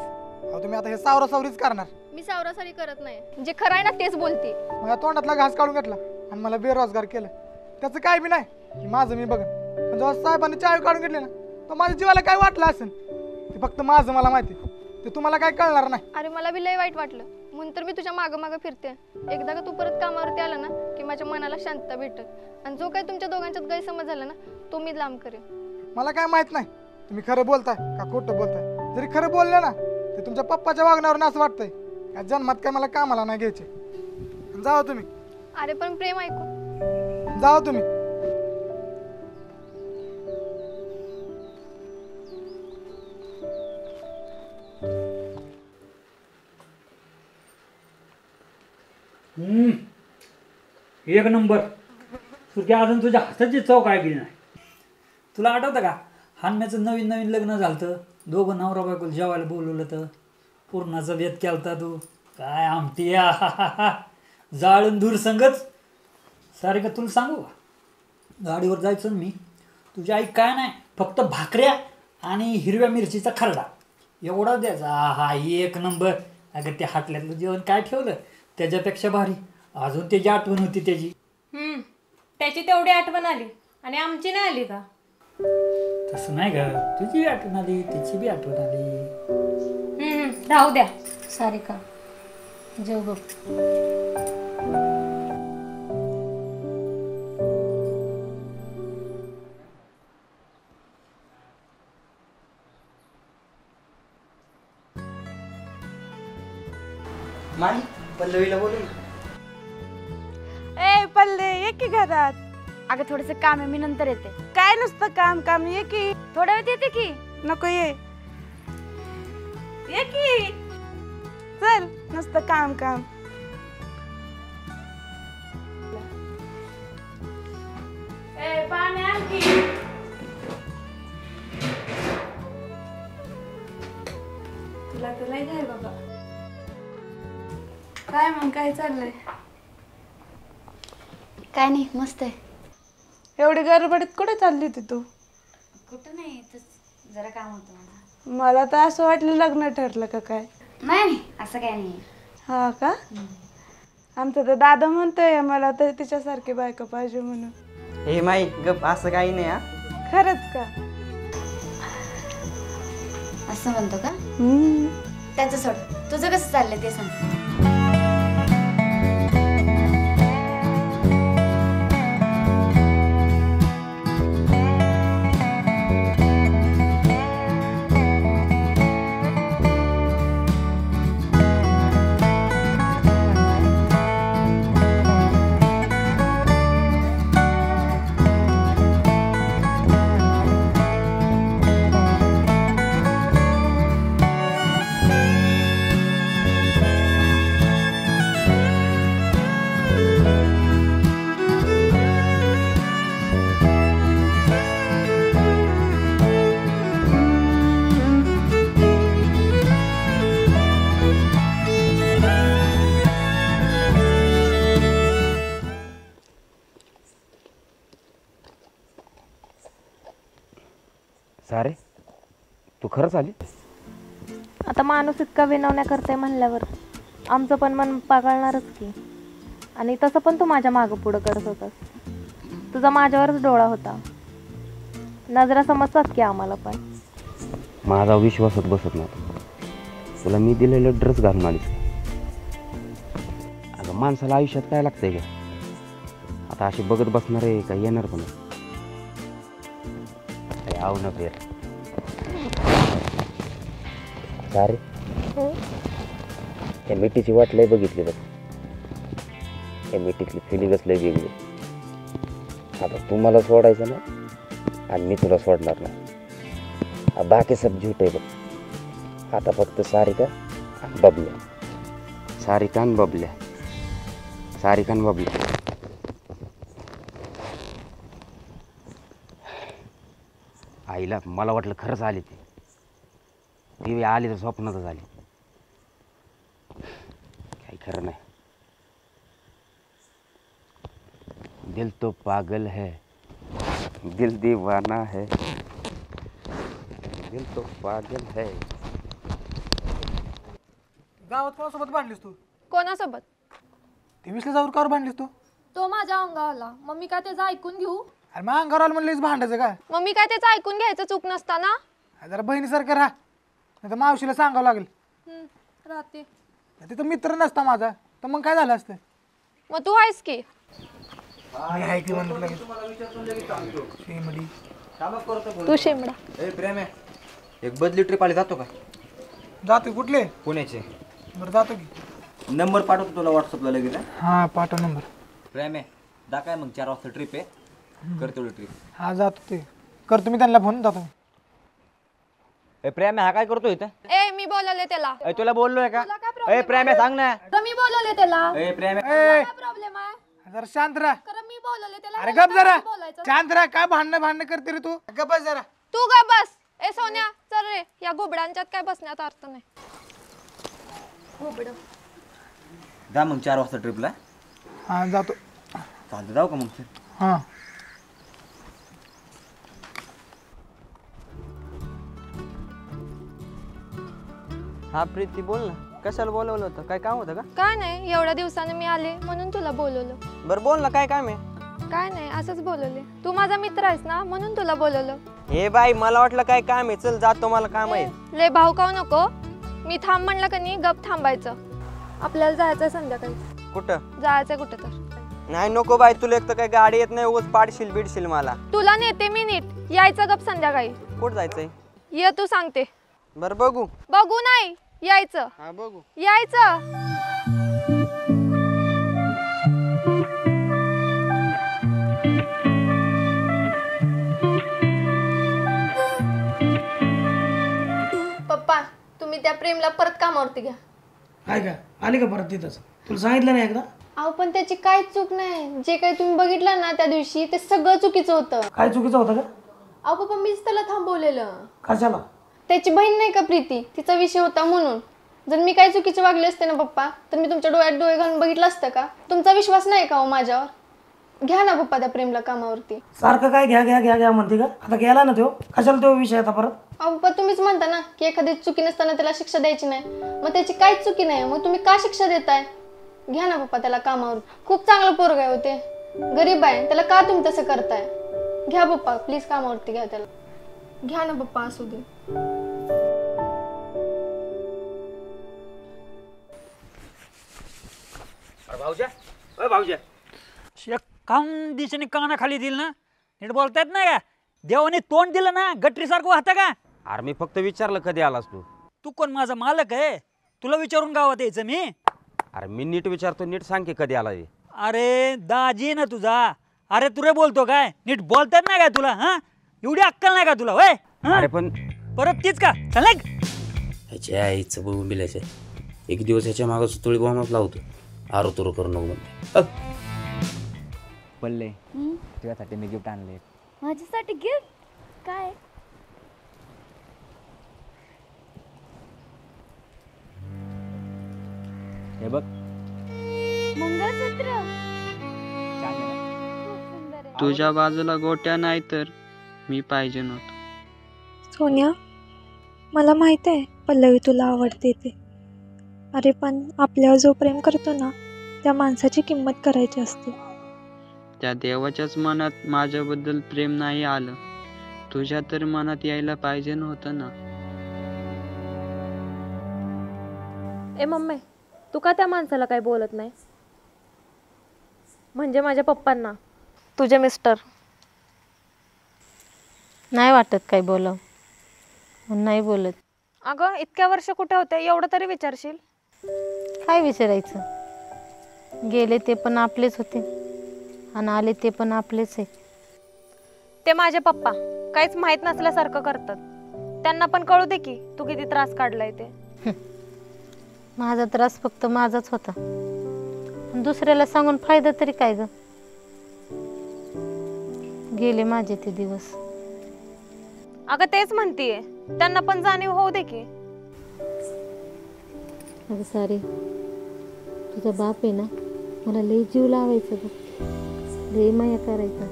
तुम्ही आता हे सावरासावरीच करणार? मी सावरासारी करत नाही, जे खरं आहे ना तेच बोलते. माझ्या तोंडातला घास काढून घेतला आणि मला बेरोजगार केलं. त्याचं काय बी नाही की माझं मी बघन, पण जेव्हा साहेबांनी चावी काढून घेतली ना, तर माझ्या जीवाला काय वाटलं असेल ते फक्त माझं मला माहिती, ते तुम्हाला काय कळणार नाही. अरे मला बी लय वाईट वाटलं, म्हणून तर मी तुझ्या मागं मागं फिरते. एकदा का तू परत कामावरती आला ना की माझ्या मनाला शांतता भेटत, आणि जो काही तुमच्या दोघांच्यात गैरसमज झाला ना तो मी लांब करेन. मला काय माहित नाही तुम्ही खरं बोलताय का खोटं बोलताय. जरी खरं बोलले ना ते तुमच्या पप्पाच्या वागण्यावर असं वाटतंय या जन्मात काय मला कामाला नाही घ्यायचे. जावा तुम्ही. अरे पण प्रेम ऐकू. जावा तुम्ही. एक नंबर. सुरक्या, अजून तुझ्या हाताची चव काय गेली नाही. तुला आठवतं का हानम्याचं नवीन नवीन लग्न झालं, दोघं नवरा बायको जेवायला बोलवलं तर पूर्णाचा बेत केलता तू. काय आमटी जाळून दूर संगच. सारे का तुला सांगू का, गाडीवर जायचं मी, तुझी आई काय नाही फक्त भाकऱ्या आणि हिरव्या मिरचीचा खरडा एवढा द्यायचा. हा एक नंबर. अगं ते हाटल्यातलं जेवण काय ठेवलं त्याच्यापेक्षा भारी. अजून त्याची आठवण होती त्याची. त्याची तेवढी आठवण आली आणि आमची नाही आली का? तसं नाही ग, तुझी बी आठवण आली त्याची बी आठवण आली. राहू द्या. सारिका जेव बघ. माई पल्लवीला बोलू ना. ए पल्ले ये की घरात. अगं थोडंसं काम आहे, मी नंतर येते. काय नुसतं काम काम, ये की. थोड्या वेळ येते की. नको ये की. चल नुसतं काम काम. पाणी आण की. तुला तर लय घाई बाबा. काय मग काय चाललंय? काय नाही, मस्त आहे. एवढी गडबडीत कुठे चालली होती तू? कुठं नाही, जरा काम होतं मला. मला तर असं वाटलं लग्न ठरलं का काय. नाही असं काय नाही. हा का? आमचा तर दादा म्हणतोय मला तर तिच्यासारखी बायको पाहिजे म्हणून. हे माई गप, असं काही नाही. हा खरंच का? असं म्हणतो का? त्याचं सोड, तुझं कसं चाललंय ते सांग. सारे तू खरंच आली? आता माणूस इतका विनवण्या करते म्हणल्यावर आमचं पण मन पागळणारच की. आणि तसं पण तू माझ्या मागं पुढं करत होतास. तुझा माझ्यावरच डोळा होता. नजरा समजतात की आम्हाला पण. माझा विश्वासच बसत नव्हता. तुला मी दिलेलं ड्रेस घालून आलीस. अगं माणसाला आयुष्यात काय लागतंय का? आता अशी बघत बसणार आहे का येणार पण आव ना फेर सारे त्या मिठीची वाट लय बघितली बघ. त्या मिठीतली फिलिंगच लय वेगळी. आता तू मला सोडायचं ना आणि मी तुला सोडणार नाही. बाकी सब झूट आहे बघ. आता फक्त सारिका आणि बबल्या. सारिका आणि बबल्या. सारिका आणि बबल्या. आईला मला वाटलं खरंच आली ती आली तर स्वप्नातच आली. काही खरं नाही. दिल तो पागल है, दिल दीवाना है, दिल तो पागल है. गावात कोणासोबत बांधलीस तू? कोणासोबत? ते विसलेजावर कावर बांधलीस तू? तो माझ्या अंगावला. मग मी काय त्याचं ऐकून घेऊ? अरे मग अंगावर म्हणलीस भांडायचं का? मग मी काय त्याचं ऐकून घ्यायचं चूक नसताना? जरा बहिणीसारखं राहा, नाही तर मावशीला सांगावं लागेल. राहते. तिथं मित्र नसता माझा तर मग काय झालं असतं? मग तू आहेस की. आहे की म्हणलं तू शेमडा. प्रेम आहे, एक बदली ट्रिप आली जातो का? जातो. कुठले? पुण्याचे. बरं जातो की. नंबर पाठवतो तुला व्हॉट्सअपला लगेच. हा पाठव नंबर. प्रेम आहे दा काय मग 4 वाजता ट्रिप आहे. कर तेवढी ट्रिप. हा जातो ते करतो मी त्यांना फोन. जातो. प्रेम हा काय करतो इथं? ए मी बोलवले त्याला. तुला बोललोय का? प्रेम आहे सांग ना. मी बोलवले त्याला. प्रेम प्रॉब्लेम आहे. जरा शांत राहा. मी बोलवले त्याला. अरे गप जरा शांत राहा. काय भांडणं करते रे तू? गप बस जरा. तू गप बस. ए सोन्या चल रे, या घोबड्यांच्यात काय बसण्यात अर्थ नाही. घोबड जा मग 4 वाजता ट्रिपला. हा जातो. चालतं जाऊ का मग? हा हा प्रीती बोल ना. कशाला बोलवलं होतं? काय काम होतं का? काय नाही, एवढ्या दिवसाने मी आले म्हणून तुला बोलवलं. बरं बोल ना, काय काम आहे? काय नाही, असंच बोलवले. तू माझा मित्र आहेस ना म्हणून तुला बोलवलं. हे बाई मला वाटलं काय काम आहे. चल जातो, मला काम आहे. ले भाऊ खाऊ नको. मी थांब म्हणलं का नाही गप थांबायचं. आपल्याला जायचंय संध्याकाळी. कुठं जायचंय कुठं तर? नाही नको बाई, तुला एक तर काही गाडी येत नाही. उगाच पाडशील बिडशील मला. तुला नेते मी नीट. यायचं गप संध्याकाळी. कुठं जायचंय? ये तू सांगते. बरं बघू. बघू नाही, यायचं. हा बघू. यायचं. पप्पा तुम्ही त्या प्रेमला परत कामावरती घ्या. काय का आली का परत तिथंच? तुला सांगितलं नाही एकदा? अहो पण त्याची काहीच चूक नाही. जे काही तुम्ही बघितलं ना त्या दिवशी ते सगळं चुकीचं होतं. काय चुकीचं होतं का? अहो पप्पा मीच त्याला थांबवलेलं. कशाला? त्याची बहीण नाही का प्रीती, तिचा विषय होता म्हणून. जर मी काही चुकीचे वागले असते ना पप्पा तर मी तुमच्या डोळ्यात डोळे घालून बघितलं असतं का? तुमचा विश्वास नाही का हो माझ्यावर? घ्या ना पप्पा त्या प्रेमला कामावरती. सारखं काय घ्या घ्या घ्या घ्या म्हणते का? आता गेला ना तो, कशाला तो विषय आता परत? अहो पप्पा तुम्हीच म्हणता ना की एखादी चुकी नसताना त्याला शिक्षा द्यायची नाही. मग त्याची काहीच चुकी नाही, मग तुम्ही का शिक्षा देताय? घ्या ना पप्पा त्याला कामावर. खूप चांगलं पोरग आहे होते, गरीब आहे, त्याला का तुम्ही तसं करताय? घ्या पप्पा प्लीज कामावरती घ्या त्याला. घ्या ना पप्पा असू दे. काम दिशेने कानाखाली दिल ना, नीट बोलता येत नाही का? देवाने तोंड दिलं ना गटरीसारखं वाहतं का? अरे मी फक्त विचारलं कधी आलास तू? तू कोण माझा मालक आहे? तुला विचारून गावात यायचं मी? अरे मी नीट विचारतो, नीट सांग की कधी आला? अरे दाजी ना तुझा. अरे तुरे बोलतो काय? नीट बोलता येत नाही काय तुला? हा एवढी अक्कल नाही का तुला? वय अरे पण परत तीच का? चल ह्याच्या आईचं बघून बिलायचं. एक दिवस ह्याच्या मागं सुतळी बॉम्बच लावतो. आरो तुरो करू नको म्हणते. पल्ले तुझ्यासाठी मी गिफ्ट आणले. माझ्यासाठी गिफ्ट? काय? हे बघ मंगळसूत्र. तुझ्या बाजूला गोट्या नाही तर मी पाहिजे नव्हतं. सोन्या मला माहित आहे पल्लवी तुला आवडते ते. अरे पण आपल्यावर जो प्रेम करतो ना त्या माणसाची किंमत करायची असते. त्या देवाच्याच मनात माझ्याबद्दल प्रेम नाही आलं, तुझ्या तर मनात यायला पाहिजे नव्हतं ना. ए मम्मी, तू का त्या माणसाला काही बोलत नाही? म्हणजे माझ्या पप्पांना, तुझे मिस्टर. नाही वाटत काय बोलाव, नाही बोलत. अगं इतक्या वर्ष कुठे होते एवढं तरी विचारशील. काय विचारायचं, गेले ते पण आपलेच होते आणि आले ते पण आपलेच आहे. ते माझे पप्पा काहीच माहित नसल्यासारखं करतात. त्यांना पण कळू दे की तू किती त्रास काढलाय ते. माझा त्रास फक्त माझाच होता, दुसऱ्याला सांगून फायदा तरी काय ग. गेले माझे ते दिवस. अगं तेच म्हणतीये, त्यांना पण जाणीव होऊ दे की. अगं सारे, तुझा बाप आहे ना, मला लई जीव लावायचं बघ, लई माया करायचा,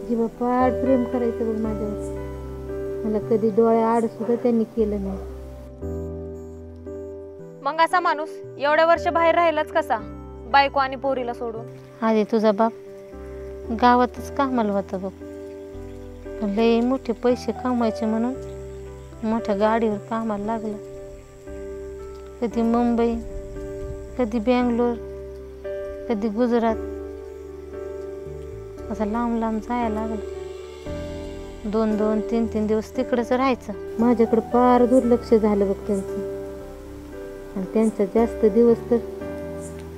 जीवापाड प्रेम करायचं बघ माझ्यावर. मला कधी डोळ्या आड सुद्धा त्यांनी केलं नाही. मग असा माणूस एवढ्या वर्ष बाहेर राहिलाच कसा, बायको आणि पोरीला सोडून? आधी तुझा बाप गावातच कामाला होता बघ, लई मोठे पैसे कमवायचे म्हणून मोठ्या गाडीवर कामाला लागला. कधी मुंबई, कधी बेंगलोर, कधी गुजरात, असं लांब लांब जायला लागलं. 2-2, 3-3 दिवस तिकडेच राहायचं. माझ्याकडे फार दुर्लक्ष झालं बघ त्यांचं, आणि त्यांचा जास्त दिवस तर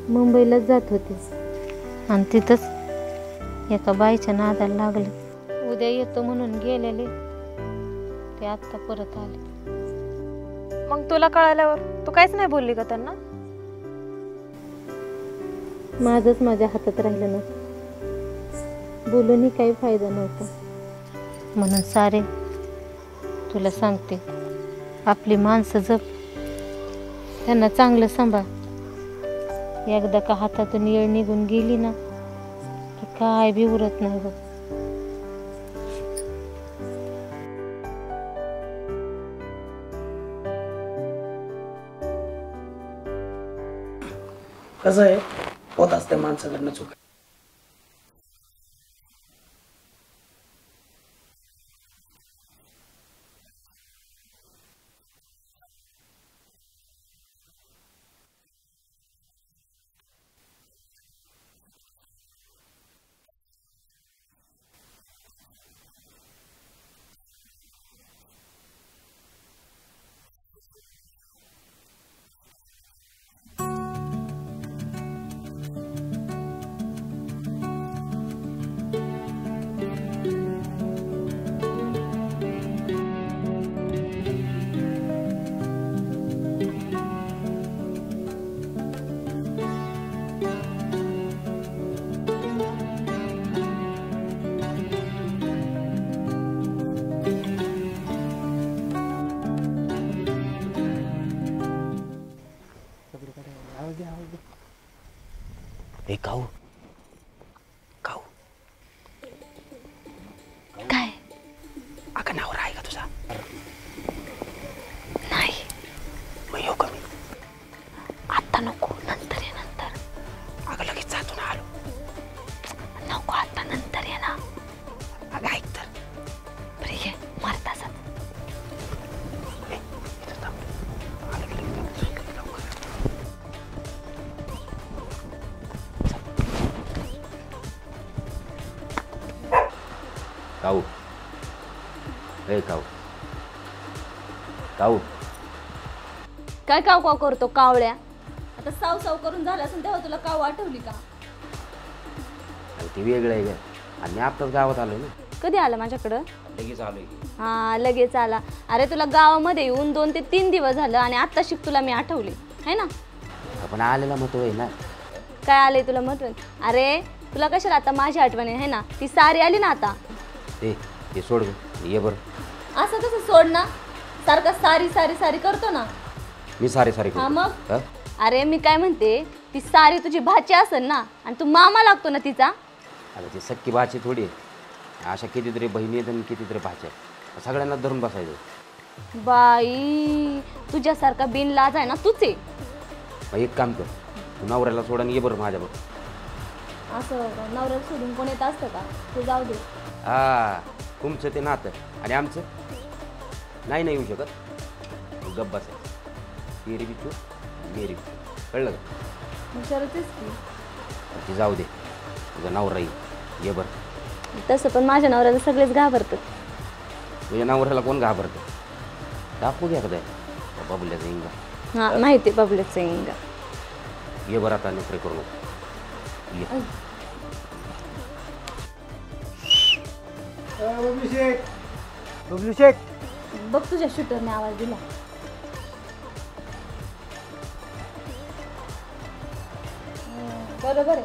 मुंबईलाच जात होते. आणि तिथंच एका बाईच्या नादाला लागले. उद्या येतो म्हणून गेलेले ते आत्ता परत आले. मग तुला कळाल्यावर तू काहीच नाही बोलली का त्यांना? माझंच माझ्या हातात राहिलं नव्हतं, बोलूनही काही फायदा नव्हता. म्हणून सारे तुला सांगते, आपली माणसं जप, त्यांना चांगलं सांभाळ. एकदा का हातातून येळ निघून गेली ना की काय बी उरत नाही बघ. कसं आहे, होत असते माणसाकडनं चूक. ए काऊ, काऊ काय? अगं नावर आहे का तुझा? नाही. मग येऊ का मी? आता नको, नंतर ये. नंतर अगं लगेच जातो ना. आलो. नको, आता नंतर ये ना. अगं ऐक तर. बरं ये, मारताच. काऊ, ए काऊ, काऊ, काय काव काव करतो कावळ्या? आता साव साव करून झालं असेल तेव्हा तुला काव आठवली का? आणि ती वेगळं आहे का? आणि मी आत्ताच गावात आलोय ना. कधी आला माझ्याकडं? लगेच आलोय. हा, लगेच आला. अरे तुला गावामध्ये येऊन 2 ते 3 दिवस झालं आणि आता शिक तुला मी आठवली है ना. आपण आलेला महत्व आहे ना. काय आलंय तुला महत्व? अरे तुला कशाला आता माझी आठवण आहे ना. ती सारी आली ना आता. ते सोड ये बरं. असं कसं सोड ना, सारखा सारी सारी सारी करतो ना. मी सारी सारी हा मग. अरे मी काय म्हणते, ती सारी तुझी भाची असेल ना आणि तू मामा लागतो ना तिचा. अगं ती सक्की भाची थोडी आहे, अशा कितीतरी बहिणी आहेत आणि कितीतरी भाच्या आहेत, सगळ्यांना धरून बसायचं. बाई तुझ्यासारखा बिन लाज आहे ना तूच आहे. मग एक काम कर, तू नवऱ्याला सोड आणि ये बरं माझ्याबरोबर. असं नवऱ्याला सोडून कोण येत असतं का? ते जाऊ दे. हा, तुमचं ते नातं आणि आमचं नाही येऊ शकत. गप्प बसायचं. तेरी बी तू मेरी बी, कळलं का? हुशारच आहेस की. ते जाऊ दे, तुझं नवरा येईल, ये बरं. तसं पण माझ्या नवऱ्याला सगळेच घाबरतात. तुझ्या नवऱ्याला कोण घाबरतं? दाखवू घ्या कदा बाबुल्याचा इंगा. हां, माहिती पब्लिक सिंग. ये बरं आता नोकरी करू नको. ये. बबलू शेठ बघ तुझ्या शूटरने आवाज दिला. बरोबर आहे.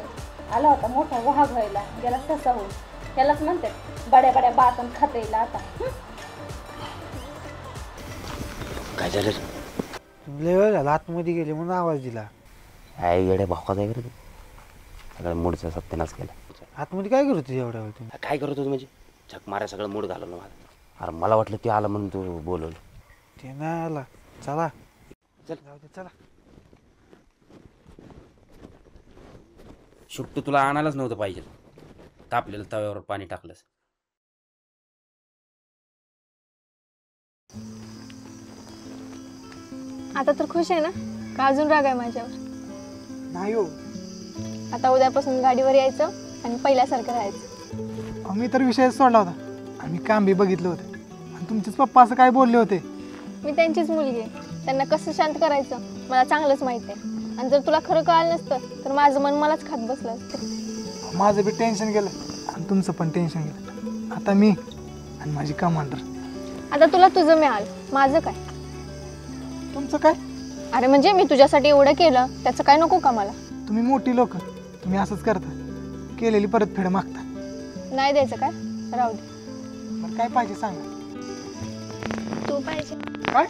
आला होता मोठा वाघ व्हायला, गेला ससा होऊन. त्यालाच म्हणतात बड्या बड्या बातम खाता येईल आता. काय झालं? लय वेळ झाला आतमध्ये गेले म्हणून आवाज दिला. काय येड्या भावकाच आहे का? सगळं मूडचा सत्यानाश केला. आतमध्ये काय करत होती एवढ्या वेळ? काय करत होतो म्हणजे? झक मारा सगळं मूड घालवलं माझं. अरे मला वाटलं ते आलं म्हणून तू बोलवलं. ते नाही आला. चला चल जाऊ दे, चला. शुक तुला आणायलाच नव्हतं पाहिजे. तापलेलं तव्यावर पाणी टाकलंस. आता तर खुश आहे ना? का अजून राग आहे माझ्यावर? नाही हो. आता उद्यापासून गाडीवर यायचं आणि पहिल्यासारखं राहायचं. मी तर विषय सोडला होता. आम्ही काम बी बघितलं होतं. आणि तुमचेच पप्पा असं काय बोलले होते? मी त्यांचीच मुलगी आहे. त्यांना कसं शांत करायचं मला चांगलंच माहिती आहे. आणि जर तुला खरं कळालं नसतं तर माझं मन मलाच खात बसलं असतं. माझं बी टेन्शन गेलं आणि तुमचं पण टेन्शन गेलं. आता मी आणि माझी कमांडर. आता तुला तुझं मिळालं, माझं काय? तुमचं काय? अरे म्हणजे मी तुझ्यासाठी एवढं केलं, त्याचं काय नको का मला? तुम्ही मोठी लोक, तुम्ही असंच करता. केलेली परतफेड मागता. नाही द्यायचं काय? राहू दे. पण काय पाहिजे सांगा. तू पाहिजे. काय?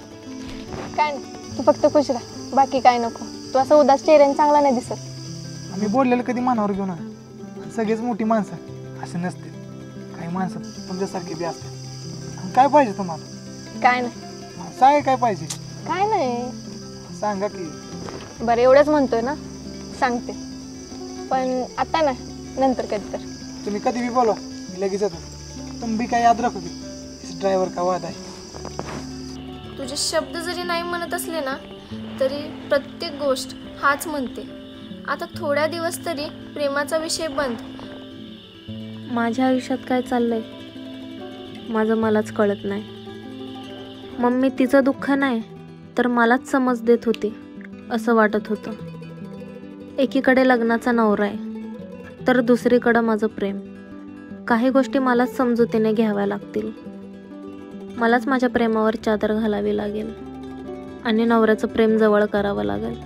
काय नाही, तू फक्त खुश राहा, बाकी काय नको. तू असं उदास चेहऱ्याने चांगला नाही दिसत. आम्ही बोललेलं कधी मनावर घेऊ नका. सगळेच मोठी माणसं असे नसते. काही माणसं तुमच्यासारखी बी असतात. आणि काय पाहिजे तुम्हाला? काय नाही. सांगा काय पाहिजे? काय नाही. सांगा की. बरं एवढंच म्हणतोय ना, सांगते. पण आता नाही, नंतर कधी तर. तुम्ही कधी बी बोलवा, मी लगेच येतो. तुम्ही बी काय याद राखू की इस ड्रायव्हर का वाद आहे. तुझे शब्द जरी नाही म्हणत असले ना तरी प्रत्येक गोष्ट हाच म्हणते. आता थोड्या दिवस तरी प्रेमाचा विषय बंद. माझ्या आयुष्यात काय चाललंय माझं मलाच कळत नाही. मम्मी तिचं दुःख नाही तर मलाच समज देत होती असं वाटत होतं. एकीकडे लग्नाचा नवरा आहे तर दुसरीकडं माझं प्रेम. काही गोष्टी मलाच समजुतीने घ्याव्या लागतील. मलाच माझ्या प्रेमावर चादर घालावी लागेल आणि नवऱ्याचं प्रेम जवळ करावं लागेल.